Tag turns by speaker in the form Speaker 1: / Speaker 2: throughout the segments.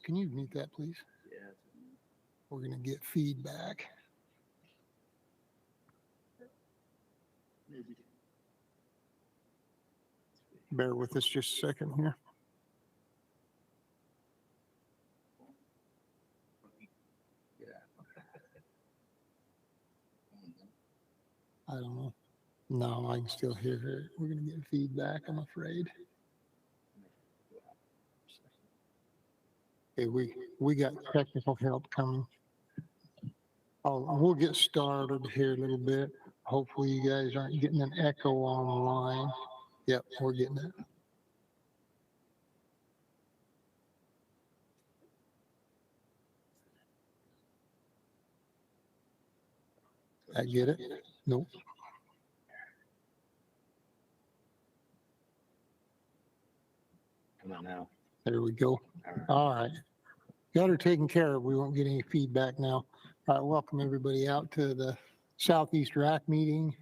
Speaker 1: Can you mute that, please?
Speaker 2: Yeah.
Speaker 1: We're going to get feedback. Bear with us just a second here. I don't know. No, I can still hear her. We're going to get feedback, I'm afraid. Okay, we got technical help coming. We'll get started here a little bit. Hopefully you guys aren't getting an echo online. Yep, we're getting it. I get it? Nope.
Speaker 2: Come on now.
Speaker 1: There we go.
Speaker 2: All right.
Speaker 1: All right. Got her taken care of. We won't get any feedback now. All right, welcome everybody out to the Southeast RAC meeting.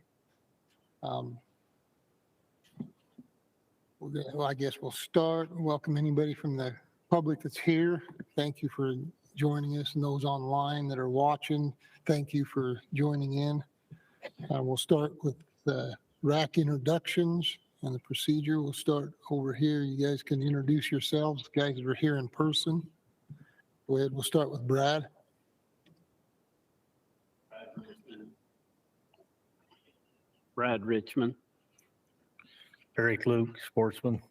Speaker 1: Well, I guess we'll start. Welcome anybody from the public that's here. Thank you for joining us, and those online that are watching, thank you for joining in. We'll start with the RAC introductions and the procedure. We'll start over here. You guys can introduce yourselves, the guys that are here in person. Go ahead, we'll start with Brad.
Speaker 3: Brad Richmond.
Speaker 4: Eric Luke, sportsman.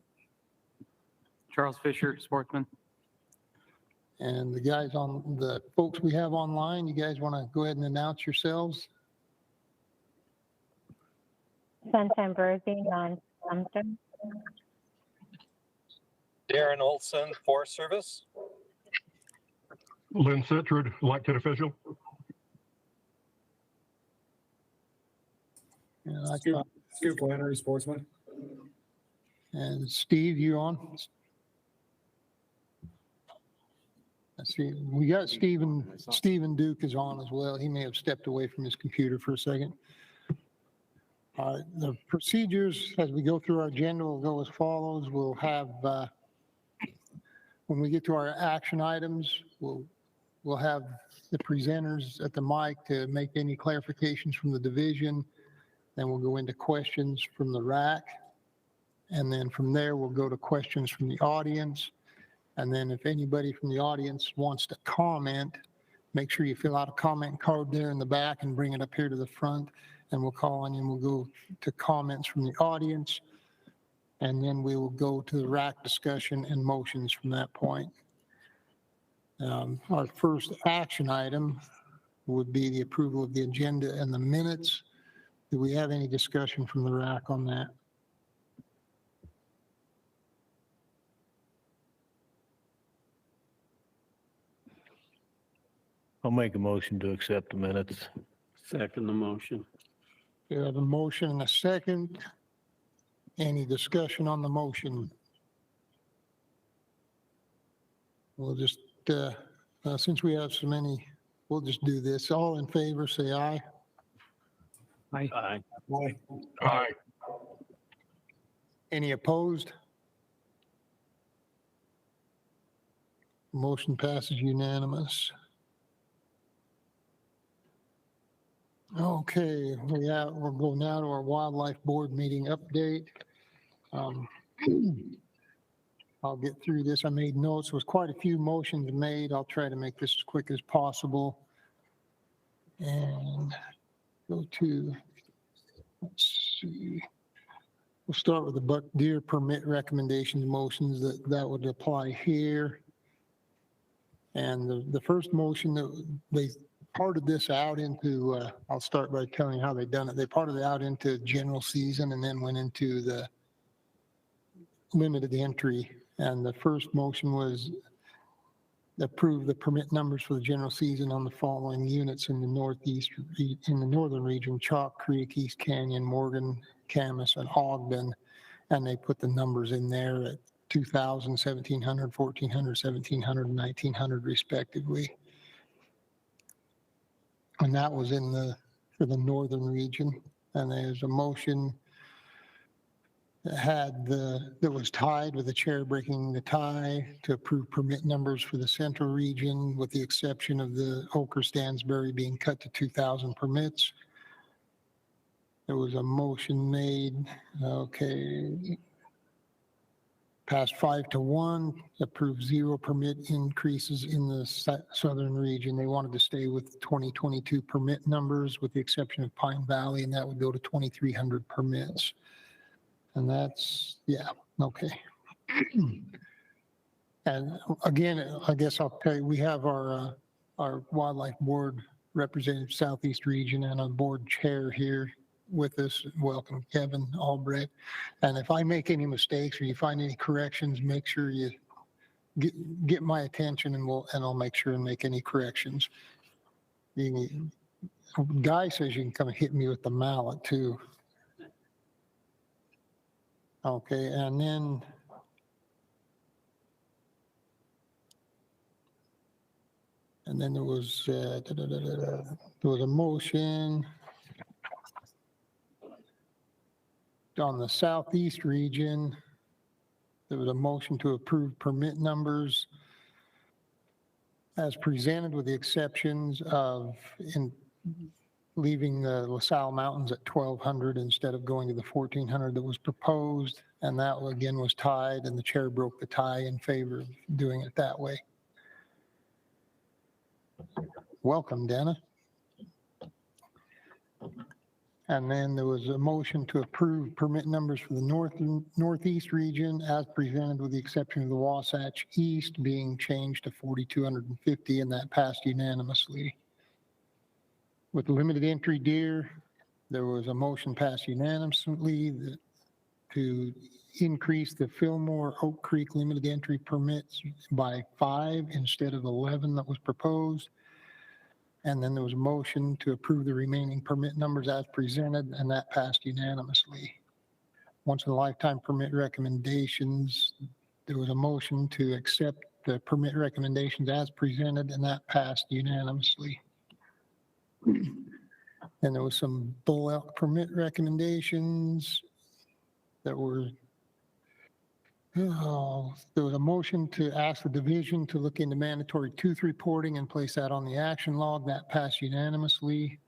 Speaker 5: Charles Fisher, sportsman.
Speaker 1: And the folks we have online, you guys want to go ahead and announce yourselves?
Speaker 6: Sunshine Birdie, non-Sumter.
Speaker 4: Darren Olson, Forest Service.
Speaker 7: Lynn Sittard, elected official.
Speaker 1: And
Speaker 2: Scoop Flannery, sportsman.
Speaker 1: And Steve, you on? Let's see. We got Stephen Duke is on as well. He may have stepped away from his computer for a second. All right, the procedures as we go through our agenda will go as follows. We'll have, when we get to our action items, we'll have the presenters at the mic to make any clarifications from the division. Then we'll go into questions from the RAC. And then from there, we'll go to questions from the audience. And then if anybody from the audience wants to comment, make sure you fill out a comment card there in the back and bring it up here to the front. And we'll call on you and we'll go to comments from the audience. And then we will go to the RAC discussion and motions from that point. Our first action item would be the approval of the agenda and the minutes. Do we have any discussion from the RAC on that?
Speaker 4: I'll make a motion to accept the minutes.
Speaker 3: Second the motion.
Speaker 1: We have a motion and a second. Any discussion on the motion? We'll just, since we have so many, we'll just do this. All in favor, say aye.
Speaker 3: Aye.
Speaker 2: Aye.
Speaker 7: Aye.
Speaker 1: Any opposed? Motion passes unanimous. Okay, we'll go now to our wildlife board meeting update. I'll get through this. I made notes. There was quite a few motions made. I'll try to make this as quick as possible. And go to, let's see. We'll start with the buck deer permit recommendations motions that would apply here. And the first motion that they parted this out into, I'll start by telling you how they've done it. They parted it out into general season and then went into the limited entry. And the first motion was approve the permit numbers for the general season on the following units in the northern region: Chalk Creek, East Canyon, Morgan, Camas, and Ogden. And they put the numbers in there at 2,000, 1,700, 1,400, 1,700, and 1,900 respectively. And that was for the northern region. And there's a motion that was tied with the chair breaking the tie to approve permit numbers for the central region with the exception of the Oker Stansbury being cut to 2,000 permits. There was a motion made, okay. Passed 5-1, approved 0 permit increases in the southern region. They wanted to stay with 2022 permit numbers with the exception of Pine Valley, and that would go to 2,300 permits. And that's, yeah, okay. And again, I guess I'll tell you, we have our wildlife board representative Southeast region and a board chair here with us. Welcome, Kevin Albrecht. And if I make any mistakes or you find any corrections, make sure you get my attention and I'll make sure and make any corrections. Guy says you can come and hit me with the mallet too. Okay, and then there was a motion on the Southeast region. There was a motion to approve permit numbers as presented with the exceptions of leaving the LaSalle Mountains at 1,200 instead of going to the 1,400 that was proposed. And that again was tied and the chair broke the tie in favor of doing it that way. Welcome, Dana. And then there was a motion to approve permit numbers for the Northeast region as presented with the exception of the Wasatch East being changed to 4,250, and that passed unanimously. With limited entry deer, there was a motion passed unanimously to increase the Fillmore Oak Creek limited entry permits by 5 instead of 11 that was proposed. And then there was a motion to approve the remaining permit numbers as presented, and that passed unanimously. Once in a lifetime permit recommendations, there was a motion to accept the permit recommendations as presented, and that passed unanimously. And there was some bull elk permit recommendations that were, there was a motion to ask the division to look into mandatory tooth reporting and place that on the action log. That passed unanimously.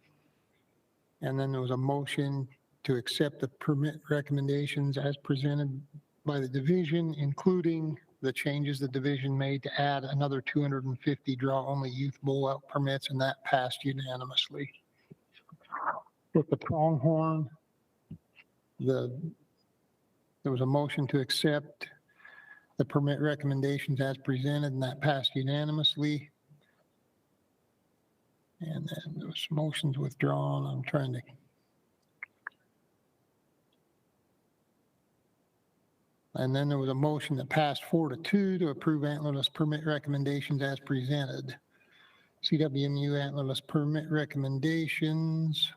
Speaker 1: And then there was a motion to accept the permit recommendations as presented by the division, including the changes the division made to add another 250 draw-only youth bull elk permits, and that passed unanimously. With the pronghorn, there was a motion to accept the permit recommendations as presented, and that passed unanimously. And then there was motions withdrawn. I'm trying to. And then there was a motion that passed 4-2 to approve antlerless permit recommendations as presented. CWMU antlerless permit recommendations.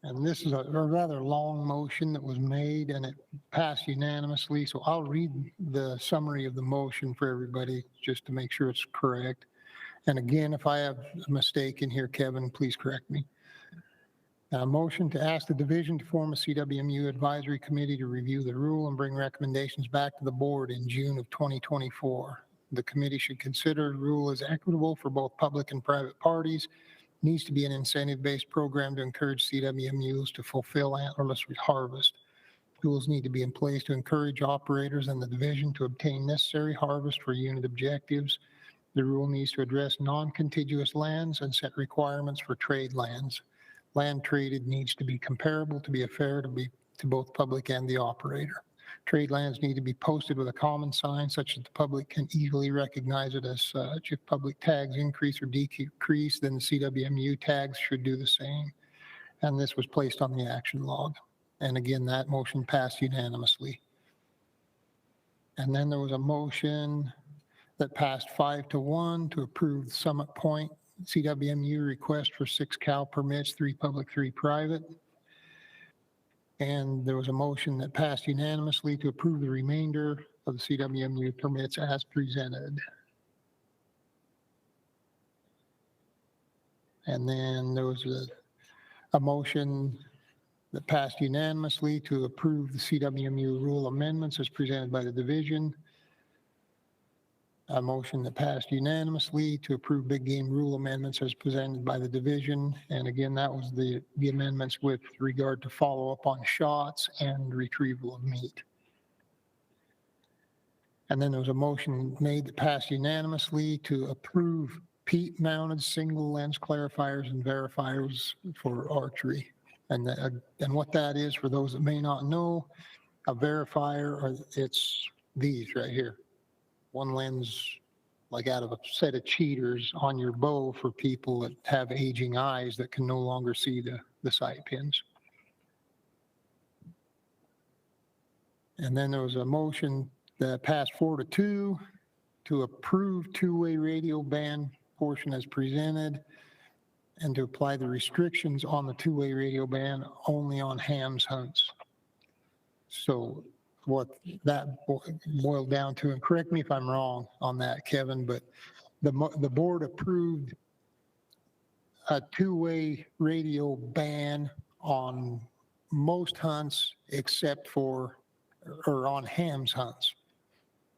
Speaker 1: And this is a rather long motion that was made and it passed unanimously. So I'll read the summary of the motion for everybody just to make sure it's correct. And again, if I have a mistake in here, Kevin, please correct me. A motion to ask the division to form a CWMU advisory committee to review the rule and bring recommendations back to the board in June of 2024. The committee should consider the rule as equitable for both public and private parties. Needs to be an incentive-based program to encourage CWMUs to fulfill antlerless harvest. Tools need to be in place to encourage operators and the division to obtain necessary harvest for unit objectives. The rule needs to address non-contiguous lands and set requirements for trade lands. Land traded needs to be comparable to be fair to both public and the operator. Trade lands need to be posted with a common sign such that the public can easily recognize it as such. If public tags increase or decrease, then the CWMU tags should do the same. And this was placed on the action log. And again, that motion passed unanimously. And then there was a motion that passed 5-1 to approve the Summit Point CWMU request for 6 cow permits, 3 public, 3 private. And there was a motion that passed unanimously to approve the remainder of the CWMU permits as presented. And then there was a motion that passed unanimously to approve the CWMU rule amendments as presented by the division. A motion that passed unanimously to approve big game rule amendments as presented by the division. And again, that was the amendments with regard to follow-up on shots and retrieval of meat. And then there was a motion made that passed unanimously to approve peat-mounted single lens clarifiers and verifiers for archery. And what that is, for those that may not know, a verifier, or it's these right here. One lens, like out of a set of cheaters on your bow for people that have aging eyes that can no longer see the sight pins. And then there was a motion that passed 4-2 to approve two-way radio band portion as presented and to apply the restrictions on the two-way radio band only on hams hunts. So what that boiled down to, and correct me if I'm wrong on that, Kevin, but the board approved a two-way radio ban on most hunts except for, or on hams hunts,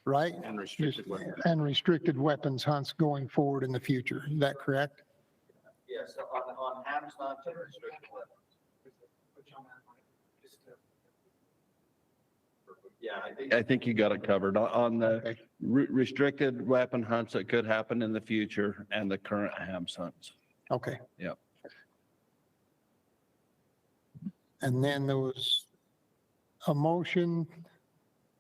Speaker 1: right?
Speaker 2: And restricted weapons.
Speaker 1: And restricted weapons hunts going forward in the future. Is that correct?
Speaker 8: Yes, on hams hunts and restricted weapons. Yeah, I think you got it covered on the
Speaker 1: Okay.
Speaker 8: restricted weapon hunts that could happen in the future and the current hams hunts.
Speaker 1: Okay.
Speaker 8: Yep.
Speaker 1: And then there was a motion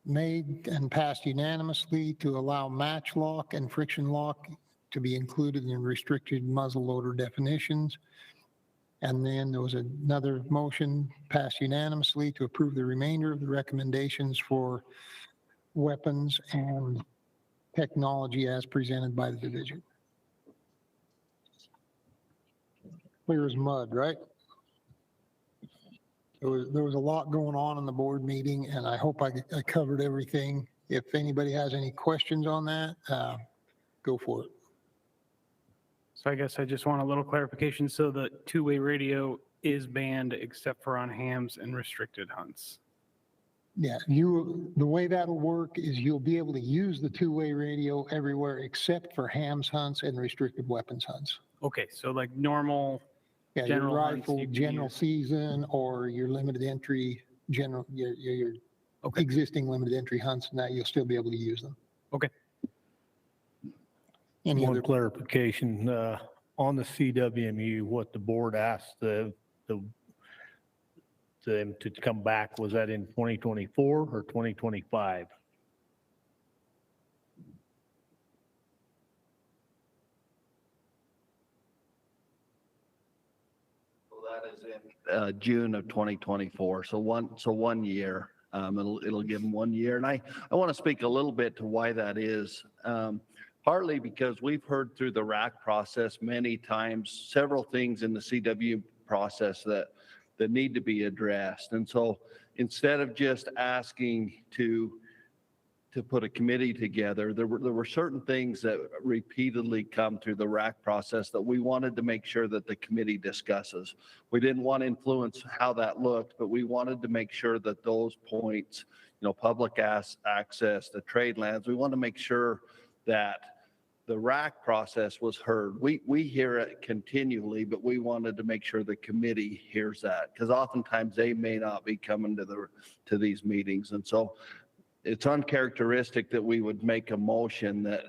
Speaker 1: made and passed unanimously to allow match lock and friction lock to be included in restricted muzzle loader definitions. And then there was another motion passed unanimously to approve the remainder of the recommendations for weapons and technology as presented by the division. Clear as mud, right? There was a lot going on in the board meeting, and I hope I covered everything. If anybody has any questions on that, go for it.
Speaker 5: So I guess I just want a little clarification. So the two-way radio is banned except for on hams and restricted hunts.
Speaker 1: Yeah, the way that'll work is you'll be able to use the two-way radio everywhere except for hams hunts and restricted weapons hunts.
Speaker 5: Okay, so like normal,
Speaker 1: Yeah, your
Speaker 5: General hunts
Speaker 1: rifle,
Speaker 5: you can
Speaker 1: general
Speaker 5: use.
Speaker 1: season, or your limited entry, your
Speaker 5: Okay.
Speaker 1: existing limited entry hunts, and that you'll still be able to use them.
Speaker 5: Okay.
Speaker 1: Any
Speaker 4: One
Speaker 1: other,
Speaker 4: clarification, on the CWMU, what the board asked them to come back, was that in 2024 or 2025?
Speaker 8: So that is in June of 2024. So one year. It'll give them 1 year. And I want to speak a little bit to why that is. Partly because we've heard through the RAC process many times, several things in the CW process that need to be addressed. And so instead of just asking to put a committee together, there were certain things that repeatedly come through the RAC process that we wanted to make sure that the committee discusses. We didn't want to influence how that looked, but we wanted to make sure that those points, public access, the trade lands, we want to make sure that the RAC process was heard. We hear it continually, but we wanted to make sure the committee hears that, because oftentimes they may not be coming to these meetings. And so it's uncharacteristic that we would make a motion that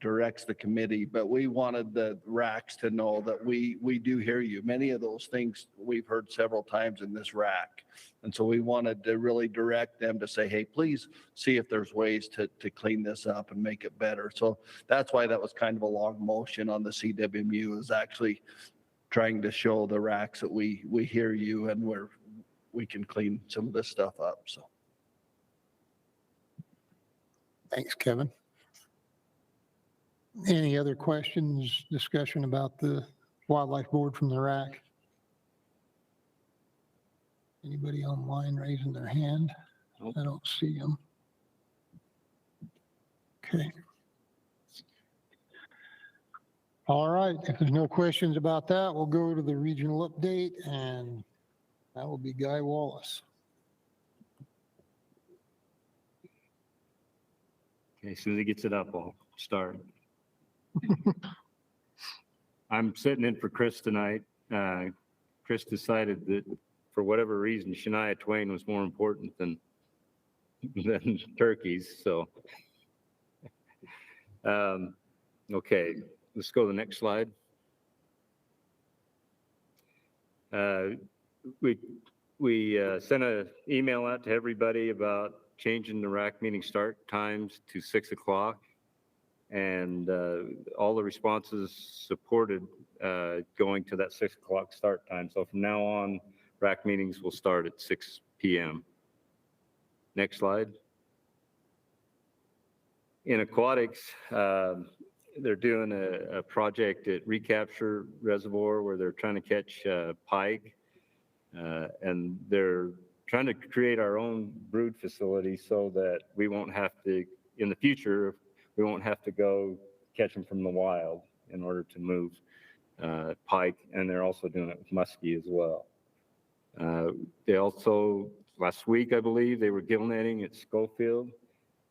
Speaker 8: directs the committee, but we wanted the RACs to know that we do hear you. Many of those things we've heard several times in this RAC. And so we wanted to really direct them to say, hey, please see if there's ways to clean this up and make it better. So that's why that was kind of a long motion on the CWMU, is actually trying to show the RACs that we hear you and we can clean some of this stuff up. So.
Speaker 1: thanks, Kevin. Any other questions, discussion about the wildlife board from the RAC? Anybody online raising their hand? I don't see them. Okay. All right, if there's no questions about that, we'll go to the regional update, and that will be Guy Wallace.
Speaker 9: Okay, as soon as he gets it up, I'll start. I'm sitting in for Chris tonight. Chris decided that for whatever reason, Shania Twain was more important than turkeys. So, okay, let's go to the next slide. We sent an email out to everybody about changing the RAC meeting start times to 6 o'clock. And all the responses supported going to that 6 o'clock start time. So from now on, RAC meetings will start at 6 p.m. Next slide. In aquatics, they're doing a project at Recapture Reservoir where they're trying to catch pike. And they're trying to create our own brood facility so that we won't have to, in the future, we won't have to go catch them from the wild in order to move pike. And they're also doing it with muskie as well. They also, last week, I believe, they were gill netting at Schofield.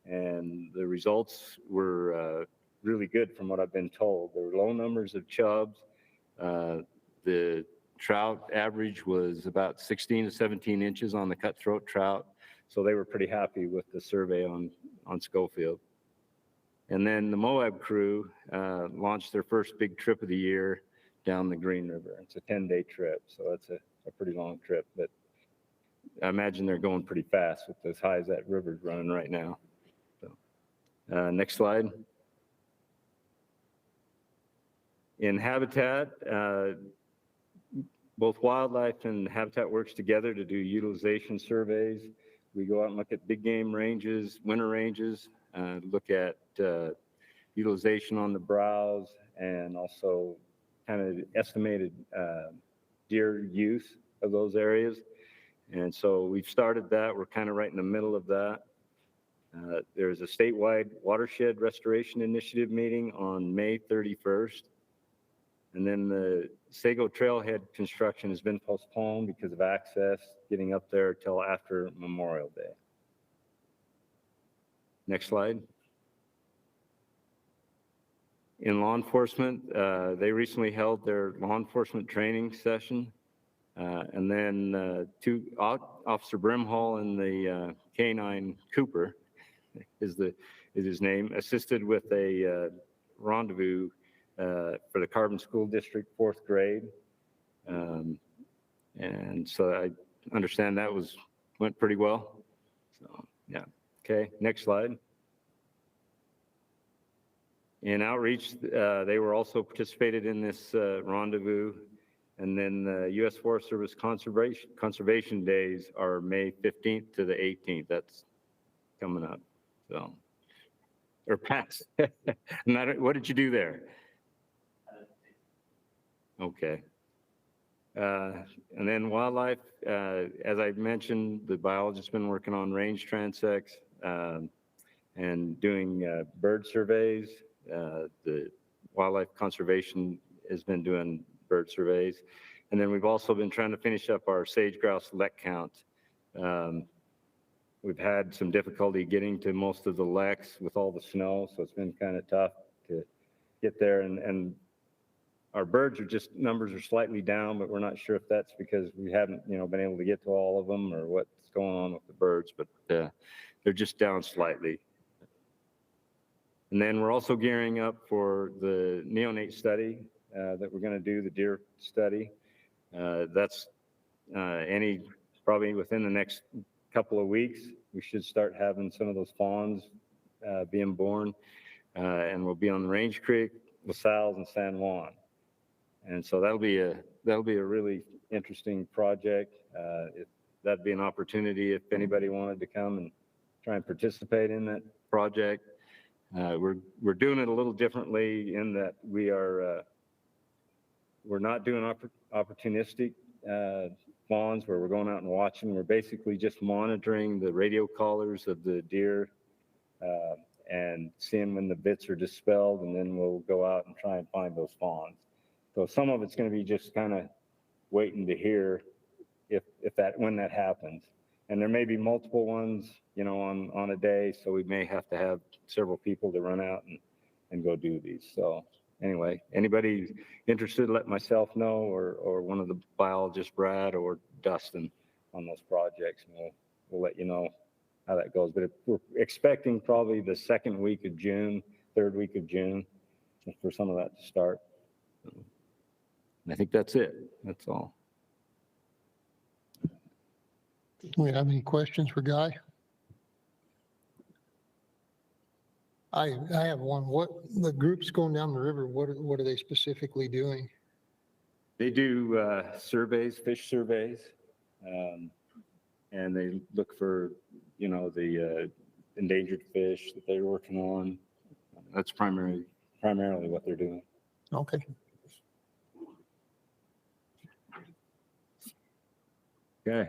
Speaker 9: And the results were really good from what I've been told. There were low numbers of chubs. The trout average was about 16 to 17 inches on the cutthroat trout. So they were pretty happy with the survey on Schofield. And then the Moab crew launched their first big trip of the year down the Green River. It's a 10-day trip, so it's a pretty long trip. But I imagine they're going pretty fast with as high as that river's running right now. So, next slide. In habitat, both wildlife and habitat works together to do utilization surveys. We go out and look at big game ranges, winter ranges, look at utilization on the browse, and also kind of estimated deer use of those areas. And so we've started that. We're kind of right in the middle of that. There's a statewide watershed restoration initiative meeting on May 31st. And then the Sago Trailhead construction has been postponed because of access getting up there till after Memorial Day. Next slide. In law enforcement, they recently held their law enforcement training session. And then Officer Brimhall and the K9 Cooper is his name, assisted with a rendezvous for the Carbon School District 4th grade. And so I understand that went pretty well. So yeah, okay, next slide. In outreach, they were also participated in this rendezvous. And then the U.S. Forest Service Conservation Days are May 15th to the 18th. That's coming up. So, or past. What did you do there? Okay. And then wildlife, as I mentioned, the biologist's been working on range transects and doing bird surveys. The wildlife conservation has been doing bird surveys. And then we've also been trying to finish up our sage grouse lek count. We've had some difficulty getting to most of the leks with all the snow, so it's been kind of tough to get there. And our birds numbers are slightly down, but we're not sure if that's because we haven't, been able to get to all of them or what's going on with the birds, but they're just down slightly. And then we're also gearing up for the neonate study that we're going to do, the deer study. That's probably within the next couple of weeks, we should start having some of those fawns being born, and we'll be on the Range Creek, LaSalle, and San Juan. And so that'll be a really interesting project. That'd be an opportunity if anybody wanted to come and try and participate in that project. We're doing it a little differently in that we're not doing opportunistic fawns where we're going out and watching. We're basically just monitoring the radio collars of the deer and seeing when the bits are dispelled, and then we'll go out and try and find those fawns. So some of it's going to be just kind of waiting to hear when that happens. And there may be multiple ones, on a day, so we may have to have several people to run out and go do these. So anyway, anybody interested, let myself know, or one of the biologists, Brad or Dustin, on those projects, and we'll let you know how that goes. But we're expecting probably the second week of June, third week of June, for some of that to start. And I think that's it. That's all.
Speaker 1: We have any questions for Guy? I have one. What, the groups going down the river, what are they specifically doing?
Speaker 9: They do surveys, fish surveys, and they look for, the endangered fish that they're working on. That's primarily what they're doing.
Speaker 1: Okay.
Speaker 9: Okay.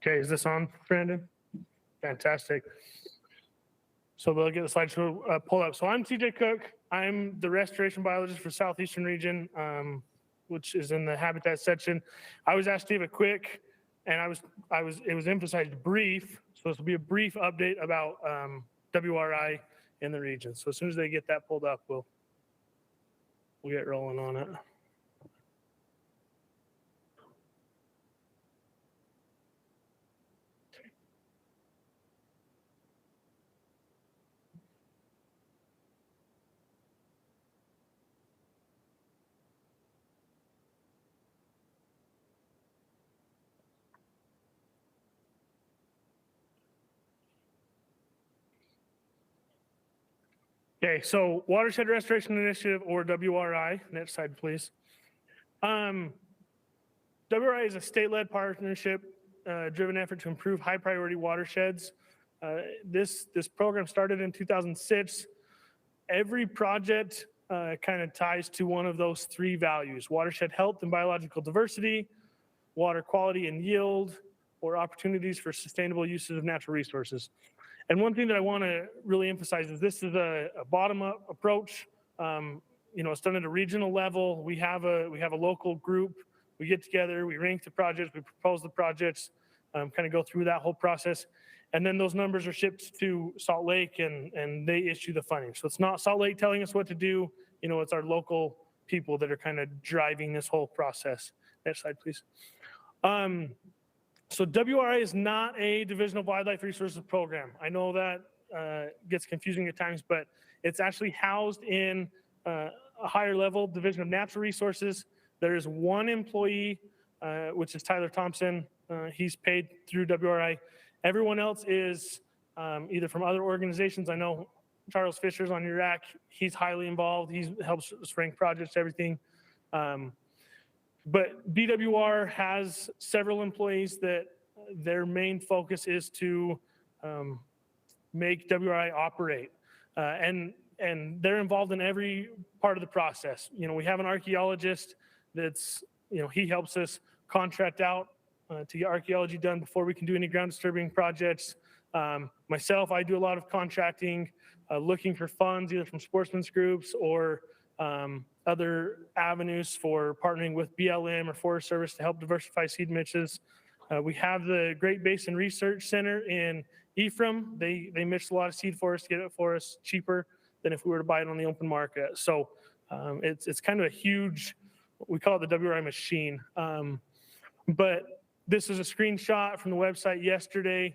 Speaker 10: Okay, is this on, Brandon? Fantastic. So we'll get the slideshow pulled up. So I'm TJ Cook. I'm the restoration biologist for Southeastern region, which is in the habitat section. I was asked to give a quick, and it was emphasized brief. So this will be a brief update about WRI in the region. So as soon as they get that pulled up, we'll get rolling on it. Okay, so Watershed Restoration Initiative, or WRI, next slide, please. WRI is a state-led partnership driven effort to improve high priority watersheds. This program started in 2006. Every project kind of ties to one of those three values: watershed health and biological diversity, water quality and yield, or opportunities for sustainable uses of natural resources. And one thing that I want to really emphasize is this is a bottom-up approach. It's done at a regional level. We have a local group. We get together, we rank the projects, we propose the projects, kind of go through that whole process. And then those numbers are shipped to Salt Lake and they issue the funding. So it's not Salt Lake telling us what to do. It's our local people that are kind of driving this whole process. Next slide, please. So WRI is not a Division of Wildlife Resources program. I know that gets confusing at times, but it's actually housed in a higher level Division of Natural Resources. There is one employee, which is Tyler Thompson. He's paid through WRI. Everyone else is either from other organizations. I know Charles Fisher's on your RAC. He's highly involved. He helps us rank projects, everything. But DWR has several employees that their main focus is to make WRI operate. And they're involved in every part of the process. We have an archaeologist that's, he helps us contract out to get archaeology done before we can do any ground disturbing projects. Myself, I do a lot of contracting, looking for funds either from sportsmen's groups or other avenues for partnering with BLM or Forest Service to help diversify seed niches. We have the Great Basin Research Center in Ephraim. They mix a lot of seed for us to get it for us cheaper than if we were to buy it on the open market. So it's kind of a huge, we call it the WRI machine. But this is a screenshot from the website yesterday.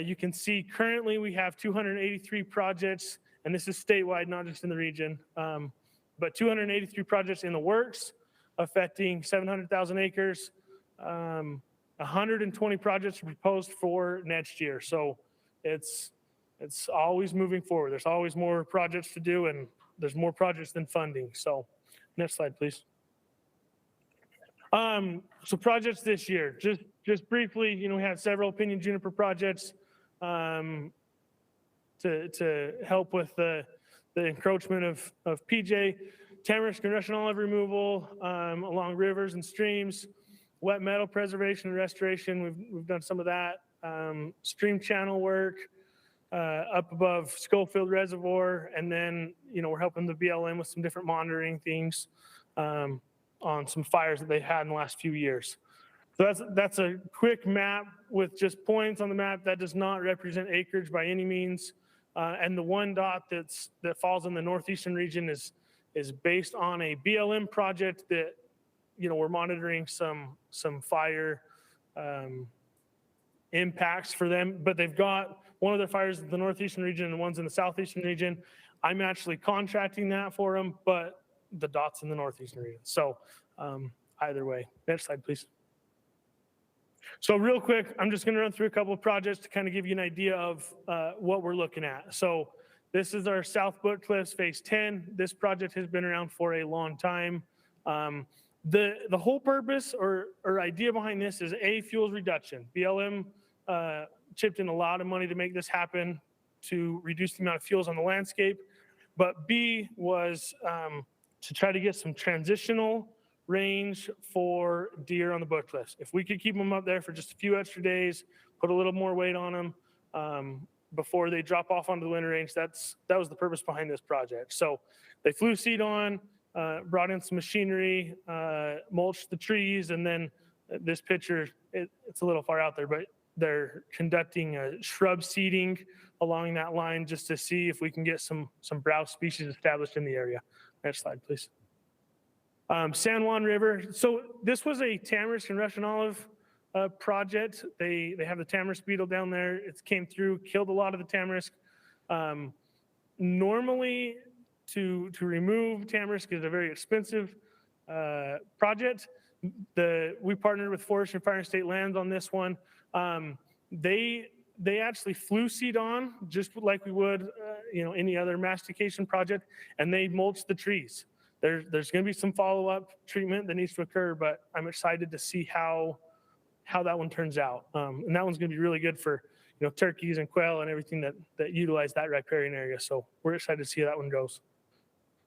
Speaker 10: You can see currently we have 283 projects, and this is statewide, not just in the region. But 283 projects in the works, affecting 700,000 acres. 120 projects are proposed for next year. So it's always moving forward. There's always more projects to do, and there's more projects than funding. So next slide, please. So projects this year, just briefly, we have several Opinion Juniper projects to help with the encroachment of PJ, tamarisk and Russian olive removal along rivers and streams, wet meadow preservation and restoration. We've done some of that. Stream channel work, up above Schofield Reservoir. And then, we're helping the BLM with some different monitoring things on some fires that they've had in the last few years. So that's a quick map with just points on the map. That does not represent acreage by any means. And the one dot that falls in the Northeastern region is based on a BLM project that, we're monitoring some fire impacts for them, but they've got one of their fires in the Northeastern region and one's in the Southeastern region. I'm actually contracting that for them, but the dot's in the Northeastern region. So either way. Next slide, please. So real quick, I'm just going to run through a couple of projects to kind of give you an idea of what we're looking at. So this is our South Book Cliffs Phase 10. This project has been around for a long time. The whole purpose or idea behind this is A, fuels reduction. BLM chipped in a lot of money to make this happen, to reduce the amount of fuels on the landscape. But B was to try to get some transitional range for deer on the Book Cliffs. If we could keep them up there for just a few extra days, put a little more weight on them before they drop off onto the winter range, that was the purpose behind this project. So they flew seed on, brought in some machinery, mulched the trees, and then this picture, it's a little far out there, but they're conducting a shrub seeding along that line just to see if we can get some browse species established in the area. Next slide, please. San Juan River. So this was a tamarisk and Russian olive project. They have the tamarisk beetle down there. It came through, killed a lot of the tamarisk. Normally, to remove tamarisk is a very expensive project. We partnered with Forest and Fire and State Lands on this one. They actually flew seed on just like we would, any other mastication project, and they mulched the trees. There's going to be some follow-up treatment that needs to occur, but I'm excited to see how that one turns out. And that one's going to be really good for turkeys and quail and everything that utilize that riparian area. So we're excited to see how that one goes.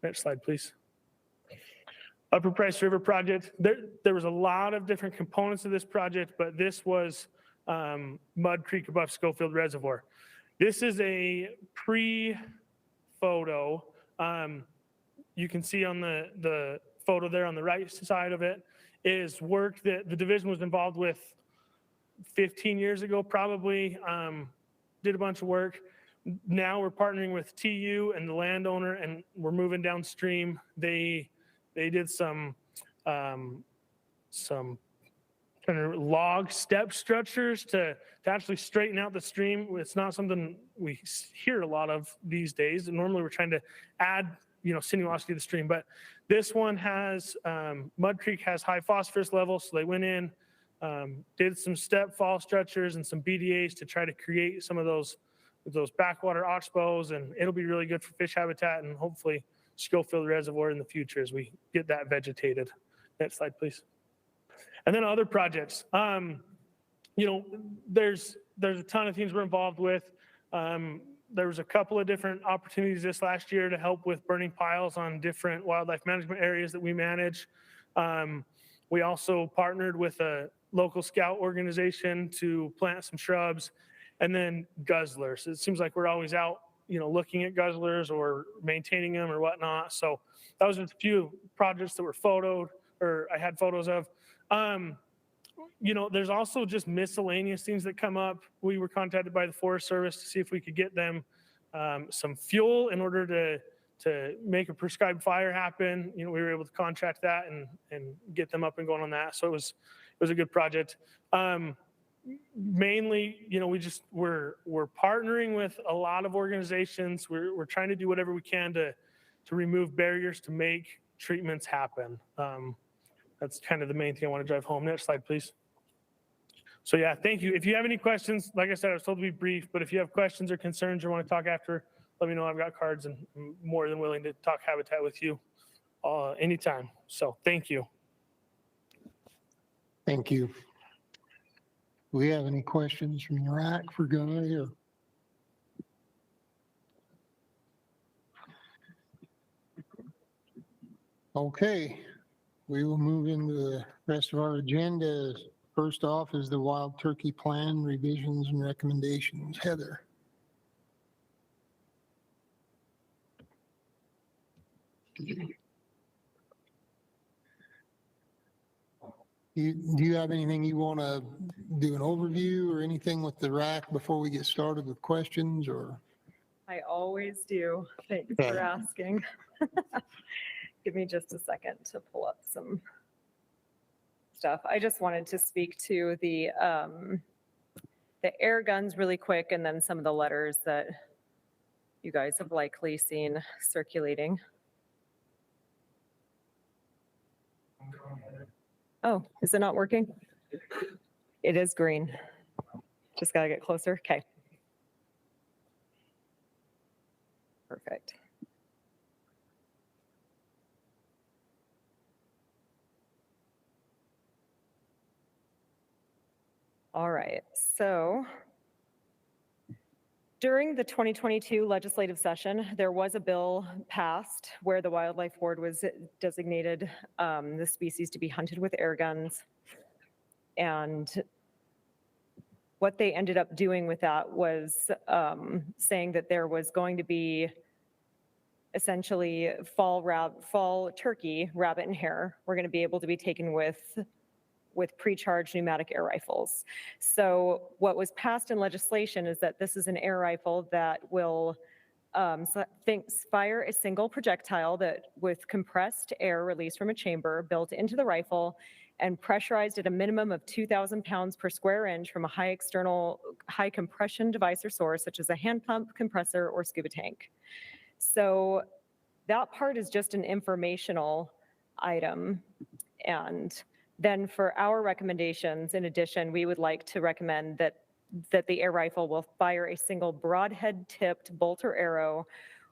Speaker 10: Next slide, please. Upper Price River project. There was a lot of different components of this project, but this was Mud Creek above Schofield Reservoir. This is a pre-photo. You can see on the photo there on the right side of it is work that the division was involved with 15 years ago, probably. Did a bunch of work. Now we're partnering with TU and the landowner, and we're moving downstream. They did some kind of log step structures to actually straighten out the stream. It's not something we hear a lot of these days. And normally we're trying to add sinuosity to the stream, but this one has Mud Creek has high phosphorus levels, so they went in, did some step fall structures and some BDAs to try to create some of those backwater oxbows, and it'll be really good for fish habitat and hopefully Schofield Reservoir in the future as we get that vegetated. Next slide, please. And then other projects. There's a ton of things we're involved with. There was a couple of different opportunities this last year to help with burning piles on different wildlife management areas that we manage. We also partnered with a local scout organization to plant some shrubs, and then guzzlers. It seems like we're always out, looking at guzzlers or maintaining them or whatnot. So that was just a few projects that were photoed, or I had photos of. There's also just miscellaneous things that come up. We were contacted by the Forest Service to see if we could get them some fuel in order to make a prescribed fire happen. We were able to contract that and get them up and going on that. So it was a good project. Mainly, we're partnering with a lot of organizations. We're trying to do whatever we can to remove barriers to make treatments happen. That's kind of the main thing I want to drive home. Next slide, please. So yeah, thank you. If you have any questions, like I said, I was told to be brief, but if you have questions or concerns or want to talk after, let me know. I've got cards and I'm more than willing to talk habitat with you anytime. So thank you.
Speaker 1: Thank you. Do we have any questions from the RAC for Guy? Or? Okay, we will move into the rest of our agenda. First off is the wild turkey plan revisions and recommendations. Heather. Do you have anything you want to do an overview or anything with the RAC before we get started with questions or?
Speaker 11: I always do. Thanks
Speaker 1: Okay.
Speaker 11: for asking. Give me just a second to pull up some stuff. I just wanted to speak to the air guns really quick and then some of the letters that you guys have likely seen circulating. Oh, is it not working? It is green. Just gotta get closer. Okay. Perfect. All right, so during the 2022 legislative session, there was a bill passed where the Wildlife Board was designated the species to be hunted with air guns. And what they ended up doing with that was saying that there was going to be essentially fall turkey, rabbit, and hare were going to be able to be taken with pre-charged pneumatic air rifles. So what was passed in legislation is that this is an air rifle that will fire a single projectile that with compressed air released from a chamber built into the rifle and pressurized at a minimum of 2,000 pounds per square inch from a high compression device or source, such as a hand pump, compressor, or scuba tank. So that part is just an informational item. And then for our recommendations, in addition, we would like to recommend that the air rifle will fire a single broadhead tipped bolt or arrow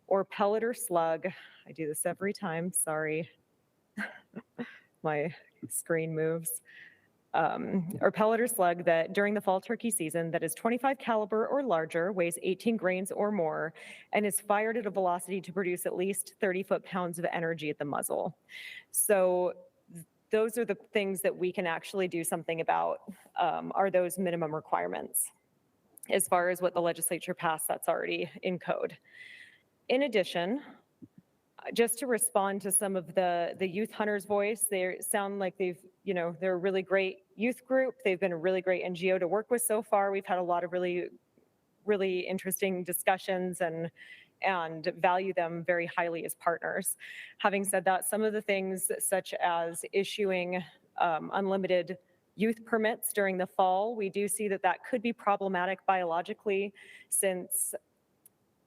Speaker 11: or pellet or slug. I do this every time, sorry. My screen moves. Or pellet or slug that during the fall turkey season that is 25 caliber or larger, weighs 18 grains or more, and is fired at a velocity to produce at least 30 foot-pounds of energy at the muzzle. So those are the things that we can actually do something about, are those minimum requirements. As far as what the legislature passed, that's already in code. In addition, just to respond to some of the youth hunters' voice, they sound like they're a really great youth group. They've been a really great NGO to work with so far. We've had a lot of really, really interesting discussions and value them very highly as partners. Having said that, some of the things such as issuing unlimited youth permits during the fall, we do see that could be problematic biologically, since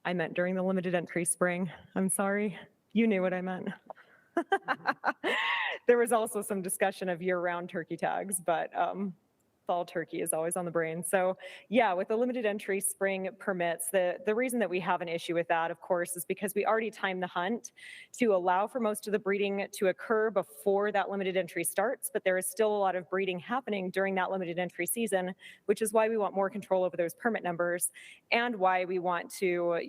Speaker 11: I meant during the limited entry spring. I'm sorry. You knew what I meant. There was also some discussion of year-round turkey tags, but fall turkey is always on the brain. So yeah, with the limited entry spring permits, the reason that we have an issue with that, of course, is because we already timed the hunt to allow for most of the breeding to occur before that limited entry starts, but there is still a lot of breeding happening during that limited entry season, which is why we want more control over those permit numbers and why we want to,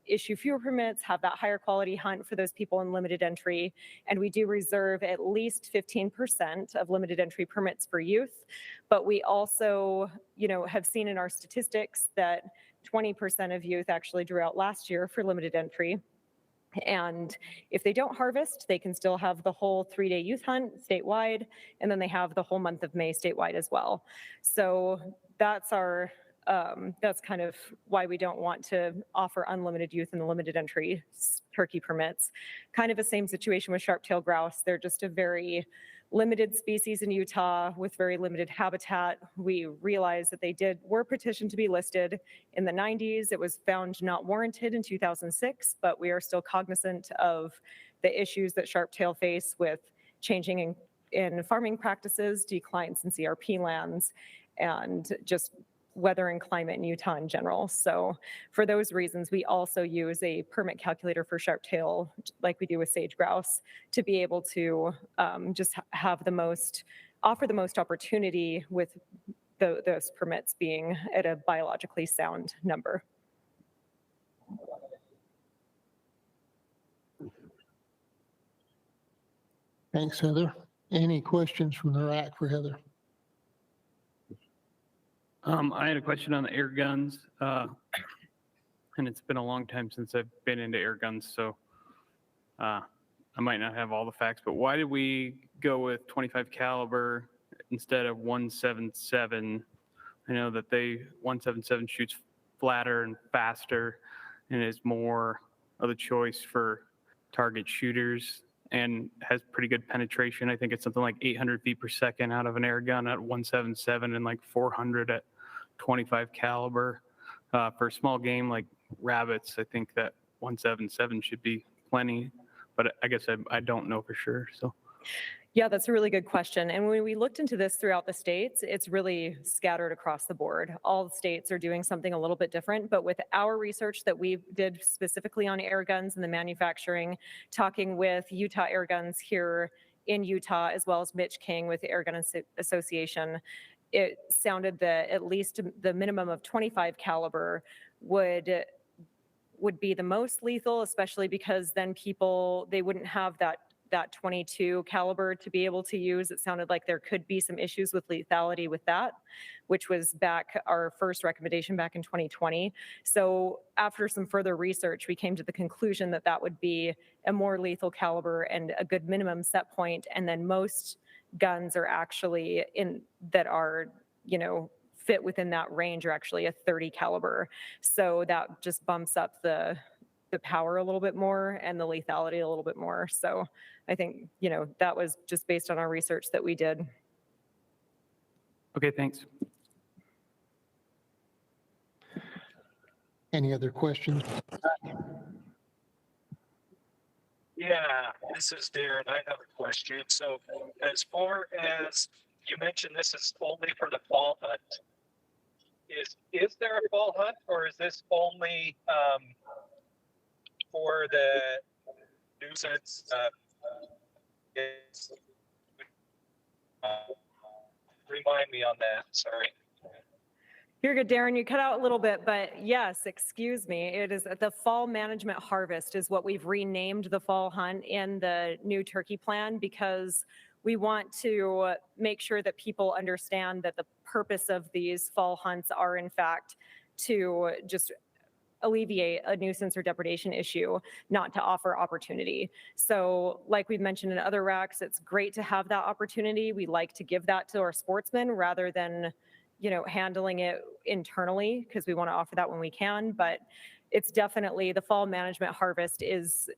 Speaker 11: issue fewer permits, have that higher quality hunt for those people in limited entry. And we do reserve at least 15% of limited entry permits for youth. But we also, have seen in our statistics that 20% of youth actually drew out last year for limited entry. And if they don't harvest, they can still have the whole 3-day youth hunt statewide, and then they have the whole month of May statewide as well. So that's that's kind of why we don't want to offer unlimited youth and limited entry turkey permits. Kind of the same situation with sharp-tailed grouse. They're just a very limited species in Utah with very limited habitat. We realized that they were petitioned to be listed in the 90s. It was found not warranted in 2006, but we are still cognizant of the issues that sharp-tail face with changing in farming practices, declines in CRP lands, and just weather and climate in Utah in general. So for those reasons, we also use a permit calculator for sharp-tail, like we do with sage grouse, to be able to just have offer the most opportunity with those permits being at a biologically sound number.
Speaker 1: Thanks, Heather. Any questions from the RAC for Heather?
Speaker 5: I had a question on the air guns, and it's been a long time since I've been into air guns, so I might not have all the facts, but why did we go with 25 caliber instead of 177? I know that 177 shoots flatter and faster and is more of the choice for target shooters and has pretty good penetration. I think it's something like 800 feet per second out of an air gun at 177 and like 400 at 25 caliber. For a small game like rabbits, I think that 177 should be plenty, but I guess I don't know for sure. So.
Speaker 11: Yeah, that's a really good question. And when we looked into this throughout the states, it's really scattered across the board. All the states are doing something a little bit different, but with our research that we did specifically on air guns and the manufacturing, talking with Utah Air Guns here in Utah, as well as Mitch King with the Air Gun Association, it sounded that at least the minimum of 25 caliber would be the most lethal, especially because then they wouldn't have that 22 caliber to be able to use. It sounded like there could be some issues with lethality with that, which was our first recommendation back in 2020. So after some further research, we came to the conclusion that that would be a more lethal caliber and a good minimum set point. And then most guns are actually fit within that range are actually a 30 caliber. So that just bumps up the power a little bit more and the lethality a little bit more. So I think, that was just based on our research that we did.
Speaker 5: Okay, thanks.
Speaker 1: Any other questions?
Speaker 12: Yeah, this is Darren. I have a question. So as far as you mentioned, this is only for the fall hunt. Is there a fall hunt, or is this only for the nuisance? Remind me on that. Sorry.
Speaker 11: You're good, Darren. You cut out a little bit, but yes, excuse me. It is the fall management harvest is what we've renamed the fall hunt in the new turkey plan, because we want to make sure that people understand that the purpose of these fall hunts are in fact to just alleviate a nuisance or depredation issue, not to offer opportunity. So like we've mentioned in other RACs, it's great to have that opportunity. We like to give that to our sportsmen rather than, handling it internally, because we want to offer that when we can. But it's definitely the fall management harvest is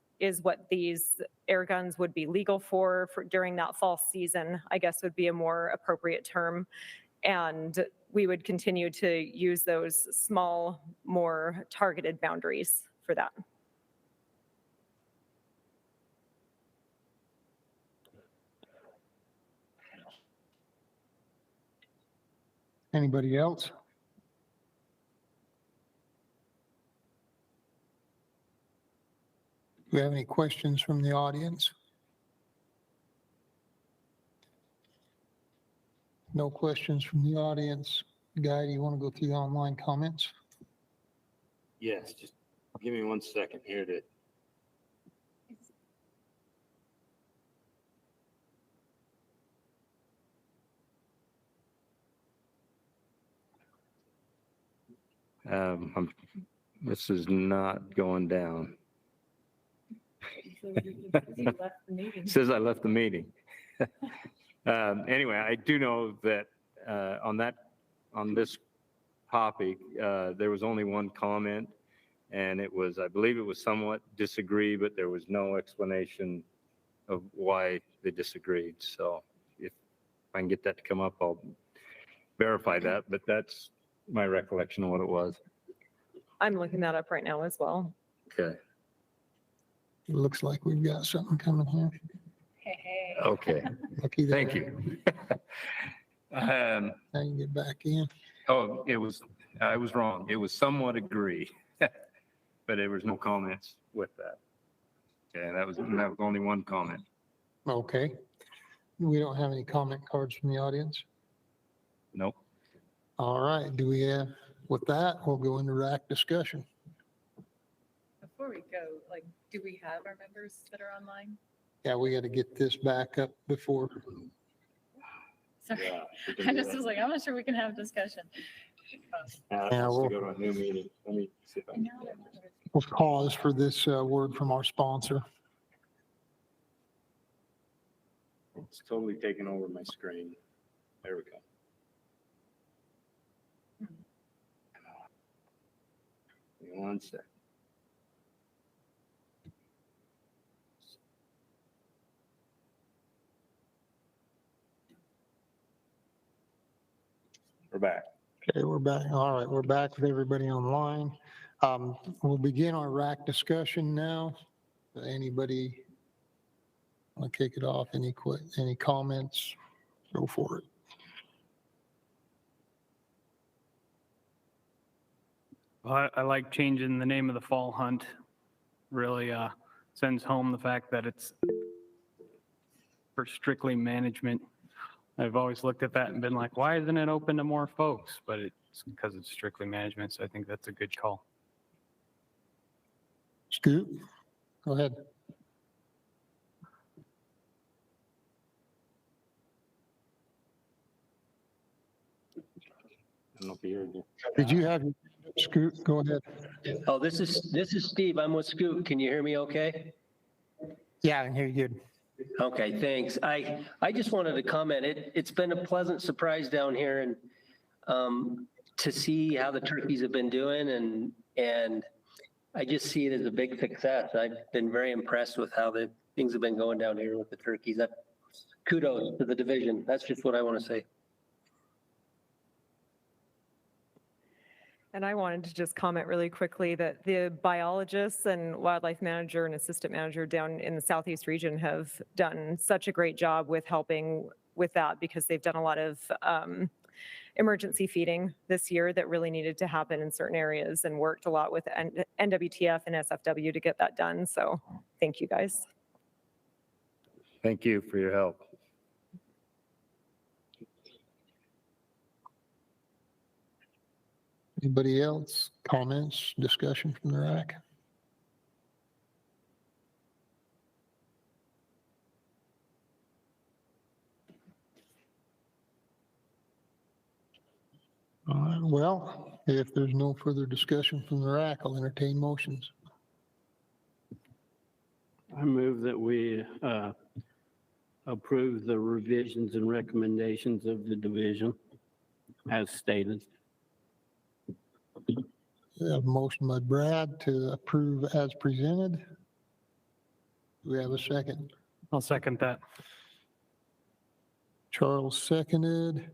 Speaker 11: what these air guns would be legal for during that fall season, I guess would be a more appropriate term. And we would continue to use those small, more targeted boundaries for that.
Speaker 1: Anybody else? Do we have any questions from the audience? No questions from the audience. Guy, do you want to go through the online comments?
Speaker 9: Yes, just give me 1 second here to. This is not going down. Says I left the meeting. Anyway, I do know that on this topic, there was only one comment, and I believe it was somewhat disagree, but there was no explanation of why they disagreed. So if I can get that to come up, I'll verify that, but that's my recollection of what it was.
Speaker 11: I'm looking that up right now as well.
Speaker 9: Okay.
Speaker 1: It looks like we've got something coming here.
Speaker 9: Okay.
Speaker 1: Lucky there.
Speaker 9: Thank you.
Speaker 1: Now you can get back in.
Speaker 9: Oh, I was wrong. It was somewhat agree, but there was no comments with that. Okay, that was only one comment.
Speaker 1: Okay. We don't have any comment cards from the audience.
Speaker 9: Nope.
Speaker 1: All right. With that, we'll go into RAC discussion.
Speaker 13: Before we go, do we have our members that are online?
Speaker 1: Yeah, we got to get this back up before.
Speaker 13: Sorry,
Speaker 9: Yeah,
Speaker 13: I just was like, I'm not sure we can have discussion.
Speaker 1: Yeah,
Speaker 9: we'll go to a new meeting. Let me see if I can.
Speaker 1: We'll pause for this word from our sponsor.
Speaker 9: It's totally taken over my screen. There we go. Give me 1 sec. We're back.
Speaker 1: Okay, we're back. All right, we're back with everybody online. We'll begin our RAC discussion now. Anybody want to kick it off? Any comments? Go for it.
Speaker 5: Well, I like changing the name of the fall hunt. Really sends home the fact that it's for strictly management. I've always looked at that and been like, why isn't it open to more folks? But it's because it's strictly management, so I think that's a good call.
Speaker 1: Scoot, go ahead.
Speaker 9: I don't know if you heard me.
Speaker 1: Did you have your Scoot? Go ahead.
Speaker 14: Oh, this is Steve. I'm with Scoot. Can you hear me okay?
Speaker 1: Yeah, I can hear you good.
Speaker 14: Okay, thanks. I just wanted to comment. It's been a pleasant surprise down here and to see how the turkeys have been doing and I just see it as a big success. I've been very impressed with how the things have been going down here with the turkeys. Kudos to the division. That's just what I want to say.
Speaker 11: And I wanted to just comment really quickly that the biologists and wildlife manager and assistant manager down in the Southeast region have done such a great job with helping with that because they've done a lot of emergency feeding this year that really needed to happen in certain areas and worked a lot with NWTF and SFW to get that done. So thank you guys.
Speaker 9: Thank you for your help.
Speaker 1: Anybody else? Comments, discussion from the RAC? All right, well, if there's no further discussion from the RAC, I'll entertain motions.
Speaker 3: I move that we approve the revisions and recommendations of the division as stated.
Speaker 1: We have a motion by Brad to approve as presented. Do we have a second?
Speaker 5: I'll second that.
Speaker 1: Charles seconded.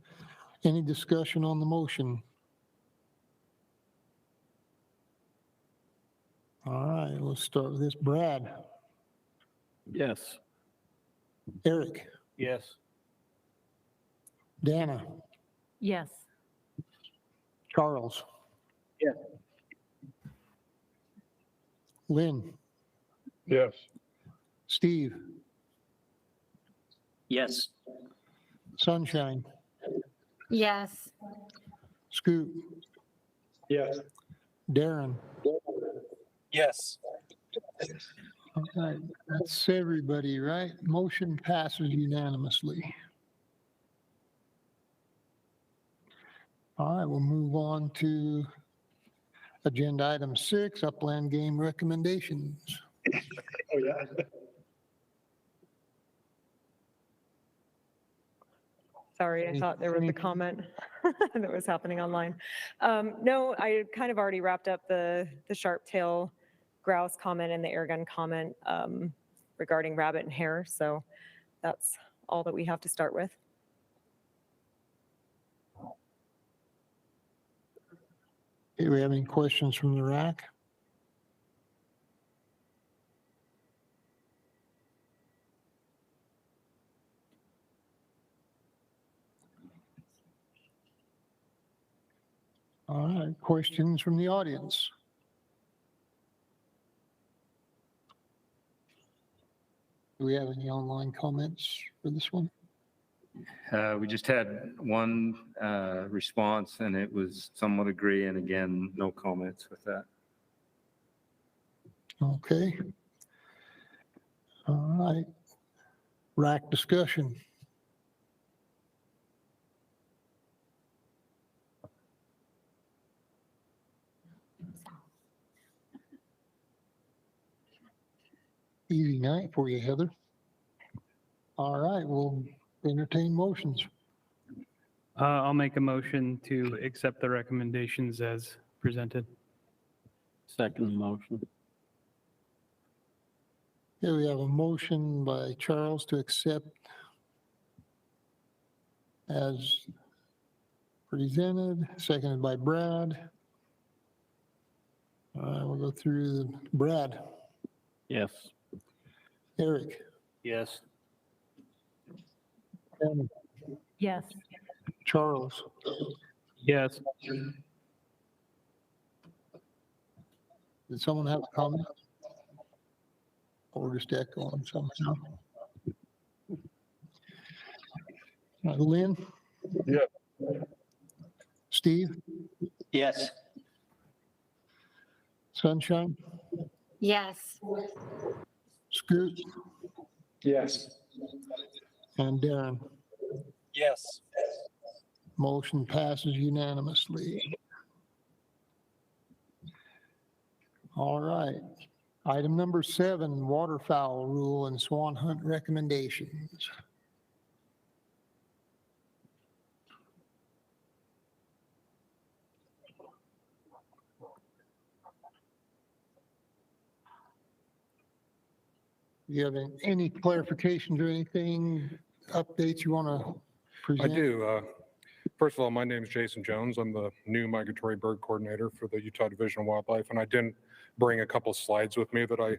Speaker 1: Any discussion on the motion? All right, let's start with this. Brad,
Speaker 3: Yes.
Speaker 1: Eric,
Speaker 4: Yes.
Speaker 1: Dana,
Speaker 13: Yes.
Speaker 1: Charles.
Speaker 7: Yes.
Speaker 1: Lynn,
Speaker 7: Yes.
Speaker 1: Steve,
Speaker 14: Yes.
Speaker 1: Sunshine,
Speaker 13: Yes.
Speaker 1: Scoot,
Speaker 2: Yes.
Speaker 1: Darren.
Speaker 12: Yes.
Speaker 1: All right, that's everybody, right? Motion passes unanimously. All right, we'll move on to agenda item 6, upland game recommendations.
Speaker 2: Oh, yeah.
Speaker 11: Sorry, I thought there was a comment that was happening online. No, I kind of already wrapped up the sharp tail grouse comment and the air gun comment regarding rabbit and hare. So that's all that we have to start with.
Speaker 1: Do we have any questions from the RAC? All right, questions from the audience? Do we have any online comments for this one?
Speaker 9: We just had one response and it was somewhat agree, and again, no comments with that.
Speaker 1: Okay. All right. RAC discussion. Easy night for you, Heather. All right, we'll entertain motions.
Speaker 5: I'll make a motion to accept the recommendations as presented.
Speaker 3: Second motion.
Speaker 1: Here we have a motion by Charles to accept as presented, seconded by Brad. We'll go through Brad,
Speaker 3: Yes.
Speaker 1: Eric,
Speaker 4: Yes.
Speaker 1: Tammy,
Speaker 6: Yes.
Speaker 1: Charles,
Speaker 5: Yes.
Speaker 1: did someone have a comment? Or just echoing somehow? Lynn?
Speaker 7: Yeah.
Speaker 1: Steve?
Speaker 14: Yes.
Speaker 1: Sunshine?
Speaker 6: Yes.
Speaker 1: Scoot?
Speaker 2: Yes.
Speaker 1: And Darren?
Speaker 12: Yes.
Speaker 1: Motion passes unanimously. All right. Item number 7, waterfowl rule and swan hunt recommendations. Do you have any clarifications or anything, updates you want to
Speaker 7: I
Speaker 1: present?
Speaker 7: do. First of all, my name is Jason Jones. I'm the new migratory bird coordinator for the Utah Division of Wildlife, and I didn't bring a couple slides with me that I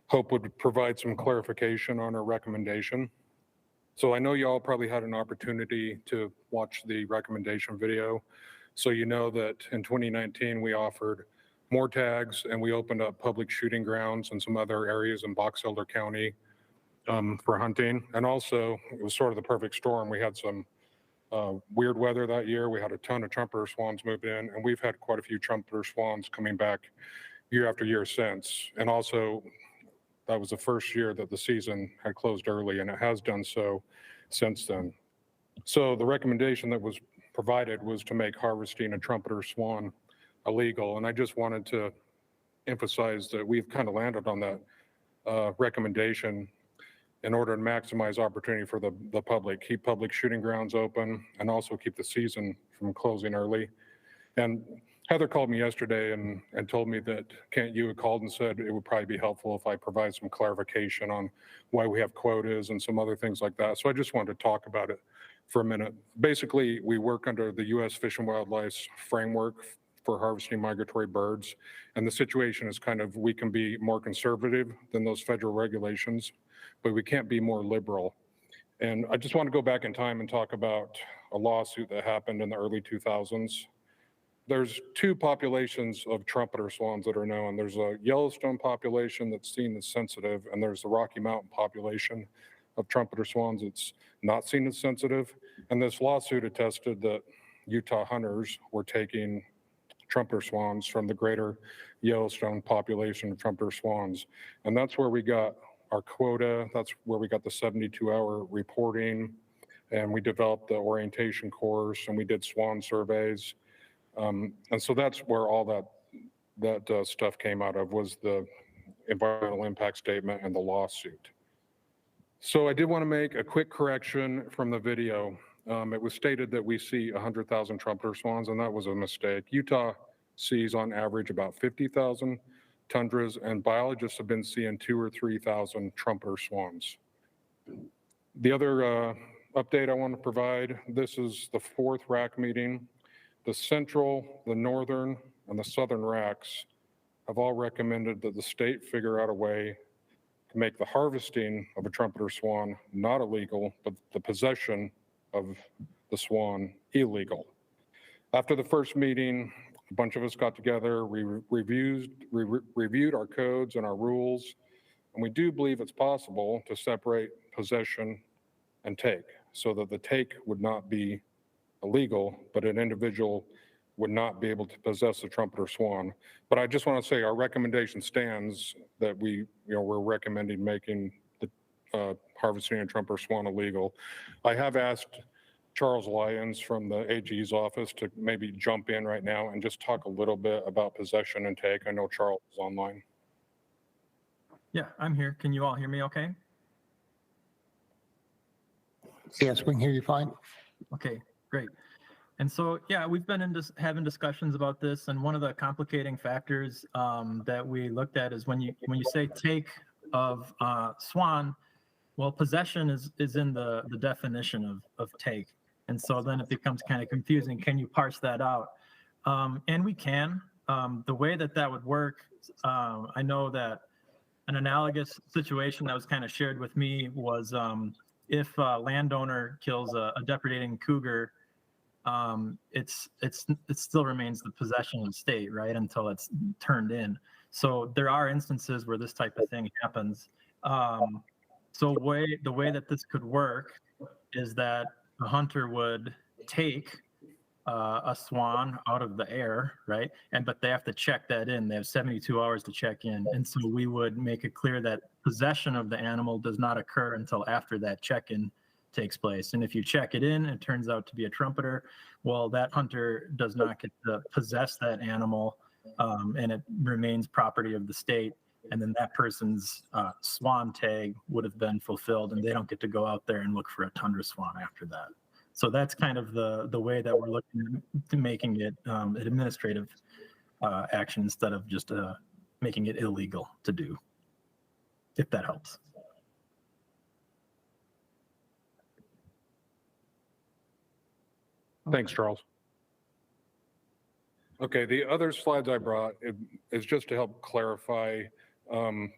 Speaker 7: hope would provide some clarification on our recommendation. So I know you all probably had an opportunity to watch the recommendation video. So you know that in 2019, we offered more tags and we opened up public shooting grounds in some other areas in Box Elder County for hunting. And also, it was sort of the perfect storm. We had some weird weather that year. We had a ton of trumpeter swans move in, and we've had quite a few trumpeter swans coming back year after year since. And also, that was the first year that the season had closed early, and it has done so since then. So the recommendation that was provided was to make harvesting a trumpeter swan illegal. And I just wanted to emphasize that we've kind of landed on that recommendation in order to maximize opportunity for the public, keep public shooting grounds open, and also keep the season from closing early. And Heather called me yesterday and told me that Kent, you had called and said it would probably be helpful if I provide some clarification on why we have quotas and some other things like that. So I just wanted to talk about it for a minute. Basically, we work under the U.S. Fish and Wildlife framework for harvesting migratory birds. And the situation is kind of, we can be more conservative than those federal regulations, but we can't be more liberal. And I just want to go back in time and talk about a lawsuit that happened in the early 2000s. There's two populations of trumpeter swans that are known. There's a Yellowstone population that's seen as sensitive, and there's the Rocky Mountain population of trumpeter swans that's not seen as sensitive. And this lawsuit attested that Utah hunters were taking trumpeter swans from the greater Yellowstone population of trumpeter swans. And that's where we got our quota. That's where we got the 72-hour reporting. And we developed the orientation course, and we did swan surveys. And so that's where all that stuff came out of, was the environmental impact statement and the lawsuit. So I did want to make a quick correction from the video. It was stated that we see 100,000 trumpeter swans, and that was a mistake. Utah sees on average about 50,000 tundras, and biologists have been seeing 2,000 or 3,000 trumpeter swans. The other update I want to provide, this is the 4th RAC meeting. The central, the northern, and the southern RACs have all recommended that the state figure out a way to make the harvesting of a trumpeter swan not illegal, but the possession of the swan illegal. After the first meeting, a bunch of us got together, we reviewed our codes and our rules, and we do believe it's possible to separate possession and take, so that the take would not be illegal, but an individual would not be able to possess a trumpeter swan. But I just want to say our recommendation stands that we're recommending making the harvesting a trumpeter swan illegal. I have asked Charles Lyons from the AG's office to maybe jump in right now and just talk a little bit about possession and take. I know Charles is online.
Speaker 15: Yeah, I'm here. Can you all hear me okay?
Speaker 1: Yes, we can hear you fine.
Speaker 15: Okay, great. And so, yeah, we've been having discussions about this, and one of the complicating factors that we looked at is when you say take of swan, well, possession is in the definition of take. And so then it becomes kind of confusing. Can you parse that out? And we can. The way that would work, I know that an analogous situation that was kind of shared with me was if a landowner kills a depredating cougar, it still remains the possession of the state, right, until it's turned in. So there are instances where this type of thing happens. So the way that this could work is that a hunter would take a swan out of the air, right? But they have to check that in. They have 72 hours to check in. And so we would make it clear that possession of the animal does not occur until after that check-in takes place. And if you check it in, it turns out to be a trumpeter, well, that hunter does not get to possess that animal, and it remains property of the state. And then that person's swan tag would have been fulfilled, and they don't get to go out there and look for a tundra swan after that. So that's kind of the way that we're looking to making it an administrative action instead of just making it illegal to do, if that helps.
Speaker 7: Thanks, Charles. Okay, the other slides I brought is just to help clarify.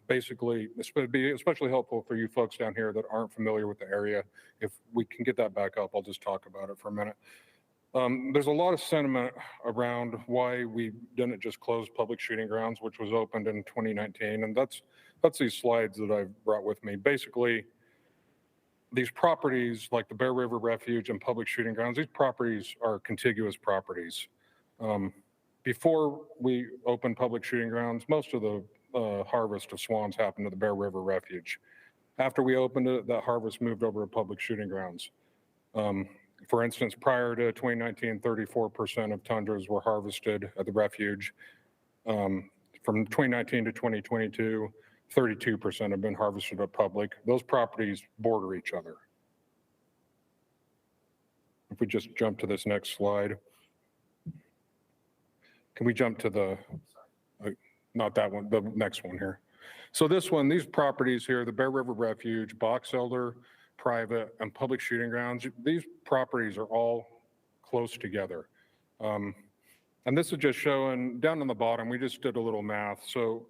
Speaker 7: Basically, this would be especially helpful for you folks down here that aren't familiar with the area. If we can get that back up, I'll just talk about it for a minute. There's a lot of sentiment around why we didn't just close public shooting grounds, which was opened in 2019. And that's these slides that I've brought with me. Basically, these properties like the Bear River Refuge and public shooting grounds, these properties are contiguous properties. Before we opened public shooting grounds, most of the harvest of swans happened to the Bear River Refuge. After we opened it, that harvest moved over to public shooting grounds. For instance, prior to 2019, 34% of tundras were harvested at the refuge. From 2019 to 2022, 32% have been harvested at public. Those properties border each other. If we just jump to this next slide. Can we jump to the, not that one, the next one here. So this one, these properties here, the Bear River Refuge, Box Elder, private, and public shooting grounds, these properties are all close together. And this is just showing, down on the bottom, we just did a little math. So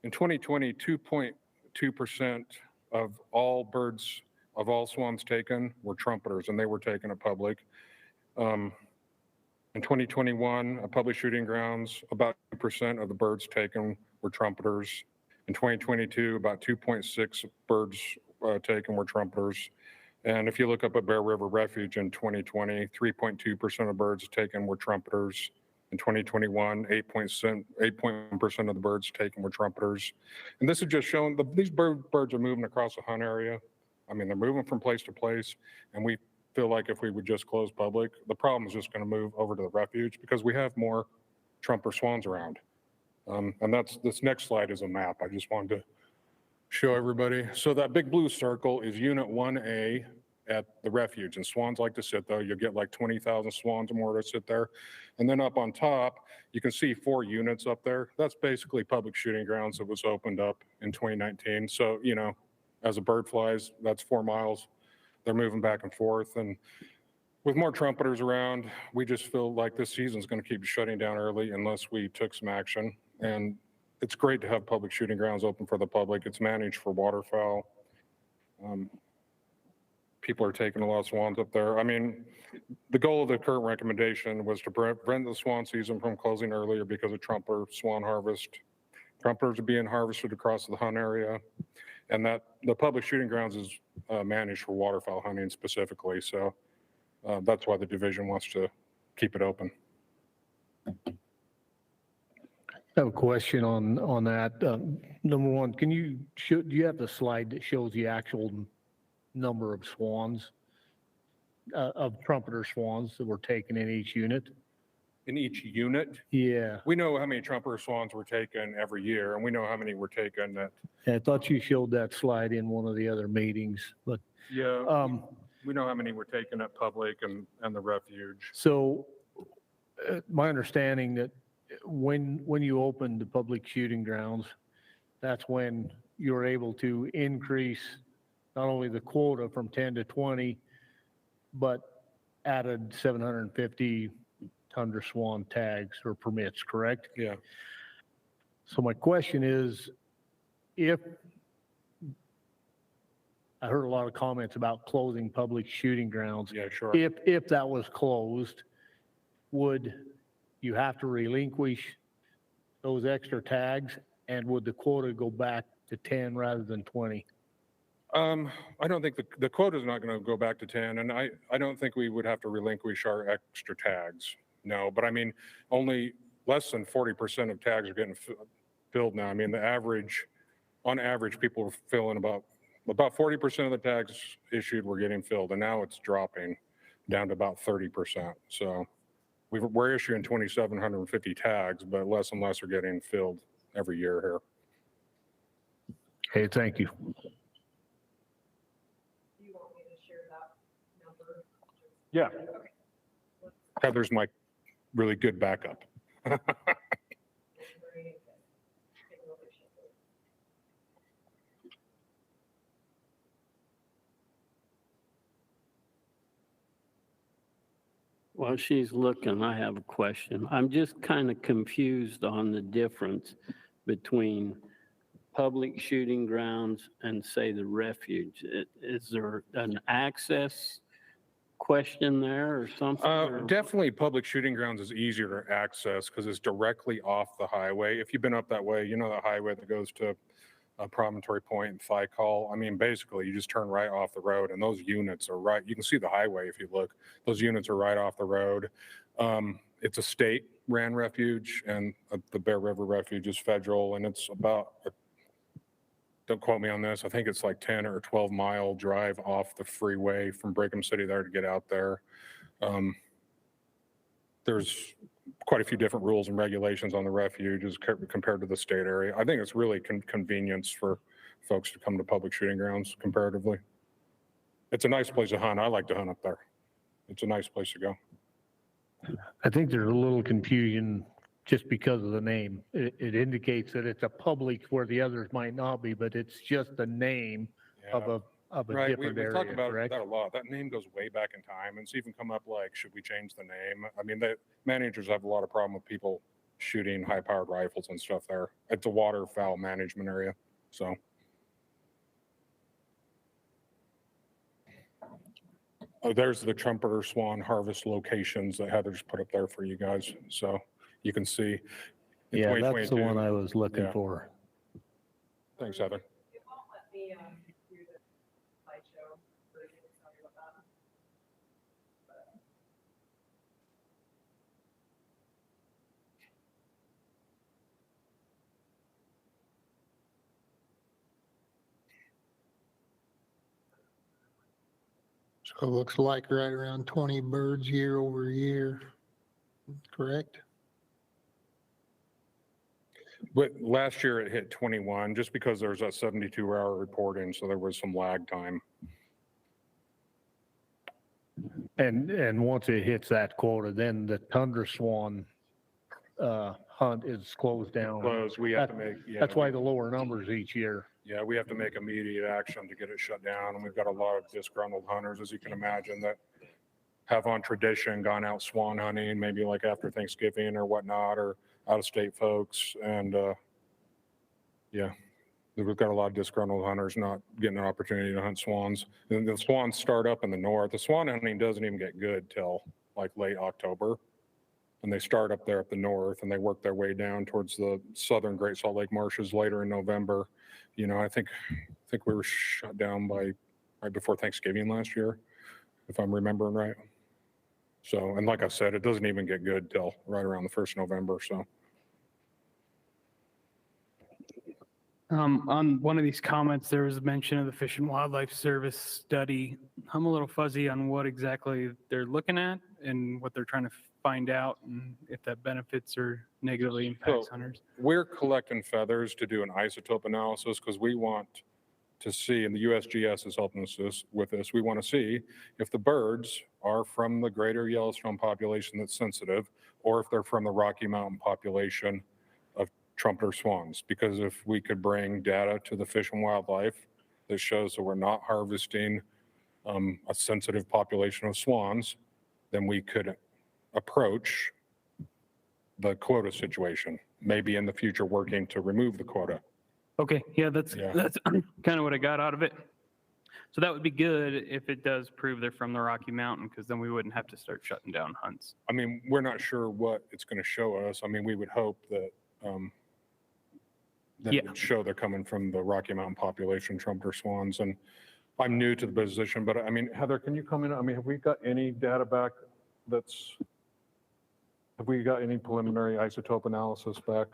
Speaker 7: in 2020, 2.2% of all birds, of all swans taken were trumpeters, and they were taken at public. In 2021, at public shooting grounds, about 2% of the birds taken were trumpeters. In 2022, about 2.6 birds taken were trumpeters. And if you look up at Bear River Refuge in 2020, 3.2% of birds taken were trumpeters. In 2021, 8.1% of the birds taken were trumpeters. And this is just showing these birds are moving across the hunt area. I mean, they're moving from place to place, and we feel like if we would just close public, the problem is just going to move over to the refuge because we have more trumpeter swans around. And this next slide is a map. I just wanted to show everybody. So that big blue circle is Unit 1A at the refuge, and swans like to sit there. You'll get like 20,000 swans or more to sit there. And then up on top, you can see 4 units up there. That's basically public shooting grounds that was opened up in 2019. So, you know, as a bird flies, that's 4 miles. They're moving back and forth. And with more trumpeters around, we just feel like this season's going to keep shutting down early unless we took some action. And it's great to have public shooting grounds open for the public. It's managed for waterfowl. People are taking a lot of swans up there. I mean, the goal of the current recommendation was to prevent the swan season from closing earlier because of trumpeter swan harvest. Trumpeters are being harvested across the hunt area, and that the public shooting grounds is managed for waterfowl hunting specifically. So that's why the division wants to keep it open.
Speaker 4: I have a question on that. Number one, do you have the slide that shows the actual number of swans, of trumpeter swans that were taken in each unit?
Speaker 7: In each unit?
Speaker 4: Yeah.
Speaker 7: We know how many trumpeter swans were taken every year, and we know how many were taken at.
Speaker 4: I thought you showed that slide in one of the other meetings, but
Speaker 7: Yeah. We know how many were taken at public and the refuge.
Speaker 4: So my understanding that when you opened the public shooting grounds, that's when you're able to increase not only the quota from 10 to 20, but added 750 Tundra Swan tags or permits, correct?
Speaker 7: Yeah.
Speaker 4: So my question is, if I heard a lot of comments about closing public shooting grounds.
Speaker 7: Yeah, sure.
Speaker 4: If that was closed, would you have to relinquish those extra tags? And would the quota go back to 10 rather than 20?
Speaker 7: I don't think the quota is not going to go back to 10, and I don't think we would have to relinquish our extra tags. No, but I mean, only less than 40% of tags are getting filled now. I mean, on average, people are filling about 40% of the tags issued were getting filled, and now it's dropping down to about 30%. So we're issuing 2,750 tags, but less and less are getting filled every year here.
Speaker 4: Okay, thank you.
Speaker 7: Yeah. Heather's my really good backup.
Speaker 3: While she's looking, I have a question. I'm just kind of confused on the difference between public shooting grounds and, say, the refuge. Is there an access question there or something?
Speaker 7: Definitely public shooting grounds is easier to access because it's directly off the highway. If you've been up that way, you know the highway that goes to Promontory Point and Thicol. I mean, basically, you just turn right off the road, and those units are right. You can see the highway if you look. Those units are right off the road. It's a state-ran refuge, and the Bear River Refuge is federal, and it's about, don't quote me on this, I think it's like 10 or 12-mile drive off the freeway from Brigham City there to get out there. There's quite a few different rules and regulations on the refuge as compared to the state area. I think it's really convenience for folks to come to public shooting grounds comparatively. It's a nice place to hunt. I like to hunt up there. It's a nice place to go.
Speaker 4: I think there's a little confusion just because of the name. It indicates that it's a public where the others might not be, but it's just the name of a
Speaker 7: Right,
Speaker 4: different
Speaker 7: we
Speaker 4: area,
Speaker 7: talk about
Speaker 4: correct?
Speaker 7: that a lot. That name goes way back in time, and it's even come up like, should we change the name? I mean, the managers have a lot of problem with people shooting high-powered rifles and stuff there. It's a waterfowl management area, so. Oh, there's the trumpeter swan harvest locations that Heather's put up there for you guys, so you can see. in
Speaker 4: Yeah, that's the
Speaker 7: 2022.
Speaker 4: one I was looking
Speaker 7: Yeah.
Speaker 4: for.
Speaker 7: Thanks, Heather.
Speaker 1: So it looks like right around 20 birds year over year, correct?
Speaker 7: But last year it hit 21, just because there's a 72-hour reporting, so there was some lag time.
Speaker 4: And once it hits that quota, then the Tundra Swan hunt is closed down.
Speaker 7: Close, we have to make, yeah.
Speaker 4: That's why the lower numbers each year.
Speaker 7: Yeah, we have to make immediate action to get it shut down, and we've got a lot of disgruntled hunters, as you can imagine, that have on tradition gone out swan hunting, maybe like after Thanksgiving or whatnot, or out-of-state folks, and yeah, we've got a lot of disgruntled hunters not getting an opportunity to hunt swans. And the swans start up in the north. The swan hunting doesn't even get good till like late October, and they start up there at the north, and they work their way down towards the southern Great Salt Lake marshes later in November. You know, I think we were shut down by right before Thanksgiving last year, if I'm remembering right. So, and like I said, it doesn't even get good till right around the 1st November, so.
Speaker 5: On one of these comments, there was a mention of the Fish and Wildlife Service study. I'm a little fuzzy on what exactly they're looking at and what they're trying to find out, and if that benefits or negatively impacts hunters.
Speaker 7: We're collecting feathers to do an isotope analysis because we want to see, and the USGS is helping us with this, we want to see if the birds are from the greater Yellowstone population that's sensitive, or if they're from the Rocky Mountain population of trumpeter swans. Because if we could bring data to the Fish and Wildlife that shows that we're not harvesting a sensitive population of swans, then we could approach the quota situation, maybe in the future working to remove the quota.
Speaker 5: Okay, yeah, that's
Speaker 7: Yeah.
Speaker 5: kind of what I got out of it. So that would be good if it does prove they're from the Rocky Mountain, because then we wouldn't have to start shutting down hunts.
Speaker 7: I mean, we're not sure what it's going to show us. I mean, we would hope that that it would show they're coming from the Rocky Mountain population, trumpeter swans. And I'm new to the position, but I mean, Heather, can you come in? I mean, have we got any data back have we got any preliminary isotope analysis back?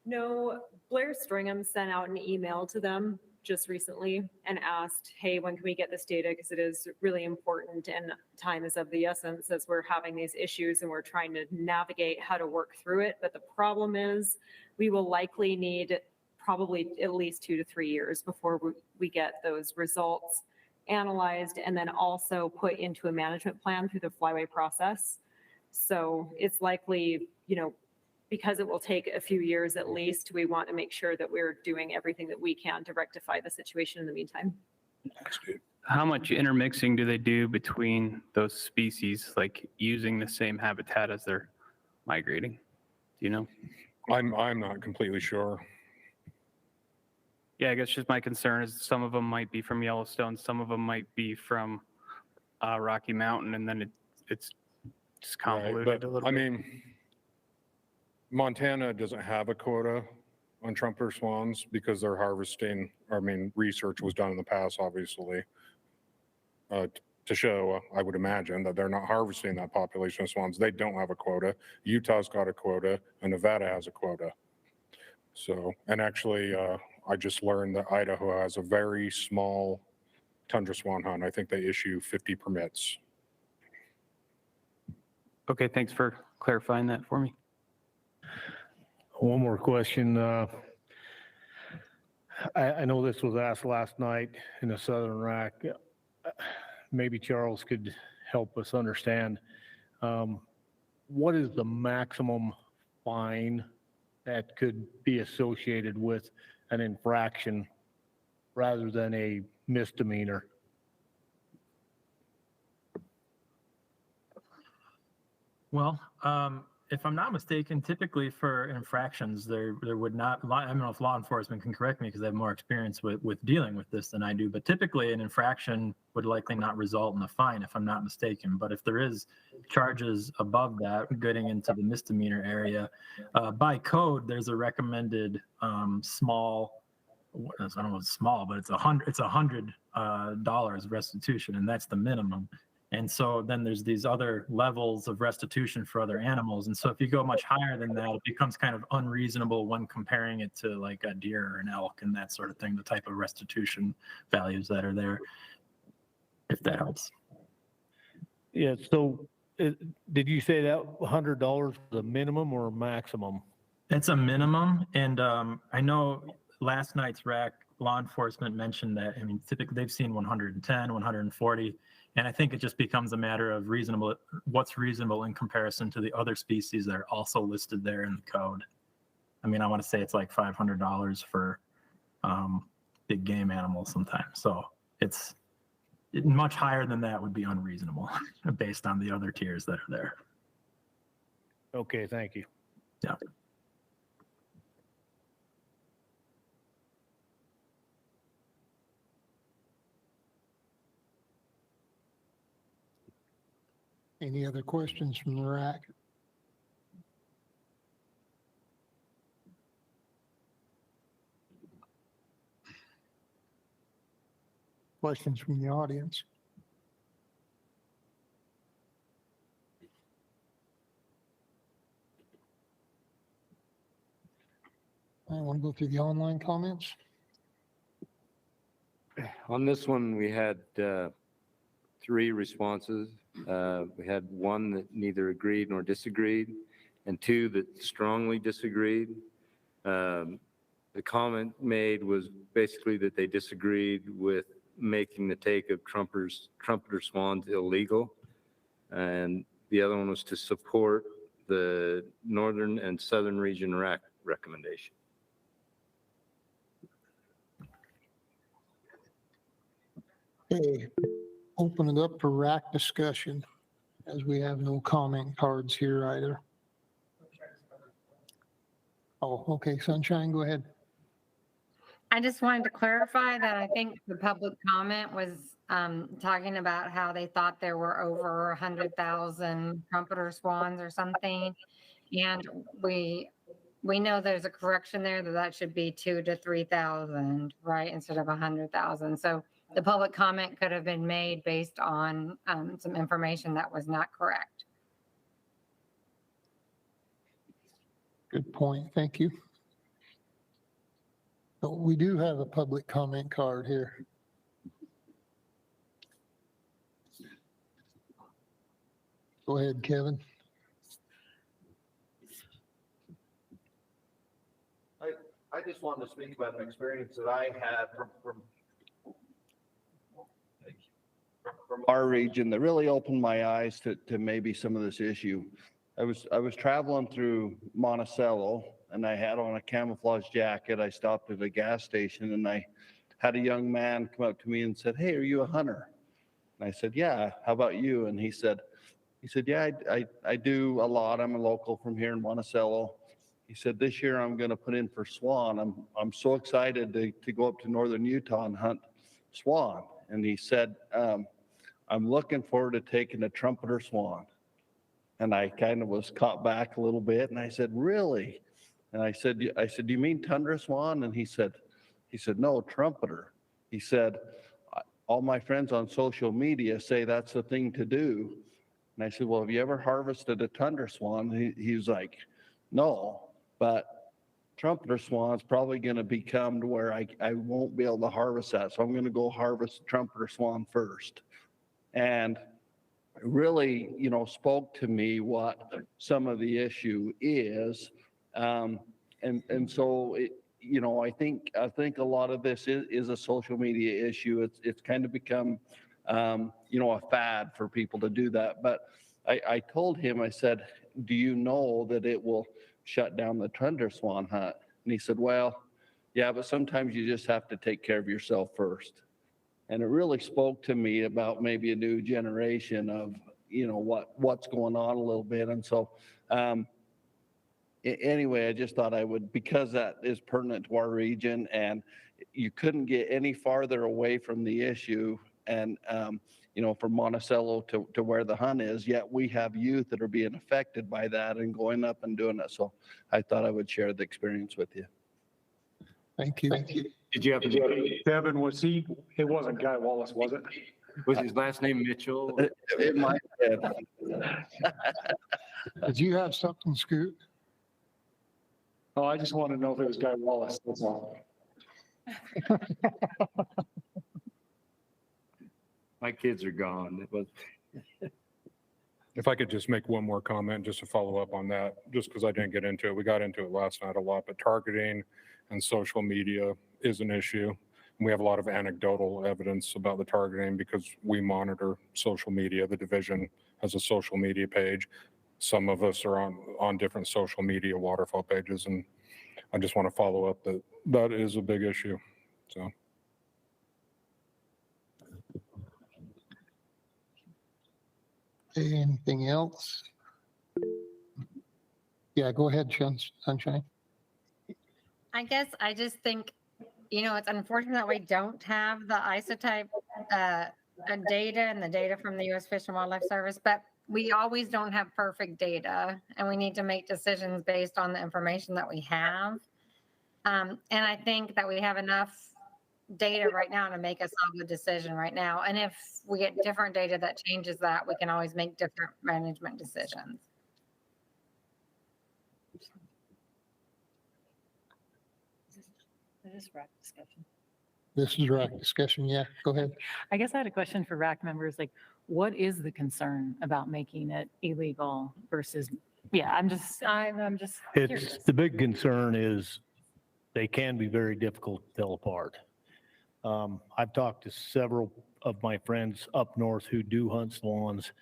Speaker 11: No, Blair Stringham sent out an email to them just recently and asked, hey, when can we get this data? Because it is really important and time is of the essence as we're having these issues and we're trying to navigate how to work through it. But the problem is we will likely need probably at least 2 to 3 years before we get those results analyzed and then also put into a management plan through the flyway process. So it's likely, because it will take a few years at least, we want to make sure that we're doing everything that we can to rectify the situation in the meantime.
Speaker 5: How much intermixing do they do between those species, like using the same habitat as they're migrating? Do you know?
Speaker 7: I'm not completely sure.
Speaker 5: Yeah, I guess just my concern is some of them might be from Yellowstone, some of them might be from Rocky Mountain, and then it's just convoluted
Speaker 7: Right,
Speaker 5: a
Speaker 7: but
Speaker 5: little
Speaker 7: I
Speaker 5: bit.
Speaker 7: mean, Montana doesn't have a quota on trumpeter swans because they're harvesting, research was done in the past, obviously, to show, I would imagine, that they're not harvesting that population of swans. They don't have a quota. Utah's got a quota, and Nevada has a quota. So, and actually, I just learned that Idaho has a very small tundra swan hunt. I think they issue 50 permits.
Speaker 5: Okay, thanks for clarifying that for me.
Speaker 4: One more question. I know this was asked last night in the Southern RAC. Maybe Charles could help us understand. What is the maximum fine that could be associated with an infraction rather than a misdemeanor?
Speaker 15: Well, if I'm not mistaken, typically for infractions, there would not, I don't know if law enforcement can correct me because they have more experience with dealing with this than I do, but typically an infraction would likely not result in a fine if I'm not mistaken. But if there is charges above that, getting into the misdemeanor area, by code, there's a recommended small, I don't know if it's small, but it's $100 restitution, and that's the minimum. And so then there's these other levels of restitution for other animals. And so if you go much higher than that, it becomes kind of unreasonable when comparing it to like a deer or an elk and that sort of thing, the type of restitution values that are there, if that helps.
Speaker 4: Yeah, so did you say that $100 is the minimum or maximum?
Speaker 15: It's a minimum. And I know last night's RAC law enforcement mentioned that, typically they've seen 110, 140. And I think it just becomes a matter of what's reasonable in comparison to the other species that are also listed there in the code. I want to say it's like $500 for big game animals sometimes. So it's much higher than that would be unreasonable based on the other tiers that are there.
Speaker 4: Okay, thank you.
Speaker 15: Yeah.
Speaker 1: Any other questions from the RAC? Questions from the audience? I want to go through the online comments.
Speaker 9: On this one, we had 3 responses. We had 1 that neither agreed nor disagreed, and 2 that strongly disagreed. The comment made was basically that they disagreed with making the take of trumpeter swans illegal. And the other one was to support the Northern and Southern Region RAC recommendation.
Speaker 1: Okay, open it up for RAC discussion, as we have no comment cards here either. Oh, okay, Sunshine, go ahead.
Speaker 6: I just wanted to clarify that I think the public comment was talking about how they thought there were over 100,000 trumpeter swans or something. And we know there's a correction there that should be 2,000 to 3,000, right, instead of 100,000. So the public comment could have been made based on some information that was not correct.
Speaker 1: Good point, thank you. So we do have a public comment card here. Go ahead, Kevin.
Speaker 8: I just wanted to speak about an experience that I had from our region that really opened my eyes to maybe some of this issue. I was traveling through Monticello and I had on a camouflage jacket. I stopped at a gas station and I had a young man come up to me and said, "Hey, are you a hunter?" And I said, "Yeah, how about you?" And he said, "Yeah, I do a lot. I'm a local from here in Monticello." He said, "This year I'm going to put in for swan. I'm so excited to go up to northern Utah and hunt swan." And he said, "I'm looking forward to taking a trumpeter swan." And I kind of was caught back a little bit. And I said, "Really?" And I said, "Do you mean tundra swan?" And he said, "No, trumpeter." He said, "All my friends on social media say that's the thing to do." And I said, "Well, have you ever harvested a tundra swan?" He was like, "No, but trumpeter swan's probably going to become to where I won't be able to harvest that. So I'm going to go harvest the trumpeter swan first." And it really, spoke to me what some of the issue is. And so, I think a lot of this is a social media issue. It's kind of become, a fad for people to do that. But I told him, I said, "Do you know that it will shut down the tundra swan hunt?" And he said, "Well, yeah, but sometimes you just have to take care of yourself first." And it really spoke to me about maybe a new generation of, what's going on a little bit. And so, anyway, I just thought I would, because that is pertinent to our region and you couldn't get any farther away from the issue and, from Monticello to where the hunt is, yet we have youth that are being affected by that and going up and doing it. So I thought I would share the experience with you.
Speaker 1: Thank you.
Speaker 9: Did you have,
Speaker 2: Kevin, it wasn't Guy Wallace, was it?
Speaker 9: was his last name Mitchell?
Speaker 8: It might have.
Speaker 1: Did you have something, Scoot?
Speaker 2: Oh, I just wanted to know if it was Guy Wallace, that's all.
Speaker 9: My kids are gone. It was.
Speaker 7: If I could just make one more comment, just to follow up on that, just because I didn't get into it. We got into it last night a lot, but targeting and social media is an issue. And we have a lot of anecdotal evidence about the targeting because we monitor social media. The division has a social media page. Some of us are on different social media waterfall pages, and I just want to follow up that is a big issue. So.
Speaker 1: Anything else? Yeah, go ahead, Sunshine.
Speaker 6: I guess I just think, it's unfortunate that we don't have the isotype data and the data from the U.S. Fish and Wildlife Service, but we always don't have perfect data, and we need to make decisions based on the information that we have. And I think that we have enough data right now to make a solid decision right now. And if we get different data that changes that, we can always make different management decisions.
Speaker 13: This is RAC discussion.
Speaker 1: This is RAC discussion. Yeah, go ahead.
Speaker 13: I guess I had a question for RAC members. Like, what is the concern about making it illegal versus, I'm just curious.
Speaker 4: The big concern is they can be very difficult to tell apart. I've talked to several of my friends up north who do hunt swans.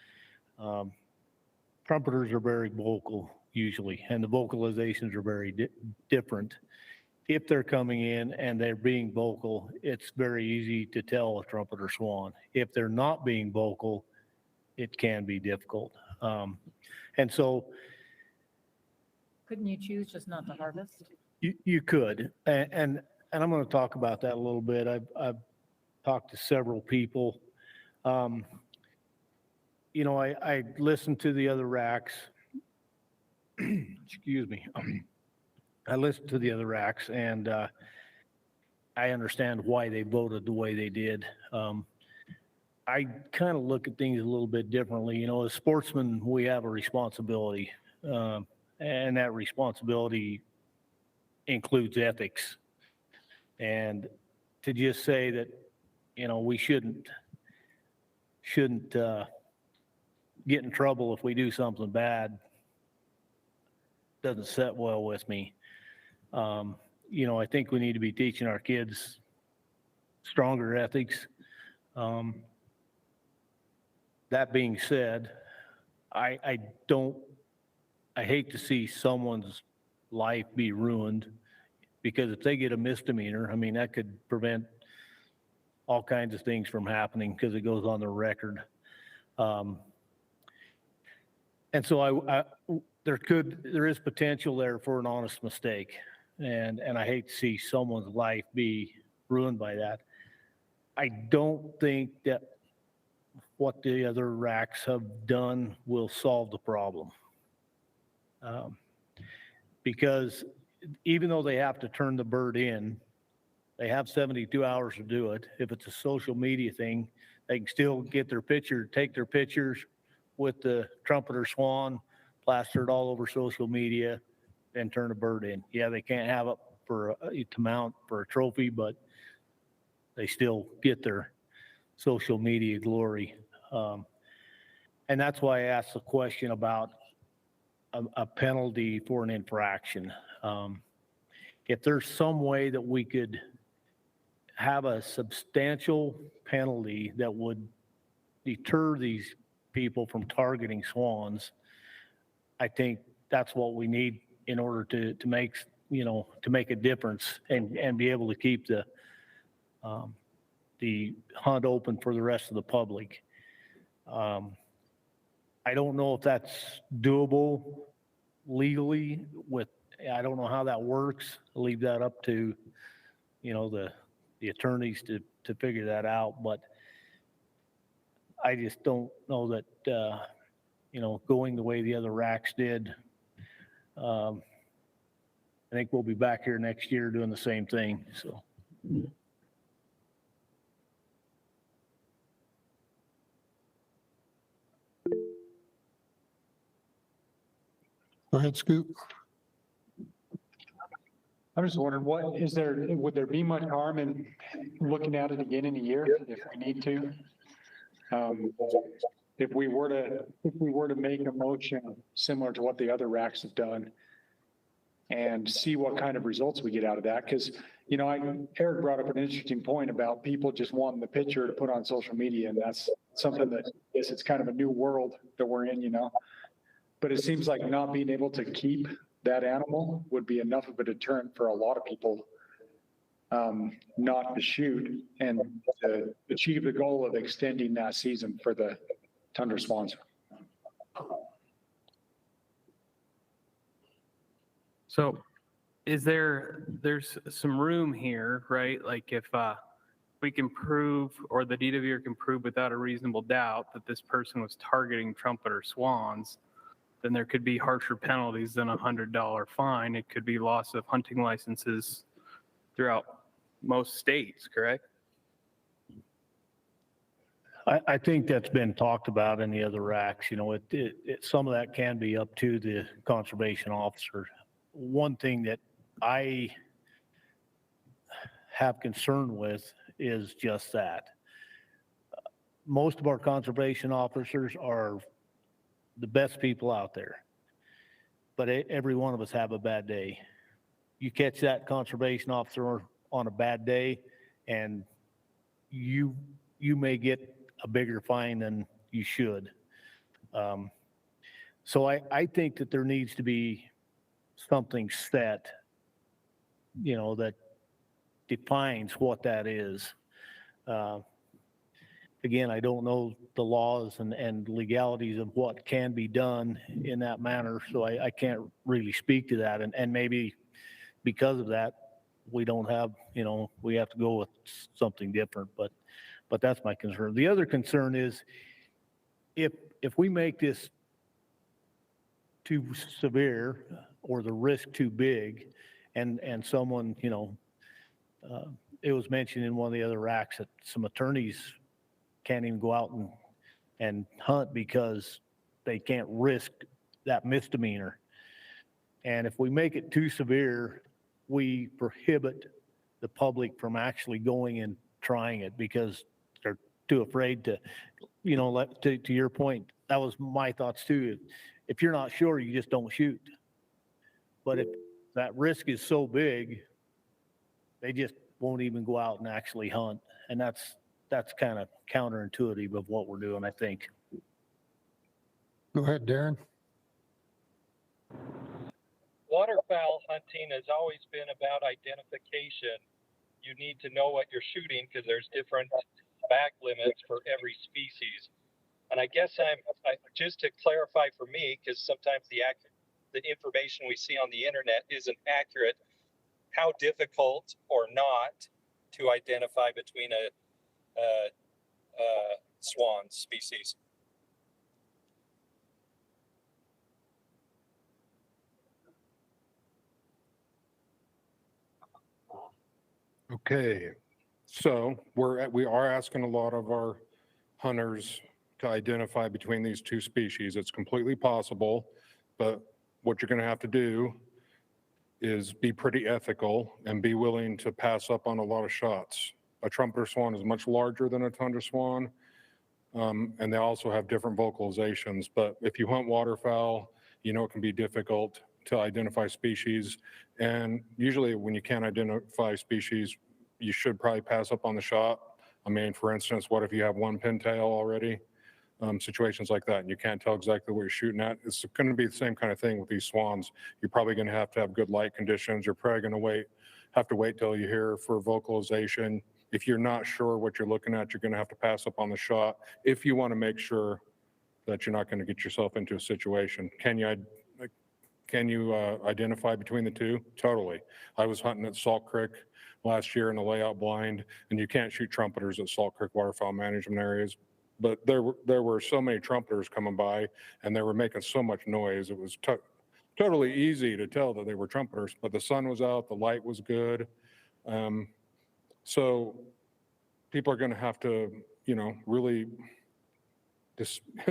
Speaker 4: Trumpeters are very vocal usually, and the vocalizations are very different. If they're coming in and they're being vocal, it's very easy to tell a trumpeter swan. If they're not being vocal, it can be difficult. And so
Speaker 13: Couldn't you choose just not to harvest?
Speaker 4: you could, and I'm going to talk about that a little bit. I've talked to several people. You know, I listened to the other RACs. Excuse me. I listened to the other RACs, and I understand why they voted the way they did. I kind of look at things a little bit differently. You know, as sportsmen, we have a responsibility, and that responsibility includes ethics. And to just say that, you know, we shouldn't get in trouble if we do something bad doesn't sit well with me. You know, I think we need to be teaching our kids stronger ethics. That being said, I hate to see someone's life be ruined, because if they get a misdemeanor, I mean, that could prevent all kinds of things from happening because it goes on the record. And so there is potential there for an honest mistake. And I hate to see someone's life be ruined by that. I don't think that what the other RACs have done will solve the problem. Because even though they have to turn the bird in, they have 72 hours to do it. If it's a social media thing, they can still get their picture, take their pictures with the trumpeter swan, plaster it all over social media, and turn the bird in. Yeah, they can't have it to mount for a trophy, but they still get their social media glory. And that's why I asked the question about a penalty for an infraction. If there's some way that we could have a substantial penalty that would deter these people from targeting swans, I think that's what we need in order to make, you know, to make a difference and be able to keep the hunt open for the rest of the public. I don't know if that's doable legally I don't know how that works. I'll leave that up to, you know, the attorneys to figure that out. But I just don't know that, you know, going the way the other RACs did. I think we'll be back here next year doing the same thing. So.
Speaker 1: Go ahead, Scoop.
Speaker 2: I'm just wondering, would there be much harm in looking at it again in a year if we need to? If we were to make a motion similar to what the other RACs have done and see what kind of results we get out of that. Because, you know, Eric brought up an interesting point about people just wanting the picture to put on social media. And that's something that, yes, it's kind of a new world that we're in, you know. But it seems like not being able to keep that animal would be enough of a deterrent for a lot of people not to shoot and to achieve the goal of extending that season for the tundra swans.
Speaker 5: So there's some room here, right? Like if we can prove, or the DWR can prove without a reasonable doubt that this person was targeting trumpeter swans, then there could be harsher penalties than a $100 fine. It could be loss of hunting licenses throughout most states, correct?
Speaker 4: I think that's been talked about in the other RACs. You know, some of that can be up to the conservation officer. One thing that I have concern with is just that. Most of our conservation officers are the best people out there, but every one of us have a bad day. you catch that conservation officer on a bad day, and you may get a bigger fine than you should. So I think that there needs to be something set, that defines what that is. Again, I don't know the laws and legalities of what can be done in that manner, so I can't really speak to that. And maybe because of that, we don't have, we have to go with something different, but that's my concern. The other concern is if we make this too severe or the risk too big, and someone, it was mentioned in one of the other RACs that some attorneys can't even go out and hunt because they can't risk that misdemeanor. And if we make it too severe, we prohibit the public from actually going and trying it because they're too afraid to, to your point, that was my thoughts too. If you're not sure, you just don't shoot. But if that risk is so big, they just won't even go out and actually hunt. And that's kind of counterintuitive of what we're doing, I think.
Speaker 1: Go ahead, Darren.
Speaker 12: Waterfowl hunting has always been about identification. You need to know what you're shooting because there's different bag limits for every species. And I guess just to clarify for me, because sometimes the information we see on the internet isn't accurate, how difficult or not to identify between a swan species?
Speaker 7: Okay, so we are asking a lot of our hunters to identify between these two species. It's completely possible, but what you're going to have to do is be pretty ethical and be willing to pass up on a lot of shots. A trumpeter swan is much larger than a tundra swan, and they also have different vocalizations. But if you hunt waterfowl, it can be difficult to identify species. And usually when you can't identify species, you should probably pass up on the shot. I mean, for instance, what if you have one pintail already? Situations like that, and you can't tell exactly what you're shooting at. It's going to be the same kind of thing with these swans. You're probably going to have good light conditions. You're probably going to have to wait till you hear for vocalization. If you're not sure what you're looking at, you're going to have to pass up on the shot if you want to make sure that you're not going to get yourself into a situation. Can you identify between the two? Totally. I was hunting at Salt Creek last year in a layout blind, and you can't shoot trumpeters at Salt Creek waterfowl management areas. But there were so many trumpeters coming by, and they were making so much noise. It was totally easy to tell that they were trumpeters, but the sun was out, the light was good. So people are going to have to, really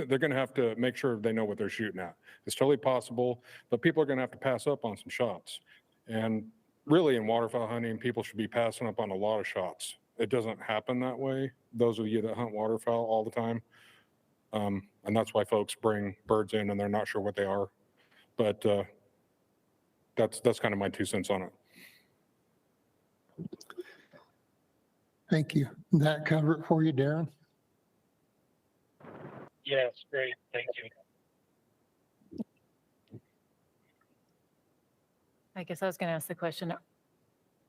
Speaker 7: they're going to have to make sure they know what they're shooting at. It's totally possible, but people are going to have to pass up on some shots. And really in waterfowl hunting, people should be passing up on a lot of shots. It doesn't happen that way. Those of you that hunt waterfowl all the time. And that's why folks bring birds in and they're not sure what they are. But that's kind of my 2 cents on it.
Speaker 1: Thank you. That cover it for you, Darren?
Speaker 12: Yes, great. Thank you.
Speaker 13: I guess I was going to ask the question.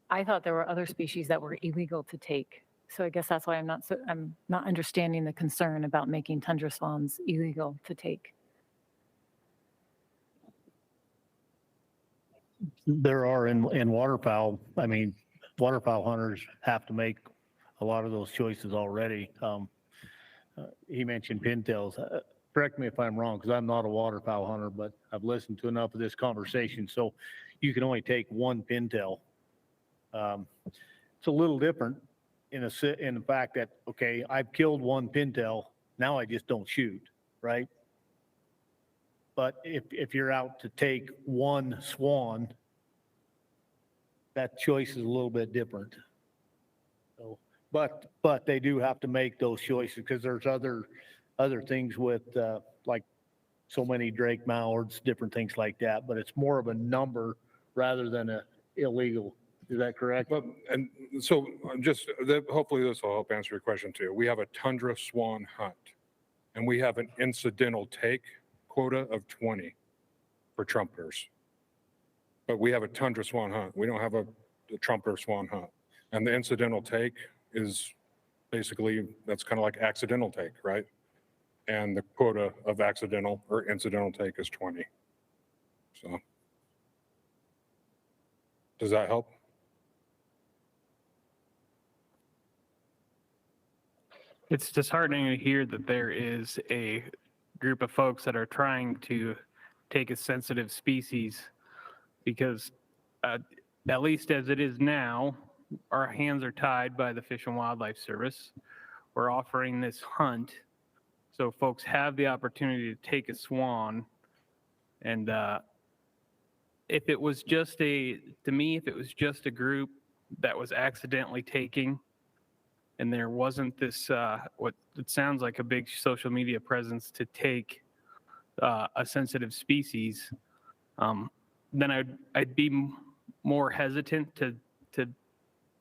Speaker 13: I thought there were other species that were illegal to take. So I guess that's why I'm not understanding the concern about making tundra swans illegal to take.
Speaker 4: There are in waterfowl. I mean, waterfowl hunters have to make a lot of those choices already. He mentioned pintails. Correct me if I'm wrong, because I'm not a waterfowl hunter, but I've listened to enough of this conversation. So you can only take one pintail. It's a little different in the fact that, okay, I've killed one pintail, now I just don't shoot, right? But if you're out to take one swan, that choice is a little bit different. So, but they do have to make those choices because there's other things with like so many drake mallards, different things like that. But it's more of a number rather than illegal. Is that correct?
Speaker 7: Well, and so hopefully this will help answer your question too. We have a tundra swan hunt and we have an incidental take quota of 20 for trumpeters. But we have a tundra swan hunt. We don't have a trumpeter swan hunt. And the incidental take is basically, that's kind of like accidental take, right? And the quota of accidental or incidental take is 20. So does that help?
Speaker 5: It's disheartening to hear that there is a group of folks that are trying to take a sensitive species because at least as it is now, our hands are tied by the Fish and Wildlife Service. We're offering this hunt so folks have the opportunity to take a swan. And if it was just if it was just a group that was accidentally taking and there wasn't this, what it sounds like a big social media presence to take a sensitive species, then I'd be more hesitant to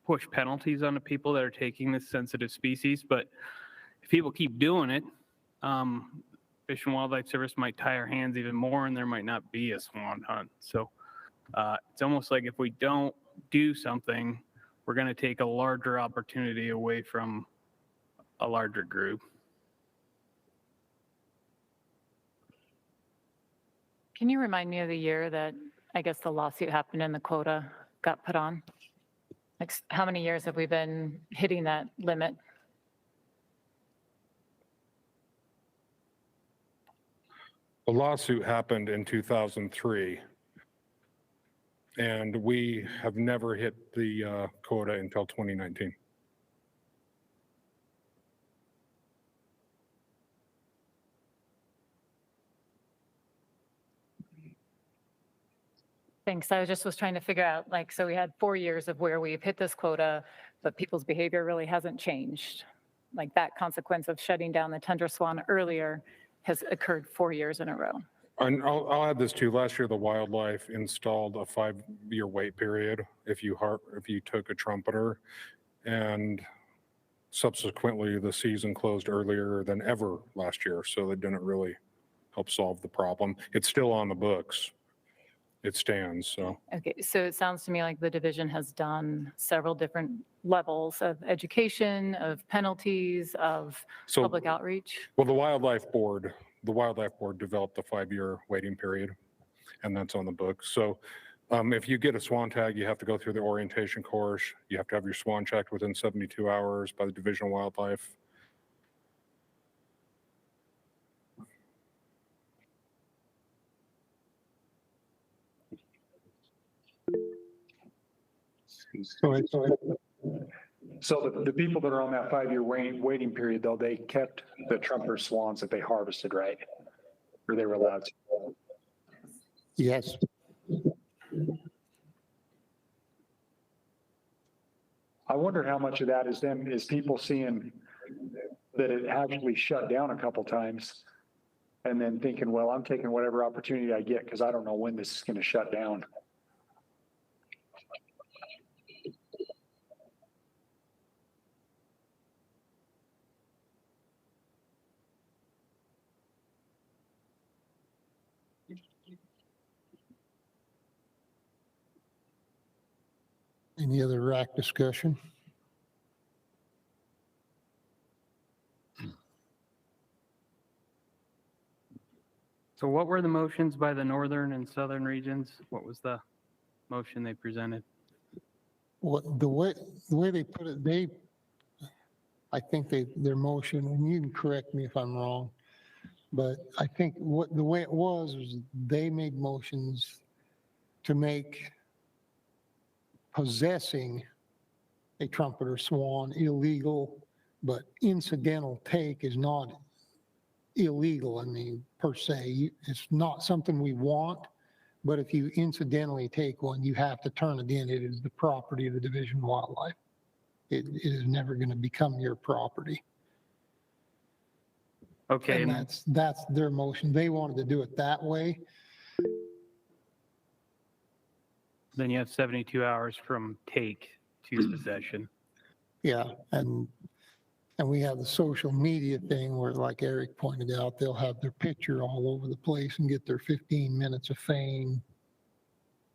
Speaker 5: push penalties on the people that are taking this sensitive species. But if people keep doing it, Fish and Wildlife Service might tie our hands even more and there might not be a swan hunt. So it's almost like if we don't do something, we're going to take a larger opportunity away from a larger group.
Speaker 13: Can you remind me of the year that I guess the lawsuit happened and the quota got put on? Like how many years have we been hitting that limit?
Speaker 7: The lawsuit happened in 2003. And we have never hit the quota until 2019.
Speaker 13: Thanks. I was trying to figure out, like, so we had 4 years of where we've hit this quota, but people's behavior really hasn't changed. Like that consequence of shutting down the tundra swan earlier has occurred 4 years in a row.
Speaker 7: And I'll add this too. Last year, the wildlife installed a 5-year wait period if you took a trumpeter, and subsequently the season closed earlier than ever last year. So it didn't really help solve the problem. It's still on the books. It stands. So.
Speaker 13: Okay, so it sounds to me like the division has done several different levels of education, of penalties, of public outreach.
Speaker 7: Well, the wildlife board developed a 5-year waiting period, and that's on the book. So if you get a swan tag, you have to go through the orientation course. You have to have your swan checked within 72 hours by the Division of Wildlife.
Speaker 2: So the people that are on that 5-year waiting period, though, they kept the trumpeter swans that they harvested, right? Or they were allowed to?
Speaker 1: Yes.
Speaker 2: I wonder how much of that is people seeing that it actually shut down a couple times and then thinking, well, I'm taking whatever opportunity I get because I don't know when this is going to shut down.
Speaker 1: Any other RAC discussion?
Speaker 5: So what were the motions by the northern and southern regions? What was the motion they presented?
Speaker 1: What the way they put it, I think their motion, and you can correct me if I'm wrong, but I think the way it was they made motions to make possessing a trumpeter swan illegal, but incidental take is not illegal. I mean, per se, it's not something we want, but if you incidentally take one, you have to turn it in. It is the property of the Division of Wildlife. It is never going to become your property.
Speaker 5: Okay.
Speaker 1: And that's their motion. They wanted to do it that way.
Speaker 5: Then you have 72 hours from take to possession.
Speaker 1: Yeah, and we have the social media thing where, like Eric pointed out, they'll have their picture all over the place and get their 15 minutes of fame.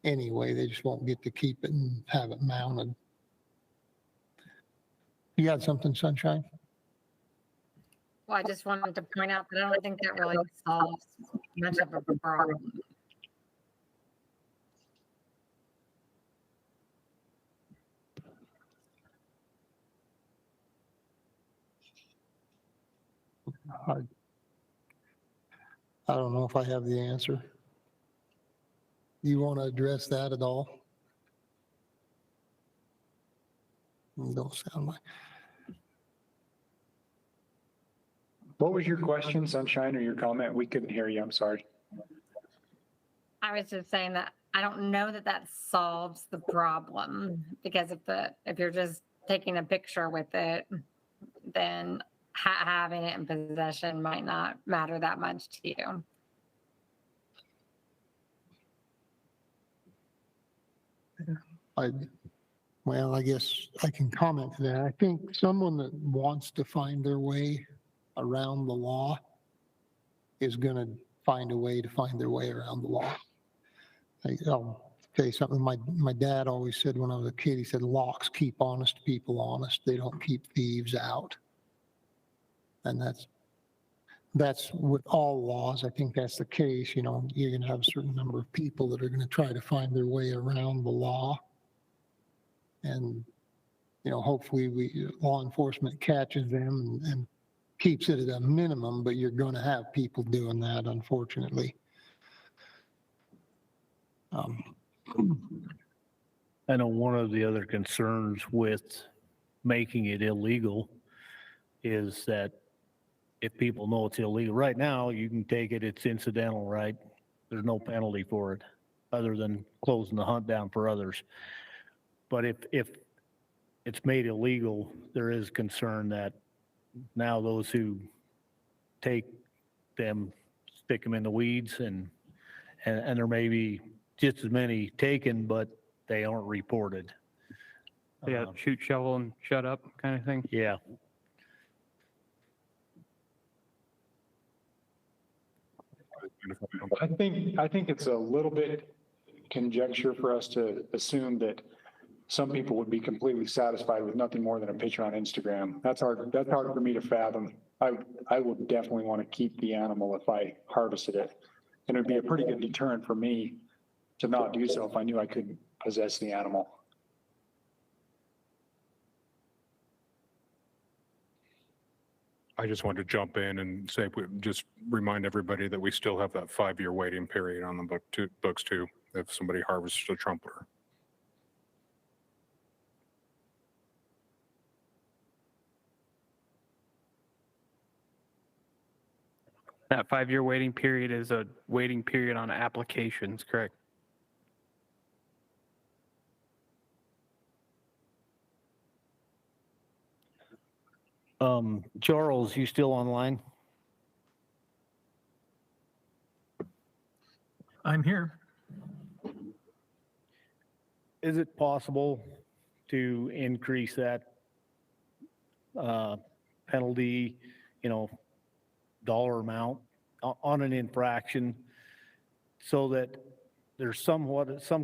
Speaker 1: Anyway, they just won't get to keep it and have it mounted. You got something, Sunshine?
Speaker 6: Well, I just wanted to point out that I don't think that really solves much of a problem.
Speaker 1: I don't know if I have the answer. You want to address that at all? Don't sound like.
Speaker 2: What was your question, Sunshine, or your comment? We couldn't hear you. I'm sorry.
Speaker 6: I was just saying that I don't know that that solves the problem, because if you're just taking a picture with it, then having it in possession might not matter that much to you.
Speaker 1: Well, I guess I can comment to that. I think someone that wants to find their way around the law is going to find a way to find their way around the law. I'll tell you something my dad always said when I was a kid. He said, locks keep honest people honest. They don't keep thieves out. And that's with all laws. I think that's the case. You know, you're going to have a certain number of people that are going to try to find their way around the law. And, you know, hopefully law enforcement catches them and keeps it at a minimum, but you're going to have people doing that, unfortunately.
Speaker 4: I know one of the other concerns with making it illegal is that if people know it's illegal, right now, you can take it, it's incidental, right? There's no penalty for it, other than closing the hunt down for others. But if it's made illegal, there is concern that now those who take them, stick them in the weeds, and there may be just as many taken, but they aren't reported.
Speaker 5: Yeah, shoot, shovel, and shut up kind of thing.
Speaker 4: Yeah.
Speaker 2: I think it's a little bit conjecture for us to assume that some people would be completely satisfied with nothing more than a picture on Instagram. That's hard for me to fathom. I would definitely want to keep the animal if I harvested it. And it would be a pretty good deterrent for me to not do so if I knew I couldn't possess the animal.
Speaker 7: I just wanted to jump in and say, just remind everybody that we still have that 5-year waiting period on the books too, if somebody harvests a trumpeter.
Speaker 5: That 5-year waiting period is a waiting period on applications, correct?
Speaker 4: Charles, you still online?
Speaker 15: I'm here.
Speaker 4: Is it possible to increase that penalty, dollar amount on an infraction so that there's some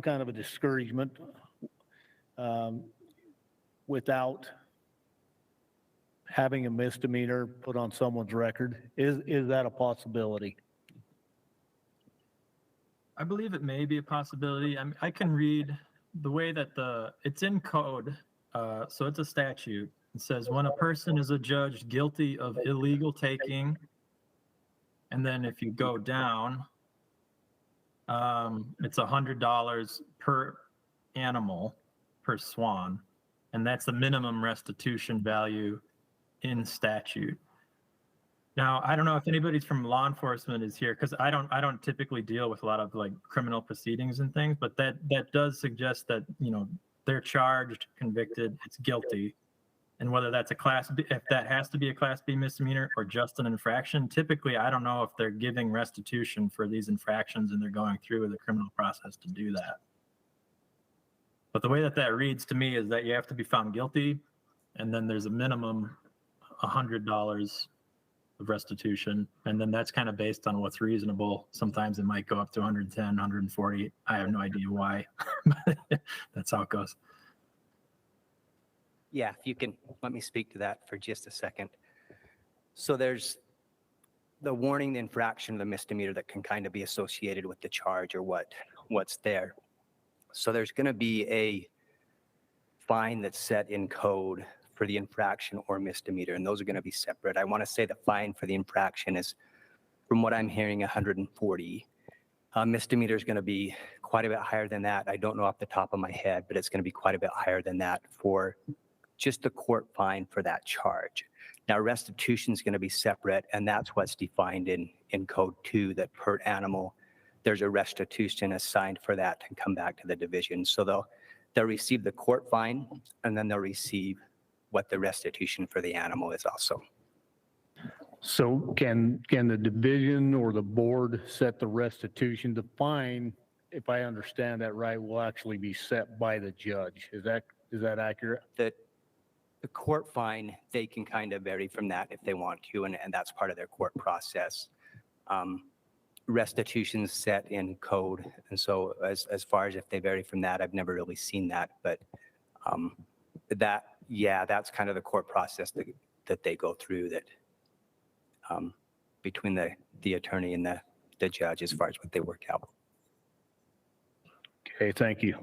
Speaker 4: kind of a discouragement without having a misdemeanor put on someone's record? Is that a possibility?
Speaker 15: I believe it may be a possibility. I can read the way that it's in code. So it's a statute. It says when a person is adjudged guilty of illegal taking, and then if you go down, it's $100 per animal per swan. And that's the minimum restitution value in statute. Now, I don't know if anybody's from law enforcement is here, because I don't typically deal with a lot of like criminal proceedings and things, but that does suggest that, they're charged, convicted, it's guilty. And whether that's a class B, if that has to be a class B misdemeanor or just an infraction, typically, I don't know if they're giving restitution for these infractions and they're going through the criminal process to do that. But the way that reads to me is that you have to be found guilty, and then there's a minimum $100 of restitution. And then that's kind of based on what's reasonable. Sometimes it might go up to 110, 140. I have no idea why, but that's how it goes.
Speaker 16: Yeah, if you can, let me speak to that for just a second. So there's the warning, the infraction, the misdemeanor that can kind of be associated with the charge or what's there. So there's going to be a fine that's set in code for the infraction or misdemeanor, and those are going to be separate. I want to say the fine for the infraction is, from what I'm hearing, 140. Misdemeanor is going to be quite a bit higher than that. I don't know off the top of my head, but it's going to be quite a bit higher than that for just the court fine for that charge. Now, restitution is going to be separate, and that's what's defined in Code 2, that per animal, there's a restitution assigned for that and come back to the division. So they'll receive the court fine, and then they'll receive what the restitution for the animal is also.
Speaker 4: So can the division or the board set the restitution? The fine, if I understand that right, will actually be set by the judge. Is that accurate?
Speaker 16: The court fine, they can kind of vary from that if they want to, and that's part of their court process. Restitution's set in code, and so as far as if they vary from that, I've never really seen that, but that's kind of the court process that they go through, that between the attorney and the judge as far as what they work out.
Speaker 4: Okay, thank you.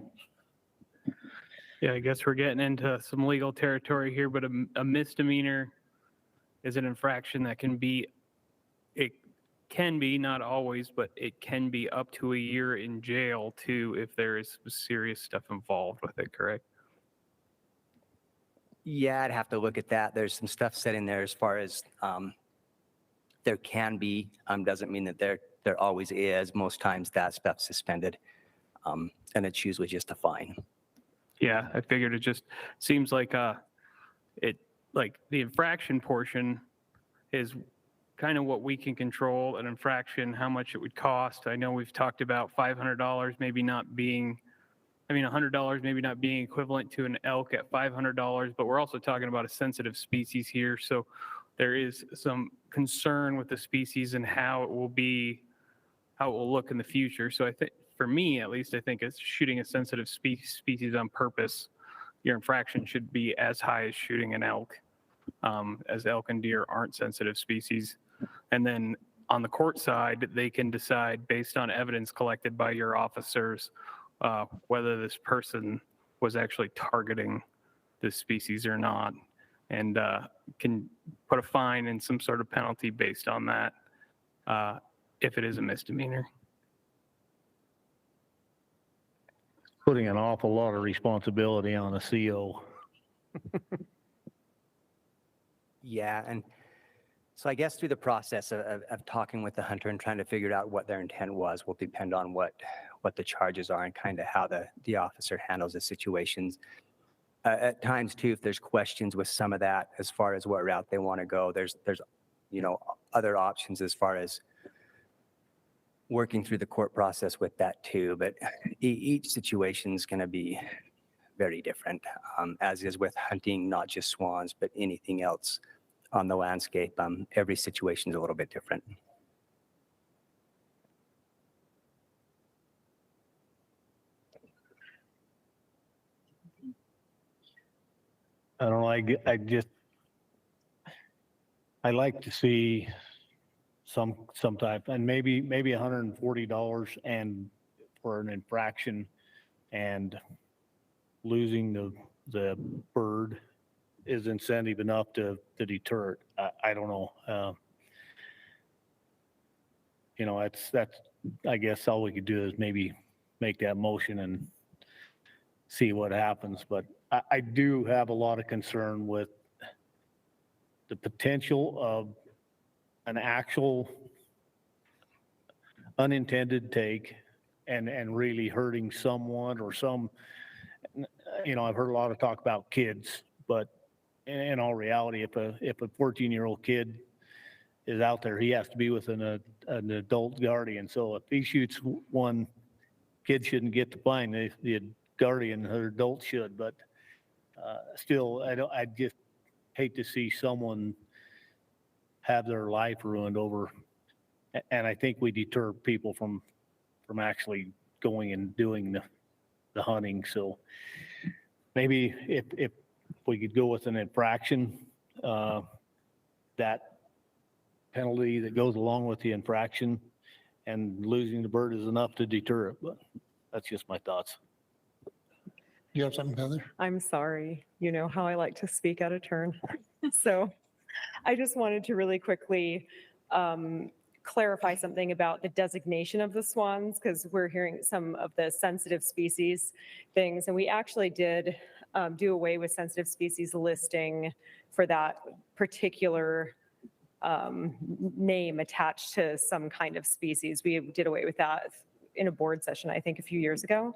Speaker 5: Yeah, I guess we're getting into some legal territory here, but a misdemeanor is an infraction that it can be, not always, but it can be up to a year in jail too if there is serious stuff involved with it, correct?
Speaker 16: Yeah, I'd have to look at that. There's some stuff set in there as far as there can be, doesn't mean that there always is. Most times that stuff's suspended, and it's usually just a fine.
Speaker 5: Yeah, I figured it just seems like the infraction portion is kind of what we can control. An infraction, how much it would cost. I know we've talked about $500 maybe not being, $100 maybe not being equivalent to an elk at $500, but we're also talking about a sensitive species here. So there is some concern with the species and how it will look in the future. So I think, for me, at least, I think it's shooting a sensitive species on purpose. Your infraction should be as high as shooting an elk, as elk and deer aren't sensitive species. And then on the court side, they can decide based on evidence collected by your officers whether this person was actually targeting this species or not, and can put a fine and some sort of penalty based on that if it is a misdemeanor.
Speaker 4: Putting an awful lot of responsibility on a CO.
Speaker 16: Yeah, and so I guess through the process of talking with the hunter and trying to figure out what their intent was will depend on what the charges are and kind of how the officer handles the situations. At times too, if there's questions with some of that as far as what route they want to go, there's other options as far as working through the court process with that too. But each situation is going to be very different, as is with hunting, not just swans, but anything else on the landscape. Every situation is a little bit different.
Speaker 4: I don't know, I like to see some type, and maybe $140 and for an infraction, and losing the bird is incentive enough to deter it. I don't know. That's I guess all we could do is maybe make that motion and see what happens. But I do have a lot of concern with the potential of an actual unintended take and really hurting someone or some, I've heard a lot of talk about kids, but in all reality, if a 14-year-old kid is out there, he has to be with an adult guardian. So if he shoots one, kid shouldn't get the fine. The guardian or adult should, but still, I just hate to see someone have their life ruined over, and I think we deter people from actually going and doing the hunting. So maybe if we could go with an infraction, that penalty that goes along with the infraction, and losing the bird is enough to deter it. But that's just my thoughts.
Speaker 1: You have something, Heather?
Speaker 11: I'm sorry. You know how I like to speak out of turn. So I just wanted to really quickly clarify something about the designation of the swans, because we're hearing some of the sensitive species things. And we actually did do away with sensitive species listing for that particular name attached to some kind of species. We did away with that in a board session, I think, a few years ago.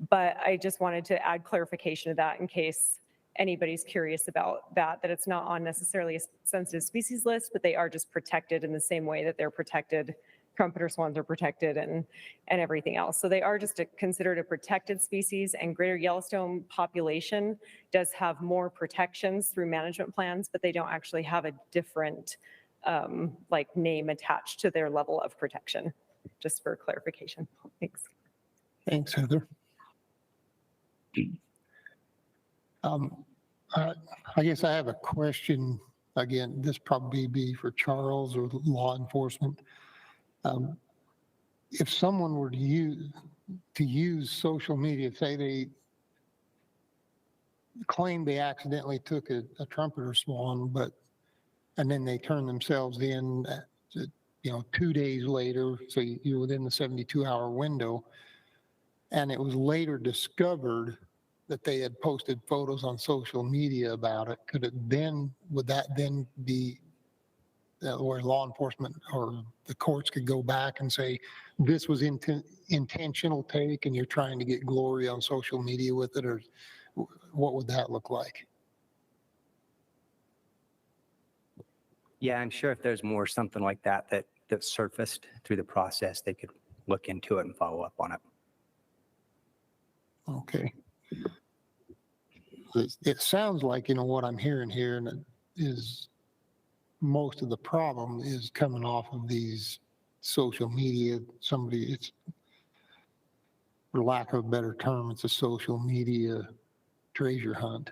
Speaker 11: But I just wanted to add clarification to that in case anybody's curious about that it's not on necessarily a sensitive species list, but they are just protected in the same way that they're protected. Trumpeter swans are protected and everything else. So they are just considered a protected species, and Greater Yellowstone population does have more protections through management plans, but they don't actually have a different like name attached to their level of protection, just for clarification. Thanks.
Speaker 1: Thanks, Heather. I guess I have a question. Again, this probably be for Charles or law enforcement. If someone were to use social media, say they claim they accidentally took a trumpeter swan, and then they turn themselves in, 2 days later, so you're within the 72-hour window, and it was later discovered that they had posted photos on social media about it, would that then be where law enforcement or the courts could go back and say, this was intentional take and you're trying to get glory on social media with it, or what would that look like?
Speaker 16: Yeah, I'm sure if there's more something like that surfaced through the process, they could look into it and follow up on it.
Speaker 1: Okay. It sounds like, what I'm hearing here is most of the problem is coming off of these social media. It's, for lack of a better term, it's a social media treasure hunt.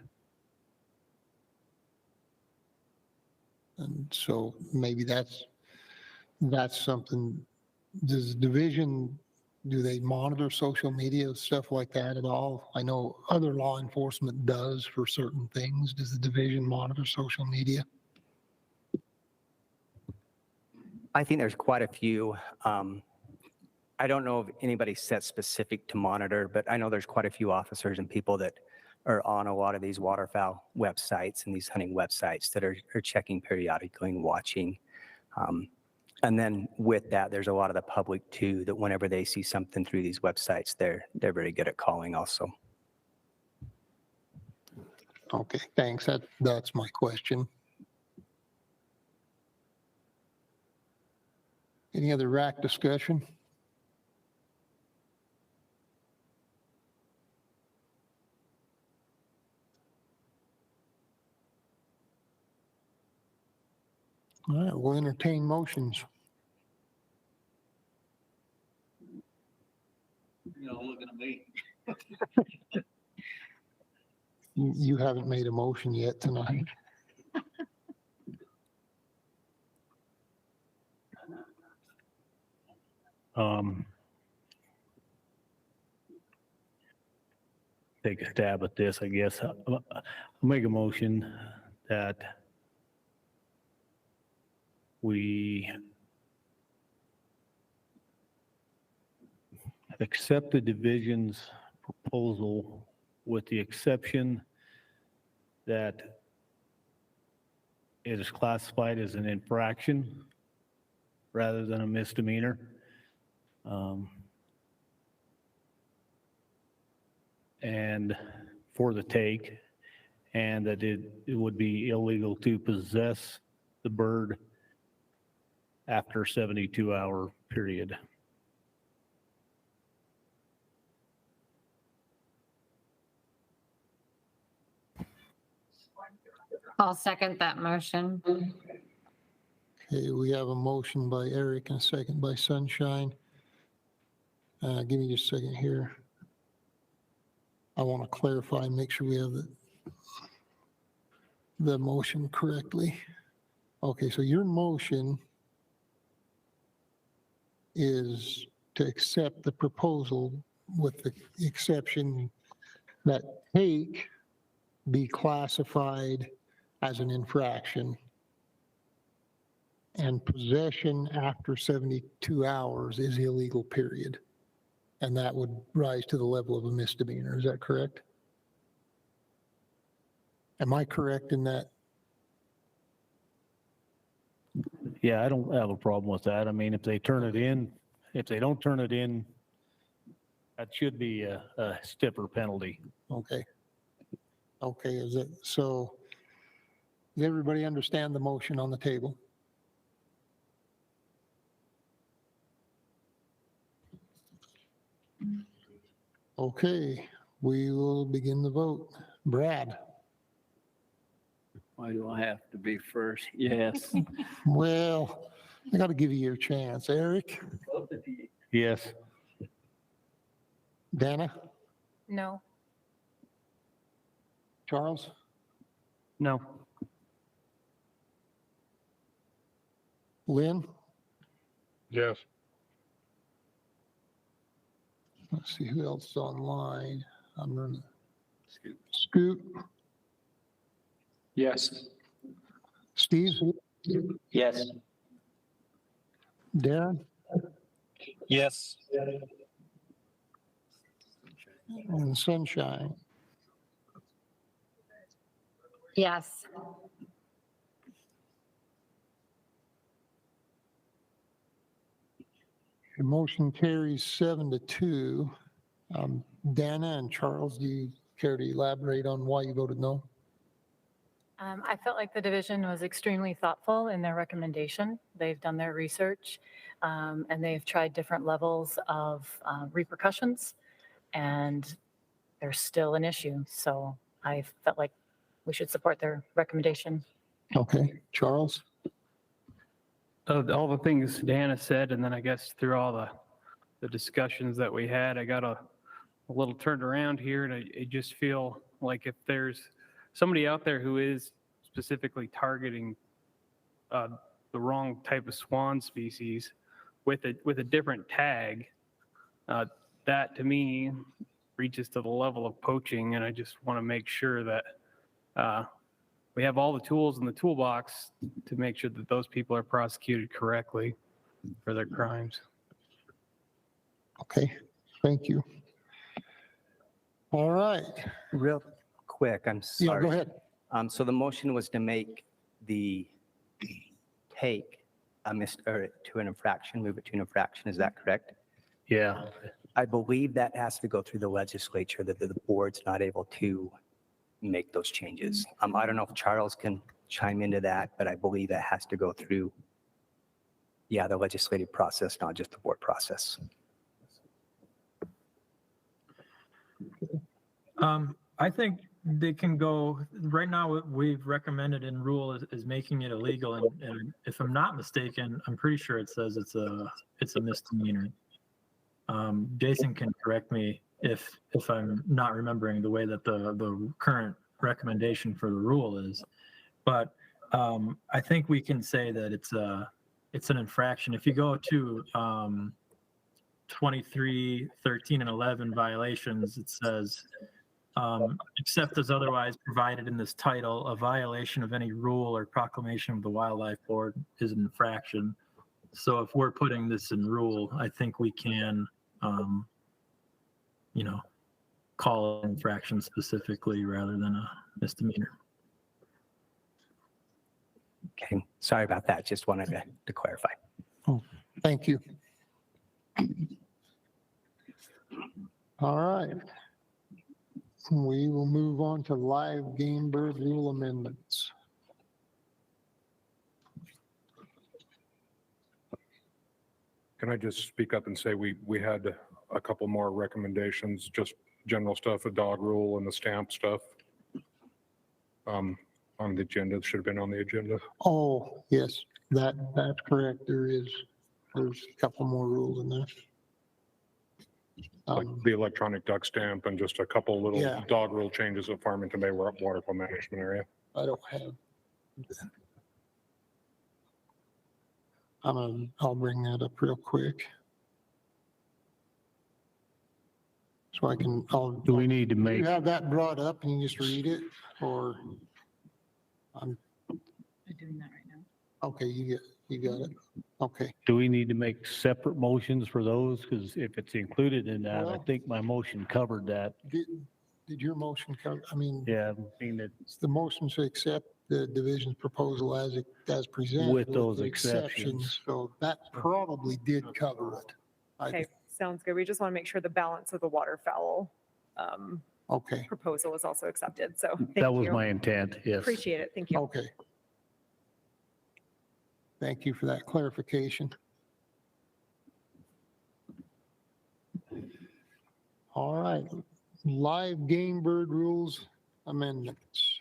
Speaker 1: And so maybe that's something. Does the division, do they monitor social media, stuff like that at all? I know other law enforcement does for certain things. Does the division monitor social media?
Speaker 16: I think there's quite a few. I don't know of anybody set specific to monitor, but I know there's quite a few officers and people that are on a lot of these waterfowl websites and these hunting websites that are checking periodically and watching. And then with that, there's a lot of the public too, that whenever they see something through these websites, they're very good at calling also.
Speaker 1: Okay, thanks. That's my question. Any other RAC discussion? All right, we'll entertain motions.
Speaker 8: Looking at me.
Speaker 1: You haven't made a motion yet tonight.
Speaker 4: Take a stab at this, I guess. I'll make a motion that we accept the division's proposal with the exception that it is classified as an infraction rather than a misdemeanor. And for the take, and that it would be illegal to possess the bird after 72-hour period.
Speaker 6: I'll second that motion.
Speaker 1: Okay, we have a motion by Eric and a second by Sunshine. Give me just a second here. I want to clarify and make sure we have the motion correctly. Okay, so your motion is to accept the proposal with the exception that take be classified as an infraction and possession after 72 hours is illegal, period. And that would rise to the level of a misdemeanor. Is that correct? Am I correct in that?
Speaker 4: Yeah, I don't have a problem with that. I mean, if they turn it in, if they don't turn it in, that should be a stiffer penalty.
Speaker 1: Okay. Okay, is it, so does everybody understand the motion on the table? Okay, we will begin the vote. Brad?
Speaker 3: Why do I have to be first? Yes.
Speaker 1: Well, I got to give you your chance. Eric?
Speaker 4: Yes.
Speaker 1: Dana?
Speaker 13: No.
Speaker 1: Charles?
Speaker 5: No.
Speaker 1: Lynn?
Speaker 7: Yes.
Speaker 1: Let's see who else is online. I'm running. Scoot?
Speaker 2: Yes.
Speaker 1: Steve?
Speaker 14: Yes.
Speaker 1: Darren?
Speaker 12: Yes.
Speaker 1: And Sunshine?
Speaker 6: Yes.
Speaker 1: The motion carries 7-2. Dana and Charles, do you care to elaborate on why you voted no?
Speaker 13: I felt like the division was extremely thoughtful in their recommendation. They've done their research and they've tried different levels of repercussions, and there's still an issue. So I felt like we should support their recommendation.
Speaker 1: Okay, Charles?
Speaker 5: All the things Dana said, and then I guess through all the discussions that we had, I got a little turned around here, and I just feel like if there's somebody out there who is specifically targeting the wrong type of swan species with a different tag, that to me reaches to the level of poaching, and I just want to make sure that we have all the tools in the toolbox to make sure that those people are prosecuted correctly for their crimes.
Speaker 1: Okay, thank you. All right.
Speaker 16: Real quick, I'm
Speaker 1: Yeah,
Speaker 16: sorry.
Speaker 1: go ahead.
Speaker 16: So the motion was to make the take or to an infraction, move it to an infraction. Is that correct?
Speaker 4: Yeah.
Speaker 16: I believe that has to go through the legislature, that the board's not able to make those changes. I don't know if Charles can chime into that, but I believe that has to go through, the legislative process, not just the board process.
Speaker 15: I think they can go, right now, what we've recommended in rule is making it illegal. And if I'm not mistaken, I'm pretty sure it says it's a misdemeanor. Jason can correct me if I'm not remembering the way that the current recommendation for the rule is. But I think we can say that it's an infraction. If you go to 23, 13, and 11 violations, it says, except as otherwise provided in this title, a violation of any rule or proclamation of the Wildlife Board is an infraction. So if we're putting this in rule, I think we can, call it infraction specifically rather than a misdemeanor.
Speaker 16: Okay, sorry about that. Just wanted to clarify.
Speaker 1: Oh, thank you. All right. We will move on to live game bird rule amendments.
Speaker 7: Can I just speak up and say we had a couple more recommendations, just general stuff, the dog rule and the stamp stuff. On on the agenda. It should have been on the agenda.
Speaker 1: Oh, yes, that's correct. There's a couple more rules in there.
Speaker 7: Like the electronic duck stamp and just a couple little
Speaker 1: Yeah.
Speaker 7: dog rule changes at Farmington Bay Waterfall Management Area.
Speaker 1: I don't have. I'll bring that up real quick. So
Speaker 4: Do we need to
Speaker 1: you
Speaker 4: make,
Speaker 1: have that brought up and you just read it, or?
Speaker 13: I'm doing that right now.
Speaker 1: Okay, you got it. Okay.
Speaker 4: do we need to make separate motions for those? Because if it's included in that, I
Speaker 1: Well-
Speaker 4: think my motion covered that.
Speaker 1: Did your motion cover, I mean,
Speaker 4: Yeah, I mean,
Speaker 1: it's the motion to accept the division's proposal as presented.
Speaker 4: With those
Speaker 1: the
Speaker 4: exceptions.
Speaker 1: So that probably did cover it.
Speaker 11: Okay, sounds good. We just want to make sure the balance of the waterfowl
Speaker 1: Okay,
Speaker 11: proposal is also accepted. So thank
Speaker 4: that was
Speaker 11: you.
Speaker 4: my intent, yes.
Speaker 11: Appreciate it. Thank you.
Speaker 1: okay. Thank you for that clarification. All right, live game bird rules amendments.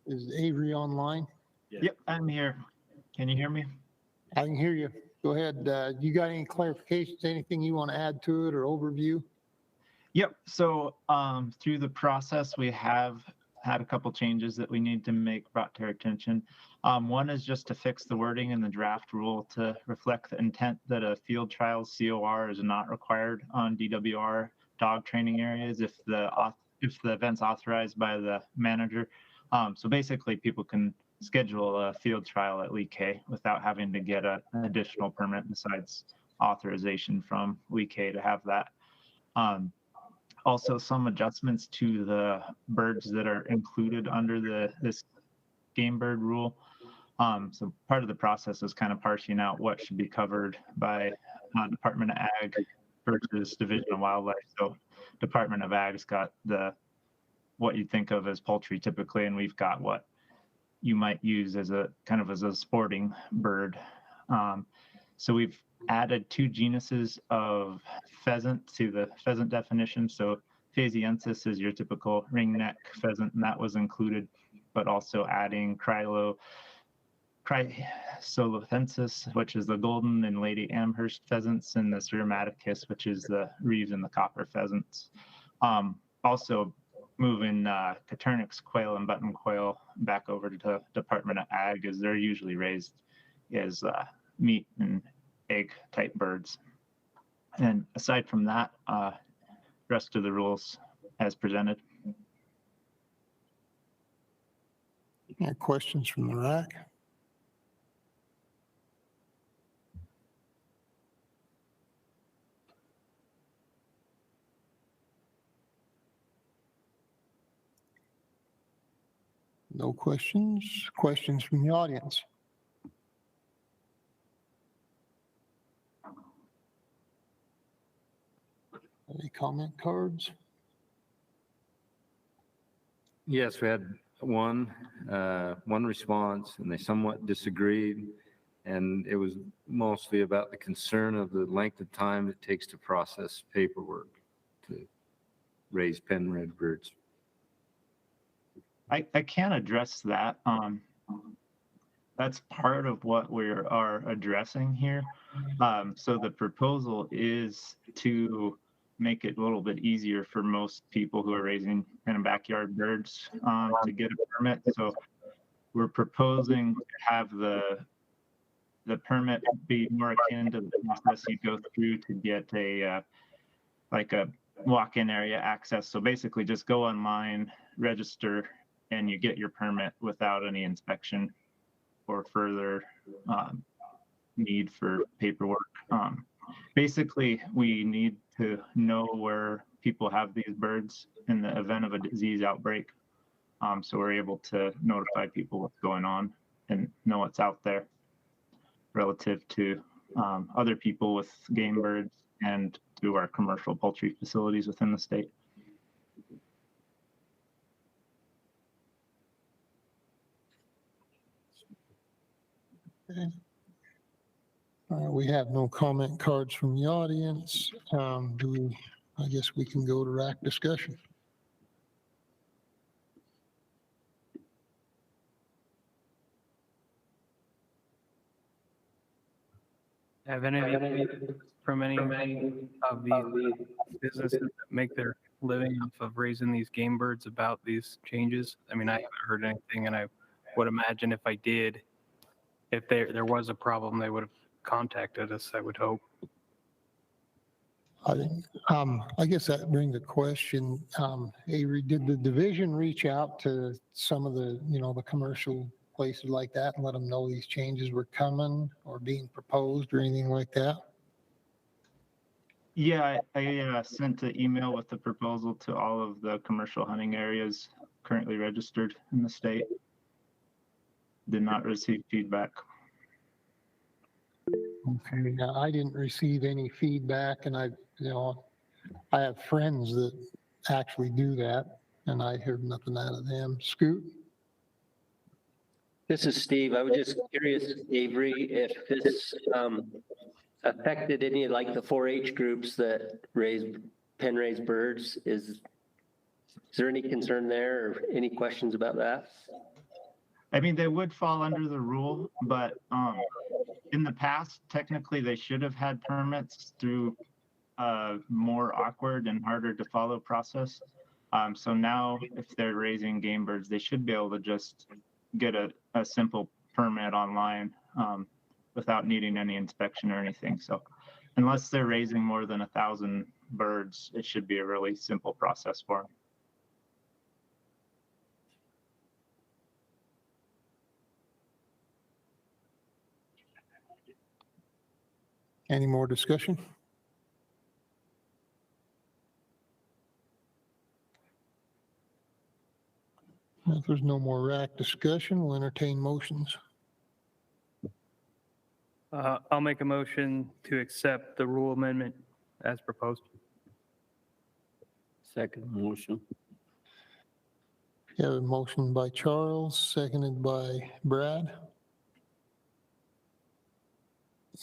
Speaker 1: Is Avery online?
Speaker 17: Yep, I'm here. Can you hear me?
Speaker 1: I can hear you. Go ahead. You got any clarifications, anything you want to add to it or overview?
Speaker 17: Yep. So through the process, we have had a couple changes that we need to make brought to our attention. One is just to fix the wording in the draft rule to reflect the intent that a field trial COR is not required on DWR dog training areas if the event's authorized by the manager. So basically, people can schedule a field trial at Lee K without having to get an additional permit besides authorization from Lee K to have that. Also, some adjustments to the birds that are included under this game bird rule. So part of the process is kind of parsing out what should be covered by Department of Ag versus Division of Wildlife. So Department of Ag's got what you think of as poultry typically, and we've got what you might use as a kind of as a sporting bird. So we've added 2 genuses of pheasant to the pheasant definition. So Phasiensis is your typical ringneck pheasant, and that was included, but also adding Chrysolophensis, which is the golden and Lady Amherst pheasants, and the Ceramaticus, which is the Reeves and the copper pheasants. Also moving Caturnix quail and button quail back over to Department of Ag, as they're usually raised as meat and egg type birds. And aside from that, rest of the rules as presented.
Speaker 1: Any questions from the RAC? No questions? Questions from the audience? Any comment cards?
Speaker 9: Yes, we had one response, and they somewhat disagreed. And it was mostly about the concern of the length of time it takes to process paperwork to raise pen red birds.
Speaker 17: I can address that. That's part of what we are addressing here. So the proposal is to make it a little bit easier for most people who are raising kind of backyard birds to get a permit. So we're proposing to have the permit be more akin to the process you go through to get a walk-in area access. So basically just go online, register, and you get your permit without any inspection or further need for paperwork. Basically, we need to know where people have these birds in the event of a disease outbreak. So we're able to notify people what's going on and know what's out there relative to other people with game birds and to our commercial poultry facilities within the state.
Speaker 1: Okay. We have no comment cards from the audience. I guess we can go to RAC discussion.
Speaker 5: Have any from any of these businesses that make their living off of raising these game birds about these changes? I mean, I haven't heard anything, and I would imagine if I did, if there was a problem, they would have contacted us, I would hope.
Speaker 1: I guess that brings a question. Avery, did the division reach out to some of the, the commercial places like that and let them know these changes were coming or being proposed or anything like that?
Speaker 17: Yeah, I sent an email with the proposal to all of the commercial hunting areas currently registered in the state. Did not receive feedback.
Speaker 1: Okay. Now, I didn't receive any feedback, and I have friends that actually do that, and I heard nothing out of them. Scoot?
Speaker 14: This is Steve. I was just curious, Avery, if this affected any, like the 4-H groups that pen raise birds. Is there any concern there or any questions about that?
Speaker 17: I mean, they would fall under the rule, but in the past, technically, they should have had permits through a more awkward and harder to follow process. So now, if they're raising game birds, they should be able to just get a simple permit online without needing any inspection or anything. So unless they're raising more than 1,000 birds, it should be a really simple process for them.
Speaker 1: Any more discussion? If there's no more RAC discussion, we'll entertain motions.
Speaker 5: I'll make a motion to accept the rule amendment as proposed.
Speaker 3: Second motion.
Speaker 1: You have a motion by Charles, seconded by Brad.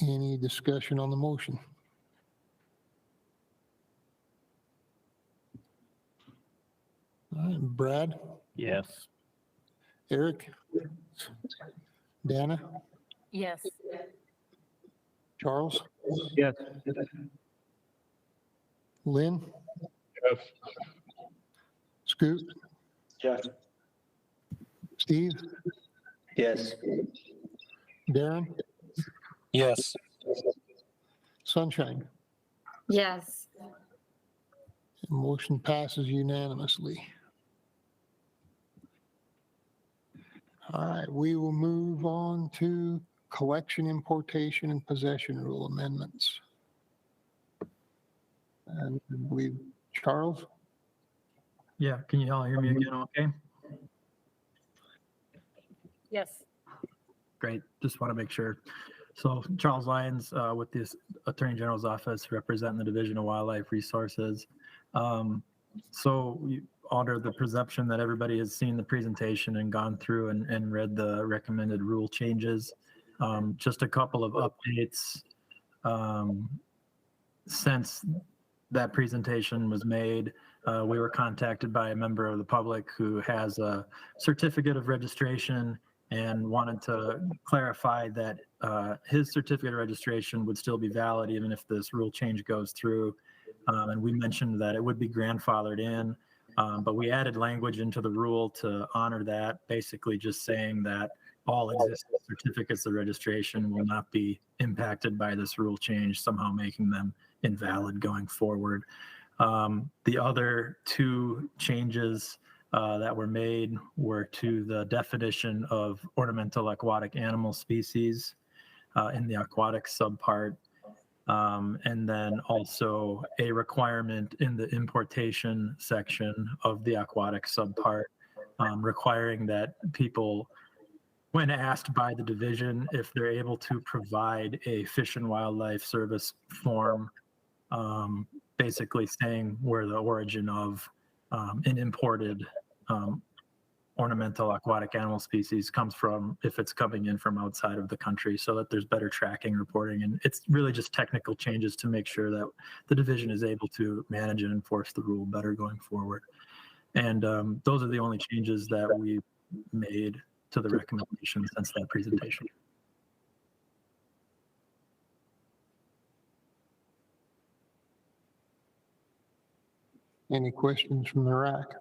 Speaker 1: Any discussion on the motion? All right, Brad?
Speaker 3: Yes.
Speaker 1: Eric? Dana?
Speaker 13: Yes.
Speaker 1: Charles?
Speaker 5: Yes.
Speaker 1: Lynn?
Speaker 2: Yes.
Speaker 1: Scoot?
Speaker 2: Yes.
Speaker 1: Steve?
Speaker 14: Yes.
Speaker 1: Darren?
Speaker 12: Yes.
Speaker 1: Sunshine?
Speaker 6: Yes.
Speaker 1: Motion passes unanimously. All right, we will move on to collection, importation, and possession rule amendments. And I believe Charles?
Speaker 15: Yeah, can you all hear me again okay?
Speaker 13: Yes.
Speaker 15: Great, just want to make sure. So Charles Lyons with the Attorney General's Office representing the Division of Wildlife Resources. Under the presumption that everybody has seen the presentation and gone through and read the recommended rule changes, just a couple of updates since that presentation was made. We were contacted by a member of the public who has a certificate of registration and wanted to clarify that his certificate of registration would still be valid even if this rule change goes through. And we mentioned that it would be grandfathered in, but we added language into the rule to honor that, basically just saying that all existing certificates of registration will not be impacted by this rule change, somehow making them invalid going forward. The other two changes that were made were to the definition of ornamental aquatic animal species in the aquatic subpart, and then also a requirement in the importation section of the aquatic subpart, requiring that people, when asked by the division if they're able to provide a Fish and Wildlife Service form, basically saying where the origin of an imported ornamental aquatic animal species comes from, if it's coming in from outside of the country, so that there's better tracking, reporting, and it's really just technical changes to make sure that the division is able to manage and enforce the rule better going forward. And those are the only changes that we made to the recommendation since that presentation.
Speaker 1: Any questions from the RAC?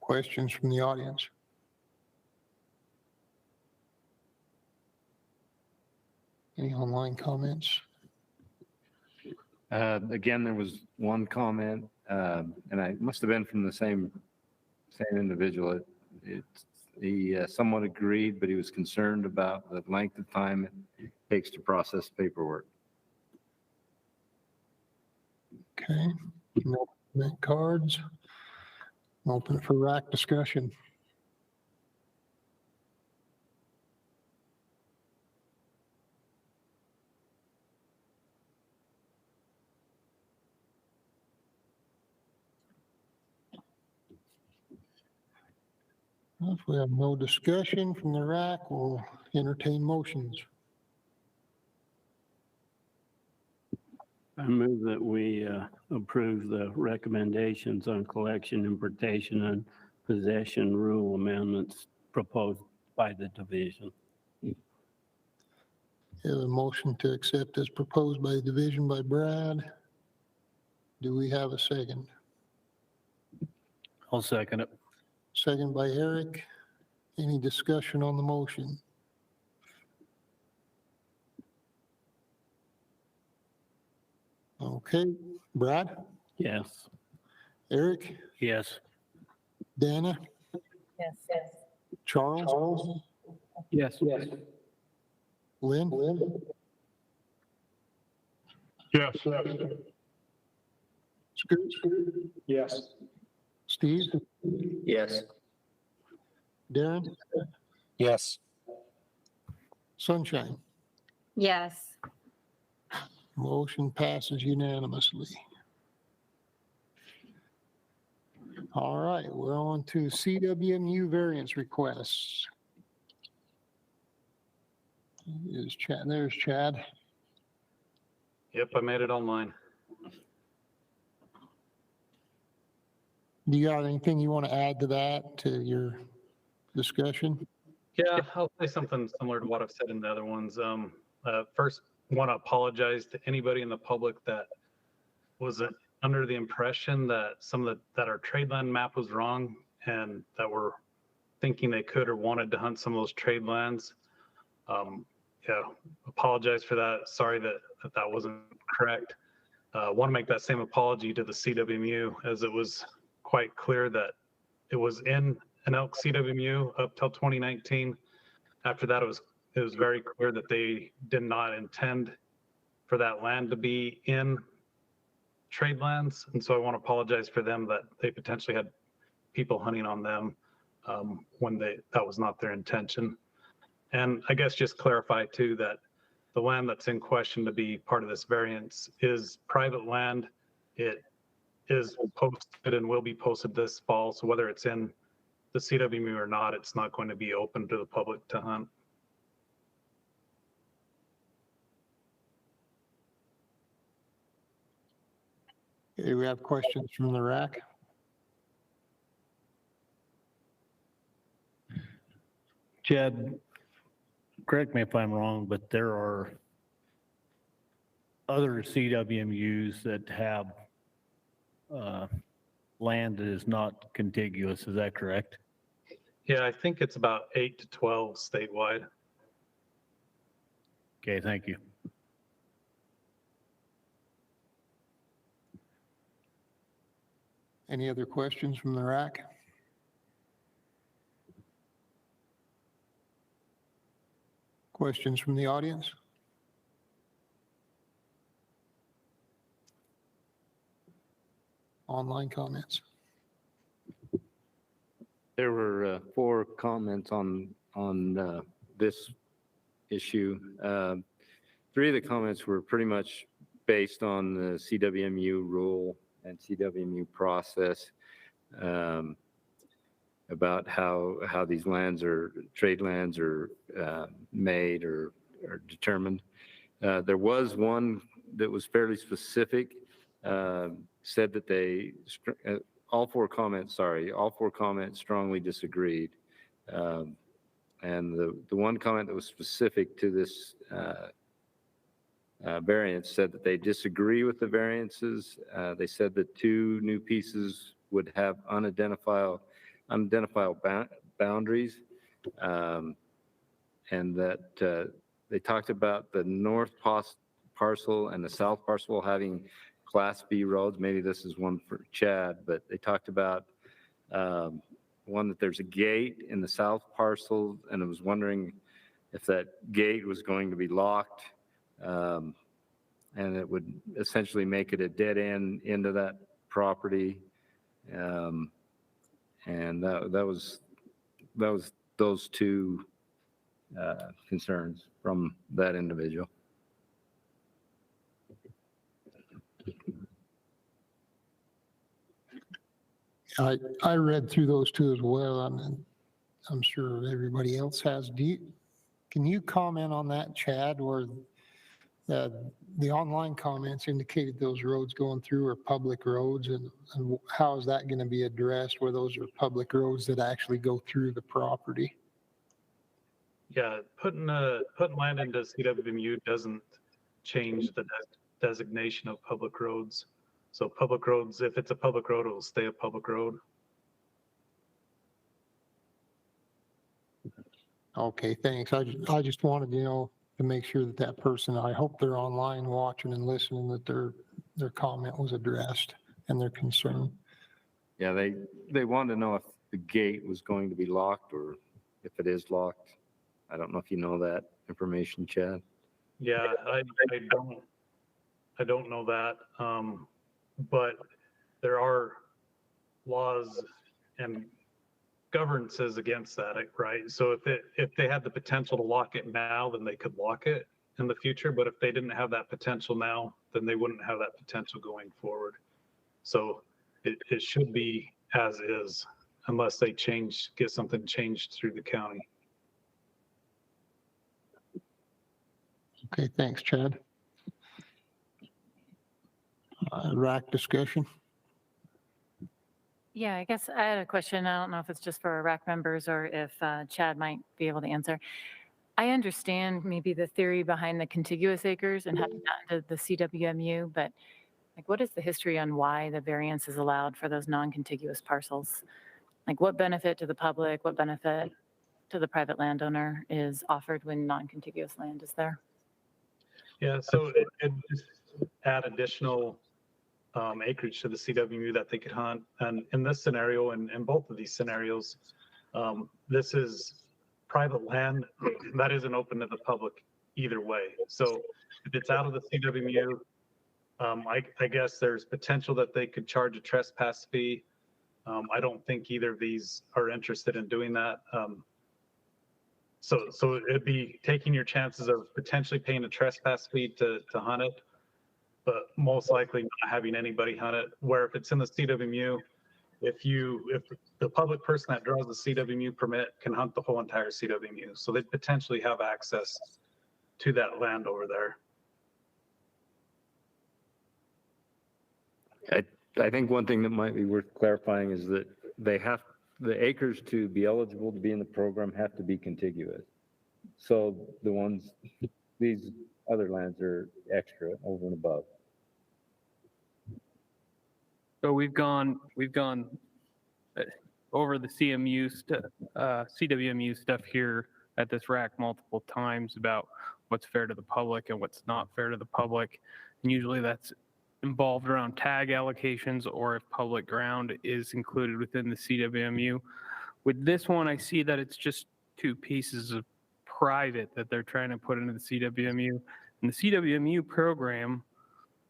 Speaker 1: Questions from the audience? Any online comments?
Speaker 9: Again, there was one comment, and I must have been from the same individual. He somewhat agreed, but he was concerned about the length of time it takes to process paperwork.
Speaker 1: Okay, no comment cards. Open it for RAC discussion. If we have no discussion from the RAC, we'll entertain motions.
Speaker 3: I move that we approve the recommendations on collection, importation, and possession rule amendments proposed by the division.
Speaker 1: Have a motion to accept as proposed by the division by Brad. Do we have a second?
Speaker 4: I'll second it.
Speaker 1: Second by Eric. Any discussion on the motion? Okay, Brad,
Speaker 3: Yes.
Speaker 1: Eric,
Speaker 4: Yes.
Speaker 1: Dana,
Speaker 13: Yes.
Speaker 1: Charles,
Speaker 5: Yes.
Speaker 1: Lynn?
Speaker 7: Yes.
Speaker 1: Scoot,
Speaker 2: Yes.
Speaker 1: Steve,
Speaker 14: Yes.
Speaker 1: Darren,
Speaker 12: Yes.
Speaker 1: Sunshine.
Speaker 6: Yes.
Speaker 1: Motion passes unanimously. All right, we're on to CWMU variance requests. Is Chad, there's Chad.
Speaker 18: Yep, I made it online.
Speaker 1: Do you got anything you want to add to that, to your discussion?
Speaker 18: Yeah, I'll say something similar to what I've said in the other ones. First, want to apologize to anybody in the public that was under the impression that that our trade land map was wrong and that were thinking they could or wanted to hunt some of those trade lands. Yeah, apologize for that. Sorry that wasn't correct. Want to make that same apology to the CWMU, as it was quite clear that it was in an elk CWMU up till 2019. After that, it was very clear that they did not intend for that land to be in trade lands. And so I want to apologize for them that they potentially had people hunting on them when that was not their intention. And I guess just clarify too that the land that's in question to be part of this variance is private land. It is posted and will be posted this fall. So whether it's in the CWMU or not, it's not going to be open to the public to hunt.
Speaker 1: Okay, we have questions from the RAC.
Speaker 4: Chad, correct me if I'm wrong, but there are other CWMUs that have land that is not contiguous. Is that correct?
Speaker 18: Yeah, I think it's about 8 to 12 statewide.
Speaker 4: Okay, thank you.
Speaker 1: Any other questions from the RAC? Questions from the audience? Online comments?
Speaker 9: There were 4 comments on this issue. 3 of the comments were pretty much based on the CWMU rule and CWMU process about how these lands are, trade lands are made or determined. There was one that was fairly specific, said that all four comments strongly disagreed. And the one comment that was specific to this variance said that they disagree with the variances. They said that 2 new pieces would have unidentifiable boundaries, and that they talked about the north parcel and the south parcel having Class B roads. Maybe this is one for Chad, but they talked about one that there's a gate in the south parcel, and I was wondering if that gate was going to be locked, and it would essentially make it a dead end into that property. And that was those 2 concerns from that individual.
Speaker 1: I read through those 2 as well. I'm sure everybody else has. Can you comment on that, Chad, where the online comments indicated those roads going through are public roads, and how is that going to be addressed where those are public roads that actually go through the property?
Speaker 18: Yeah, putting land into CWMU doesn't change the designation of public roads. So public roads, if it's a public road, it will stay a public road.
Speaker 1: Okay, thanks. I just wanted to make sure that person, I hope they're online watching and listening, that their comment was addressed and their concern.
Speaker 9: Yeah, they wanted to know if the gate was going to be locked or if it is locked. I don't know if you know that information, Chad.
Speaker 18: Yeah, I don't know that. But there are laws and governances against that, right? So if they had the potential to lock it now, then they could lock it in the future. But if they didn't have that potential now, then they wouldn't have that potential going forward. So it should be as is, unless they get something changed through the county.
Speaker 1: Okay, thanks, Chad. RAC discussion.
Speaker 13: Yeah, I guess I had a question. I don't know if it's just for RAC members or if Chad might be able to answer. I understand maybe the theory behind the contiguous acres and having that into the CWMU, but like, what is the history on why the variance is allowed for those non-contiguous parcels? Like, what benefit to the public, what benefit to the private landowner is offered when non-contiguous land is there?
Speaker 18: Yeah, so it just add additional acreage to the CWMU that they could hunt. And in this scenario, and in both of these scenarios, this is private land that isn't open to the public either way. So if it's out of the CWMU, I guess there's potential that they could charge a trespass fee. I don't think either of these are interested in doing that. So it'd be taking your chances of potentially paying a trespass fee to hunt it, but most likely not having anybody hunt it. Where if it's in the CWMU, if the public person that draws the CWMU permit can hunt the whole entire CWMU, so they'd potentially have access to that land over there.
Speaker 9: I think one thing that might be worth clarifying is that the acres to be eligible to be in the program have to be contiguous. So these other lands are extra over and above.
Speaker 5: So we've gone over the CWMU stuff here at this RAC multiple times about what's fair to the public and what's not fair to the public. And usually that's involved around tag allocations or if public ground is included within the CWMU. With this one, I see that it's just 2 pieces of private that they're trying to put into the CWMU. And the CWMU program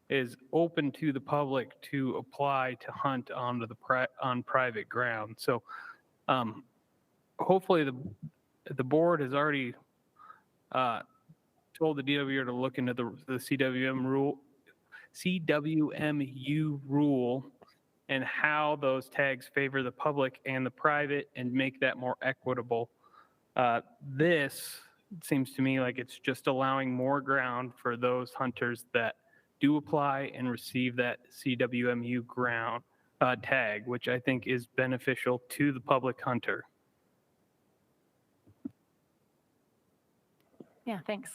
Speaker 5: is open to the public to apply to hunt on private ground. So hopefully the board has already told the DWR to look into the CWMU rule and how those tags favor the public and the private and make that more equitable. This seems to me like it's just allowing more ground for those hunters that do apply and receive that CWMU ground tag, which I think is beneficial to the public hunter.
Speaker 13: Yeah, thanks.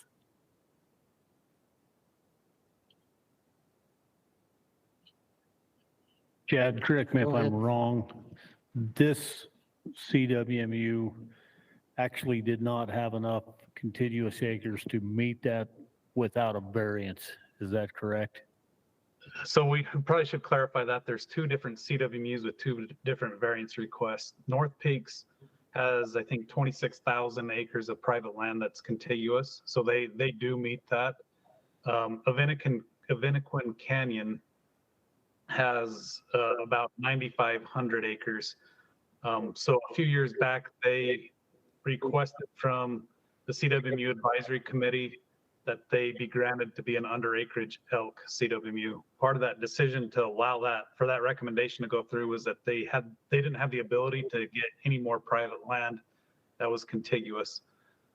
Speaker 4: Chad, correct me if
Speaker 1: Go
Speaker 4: I'm
Speaker 1: ahead.
Speaker 4: wrong. This CWMU actually did not have enough contiguous acres to meet that without a variance. Is that correct?
Speaker 18: So we probably should clarify that there's two different CWMUs with two different variance requests. North Peaks has, I think, 26,000 acres of private land that's contiguous. So they do meet that. Aviniquin Canyon has about 9,500 acres. So a few years back, they requested from the CWMU Advisory Committee that they be granted to be an under acreage elk CWMU. Part of that decision to allow that, for that recommendation to go through, was that they didn't have the ability to get any more private land that was contiguous.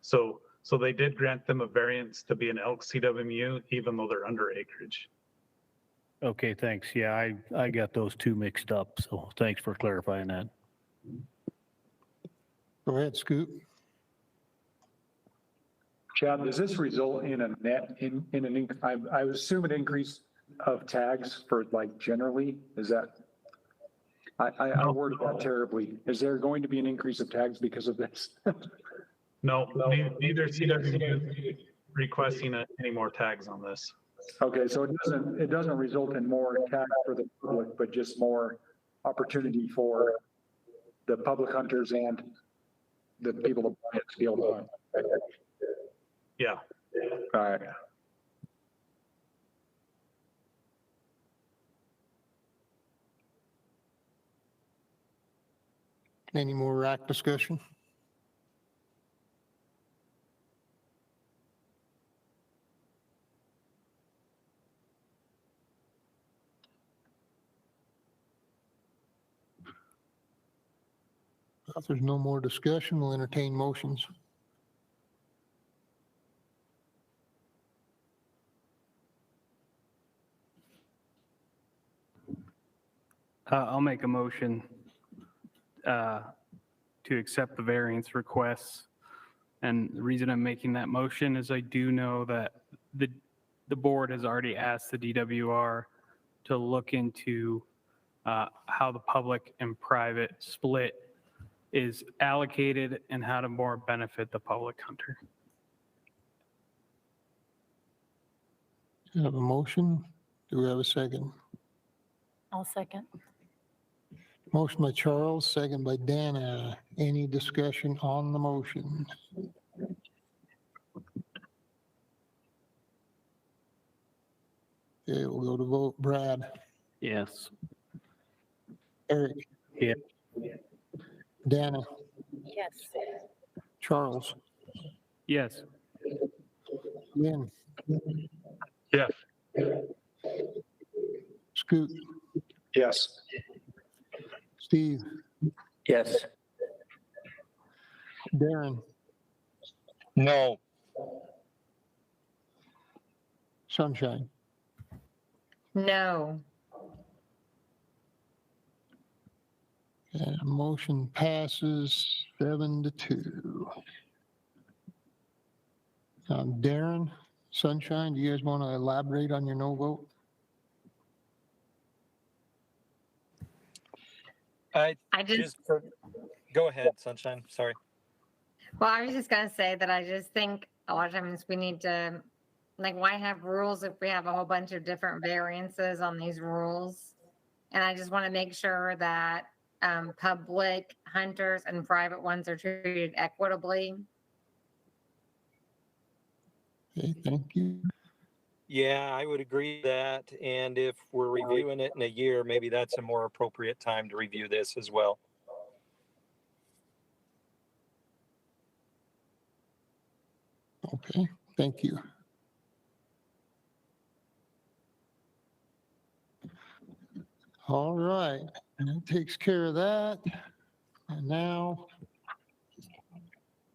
Speaker 18: So they did grant them a variance to be an elk CWMU, even though they're under acreage.
Speaker 4: Okay, thanks. Yeah, I got those two mixed up, so thanks for clarifying that.
Speaker 1: Go ahead, Scoot.
Speaker 2: Chad, does this result in a net, I would assume an increase of tags for like generally, is that? I worded that terribly. Is there going to be an increase of tags because of this?
Speaker 18: No, neither CWMU requesting any more tags on this.
Speaker 2: Okay, so it doesn't result in more tags for the public, but just more opportunity for the public hunters and the people to buy it to be able to hunt.
Speaker 18: Yeah.
Speaker 2: All right.
Speaker 1: Any more RAC discussion? If there's no more discussion, we'll entertain motions.
Speaker 5: I'll make a motion to accept the variance requests. And the reason I'm making that motion is I do know that the board has already asked the DWR to look into how the public and private split is allocated and how to more benefit the public hunter.
Speaker 1: Do we have a motion? Do we have a second?
Speaker 13: I'll second.
Speaker 1: Motion by Charles, second by Dana. Any discussion on the motion? Okay, we'll go to vote. Brad?
Speaker 3: Yes.
Speaker 1: Eric?
Speaker 4: Yeah.
Speaker 1: Dana?
Speaker 13: Yes.
Speaker 1: Charles?
Speaker 5: Yes.
Speaker 1: Lynn?
Speaker 18: Yes.
Speaker 1: Scoot?
Speaker 2: Yes.
Speaker 1: Steve?
Speaker 14: Yes.
Speaker 1: Darren?
Speaker 12: No.
Speaker 1: Sunshine?
Speaker 6: No.
Speaker 1: And motion passes 7-2. Darren, Sunshine, do you guys want to elaborate on your no vote?
Speaker 12: Go ahead, Sunshine. Sorry.
Speaker 6: Well, I was just gonna say that I just think a lot of times we need to, like, why have rules if we have a whole bunch of different variances on these rules? And I just want to make sure that public hunters and private ones are treated equitably.
Speaker 1: Okay, thank you.
Speaker 12: Yeah, I would agree with that. And if we're reviewing it in a year, maybe that's a more appropriate time to review this as well.
Speaker 1: Okay, thank you. All right, and that takes care of that. And now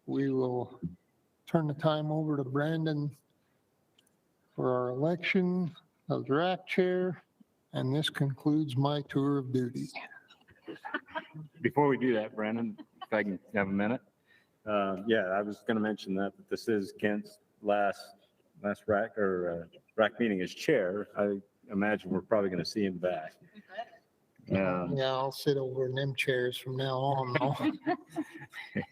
Speaker 1: we will turn the time over to Brandon for our election of the RAC chair. And this concludes my tour of duty.
Speaker 9: Before we do that, Brandon, if I can have a minute. Yeah, I was going to mention that this is Kent's last RAC or RAC meeting as chair, I imagine we're probably going to see him back.
Speaker 1: Yeah, I'll sit over in them chairs from now on. though.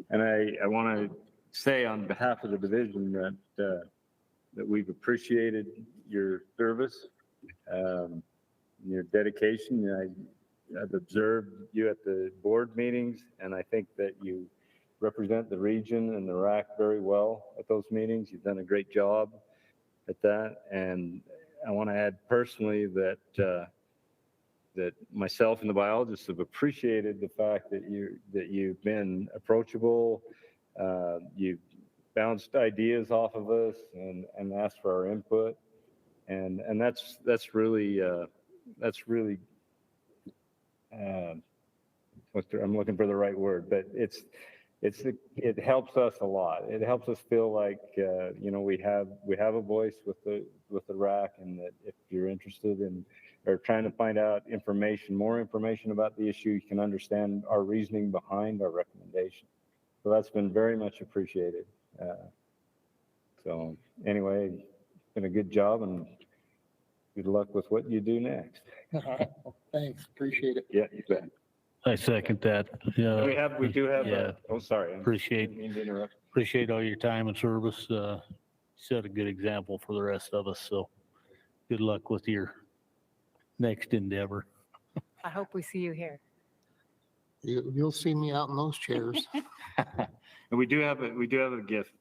Speaker 9: And I want to say on behalf of the division that we've appreciated your service, your dedication. I've observed you at the board meetings, and I think that you represent the region and the RAC very well at those meetings. You've done a great job at that. And I want to add personally that that myself and the biologists have appreciated the fact that you've been approachable. You've bounced ideas off of us and asked for our input. And that's really I'm looking for the right word, but it helps us a lot. It helps us feel like we have a voice with the RAC, and that if you're interested in or trying to find out more information about the issue, you can understand our reasoning behind our recommendation. So that's been very much appreciated. So anyway, it's been a good job, and good luck with what you do next.
Speaker 1: Thanks, appreciate it.
Speaker 9: Yeah, you bet.
Speaker 4: I second that. Yeah.
Speaker 9: We do have.
Speaker 4: Yeah.
Speaker 9: Oh, sorry.
Speaker 4: Appreciate all your time and service. Set a good example for the rest of us. So good luck with your next endeavor.
Speaker 13: I hope we see you here.
Speaker 1: You'll see me out in those chairs.
Speaker 9: And we do have a gift.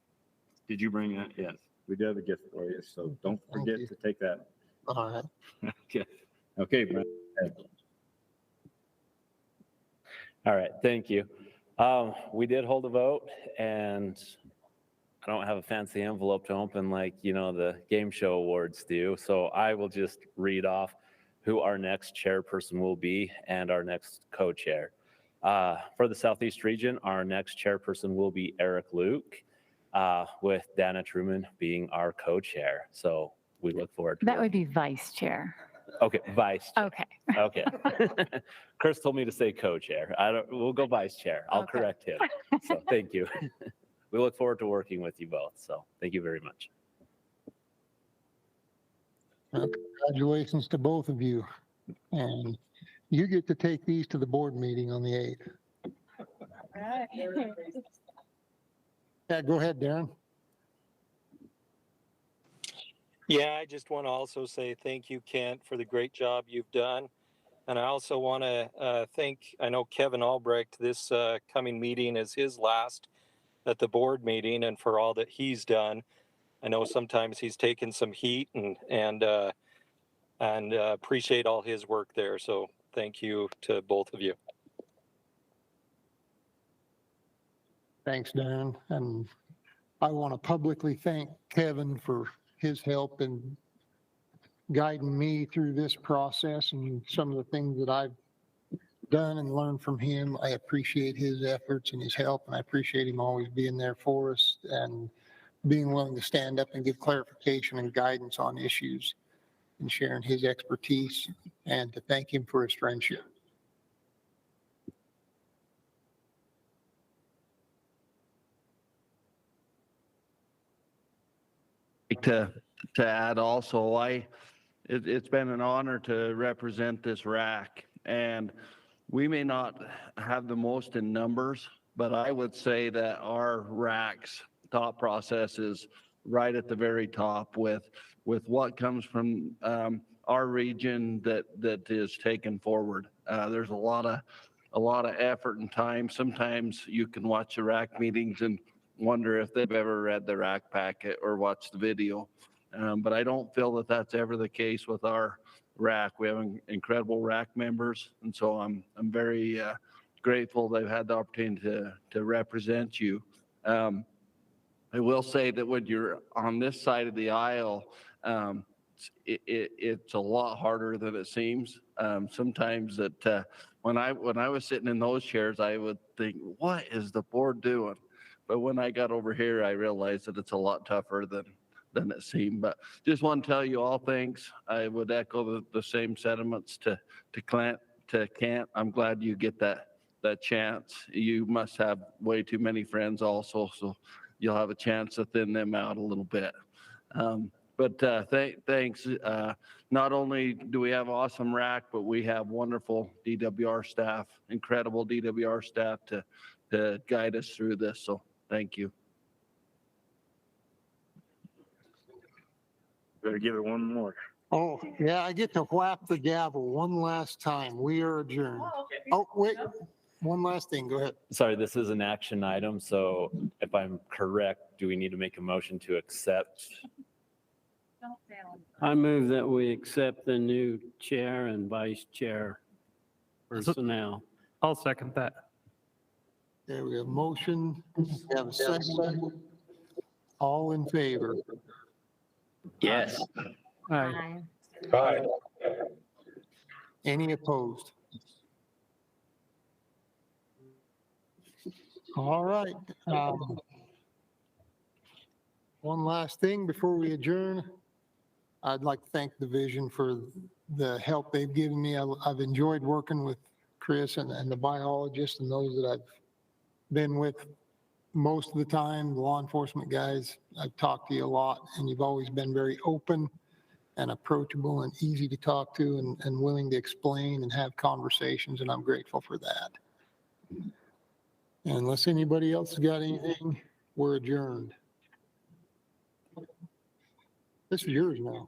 Speaker 9: Did you bring that? Yes, we do have a gift for you. So don't forget to take that.
Speaker 1: All right.
Speaker 9: Okay, Brent.
Speaker 19: All right, thank you. We did hold a vote, and I don't have a fancy envelope to open like, the game show awards do. So I will just read off who our next chairperson will be and our next co-chair. For the Southeast region, our next chairperson will be Eric Luke, with Dana Truman being our co-chair. So we look forward to
Speaker 13: That would be vice chair.
Speaker 19: Okay, vice chair.
Speaker 13: Okay.
Speaker 19: Okay. Chris told me to say co-chair. We'll go vice chair. I'll correct him. So thank you. We look forward to working with you both. So thank you very much.
Speaker 1: Well, congratulations to both of you. And you get to take these to the board meeting on the 8th. Yeah, go ahead, Darren.
Speaker 12: Yeah, I just want to also say thank you, Kent, for the great job you've done. And I also want to I know Kevin Albrecht, this coming meeting is his last at the board meeting, and for all that he's done. I know sometimes he's taken some heat and appreciate all his work there. So thank you to both of you.
Speaker 1: Thanks, Darren. And I want to publicly thank Kevin for his help in guiding me through this process and some of the things that I've done and learned from him. I appreciate his efforts and his help, and I appreciate him always being there for us and being willing to stand up and give clarification and guidance on issues and sharing his expertise, and to thank him for his friendship.
Speaker 8: To add also, it's been an honor to represent this RAC, and we may not have the most in numbers, but I would say that our RAC's thought process is right at the very top with what comes from our region that is taken forward. There's a lot of effort and time. Sometimes you can watch the RAC meetings and wonder if they've ever read the RAC packet or watched the video. But I don't feel that that's ever the case with our RAC. We have incredible RAC members, and so I'm very grateful they've had the opportunity to represent you. I will say that when you're on this side of the aisle, it's a lot harder than it seems. Sometimes that when I was sitting in those chairs, I would think, what is the board doing? But when I got over here, I realized that it's a lot tougher than it seemed. But just want to tell you all thanks. I would echo the same sentiments to Kent. I'm glad you get that chance. You must have way too many friends also, so you'll have a chance to thin them out a little bit. But thanks. Not only do we have awesome RAC, but we have wonderful DWR staff, incredible DWR staff to guide us through this. So thank you.
Speaker 9: Better give it one more.
Speaker 1: Oh, yeah, I get to whap the gavel one last time. We are adjourned. Oh, wait, one last thing. Go ahead.
Speaker 19: Sorry, this is an action item, so if I'm correct, do we need to make a motion to accept?
Speaker 3: I move that we accept the new chair and vice chair personnel.
Speaker 5: I'll second that.
Speaker 1: There we have motion. We have a second. All in favor?
Speaker 14: Yes.
Speaker 5: Aye.
Speaker 2: Aye.
Speaker 1: Any opposed? All right. One last thing before we adjourn. I'd like to thank the Division for the help they've given me. I've enjoyed working with Chris and the biologists and those that I've been with most of the time, the law enforcement guys. I've talked to you a lot, and you've always been very open and approachable and easy to talk to and willing to explain and have conversations, and I'm grateful for that. Unless anybody else has got anything, we're adjourned. This is yours now.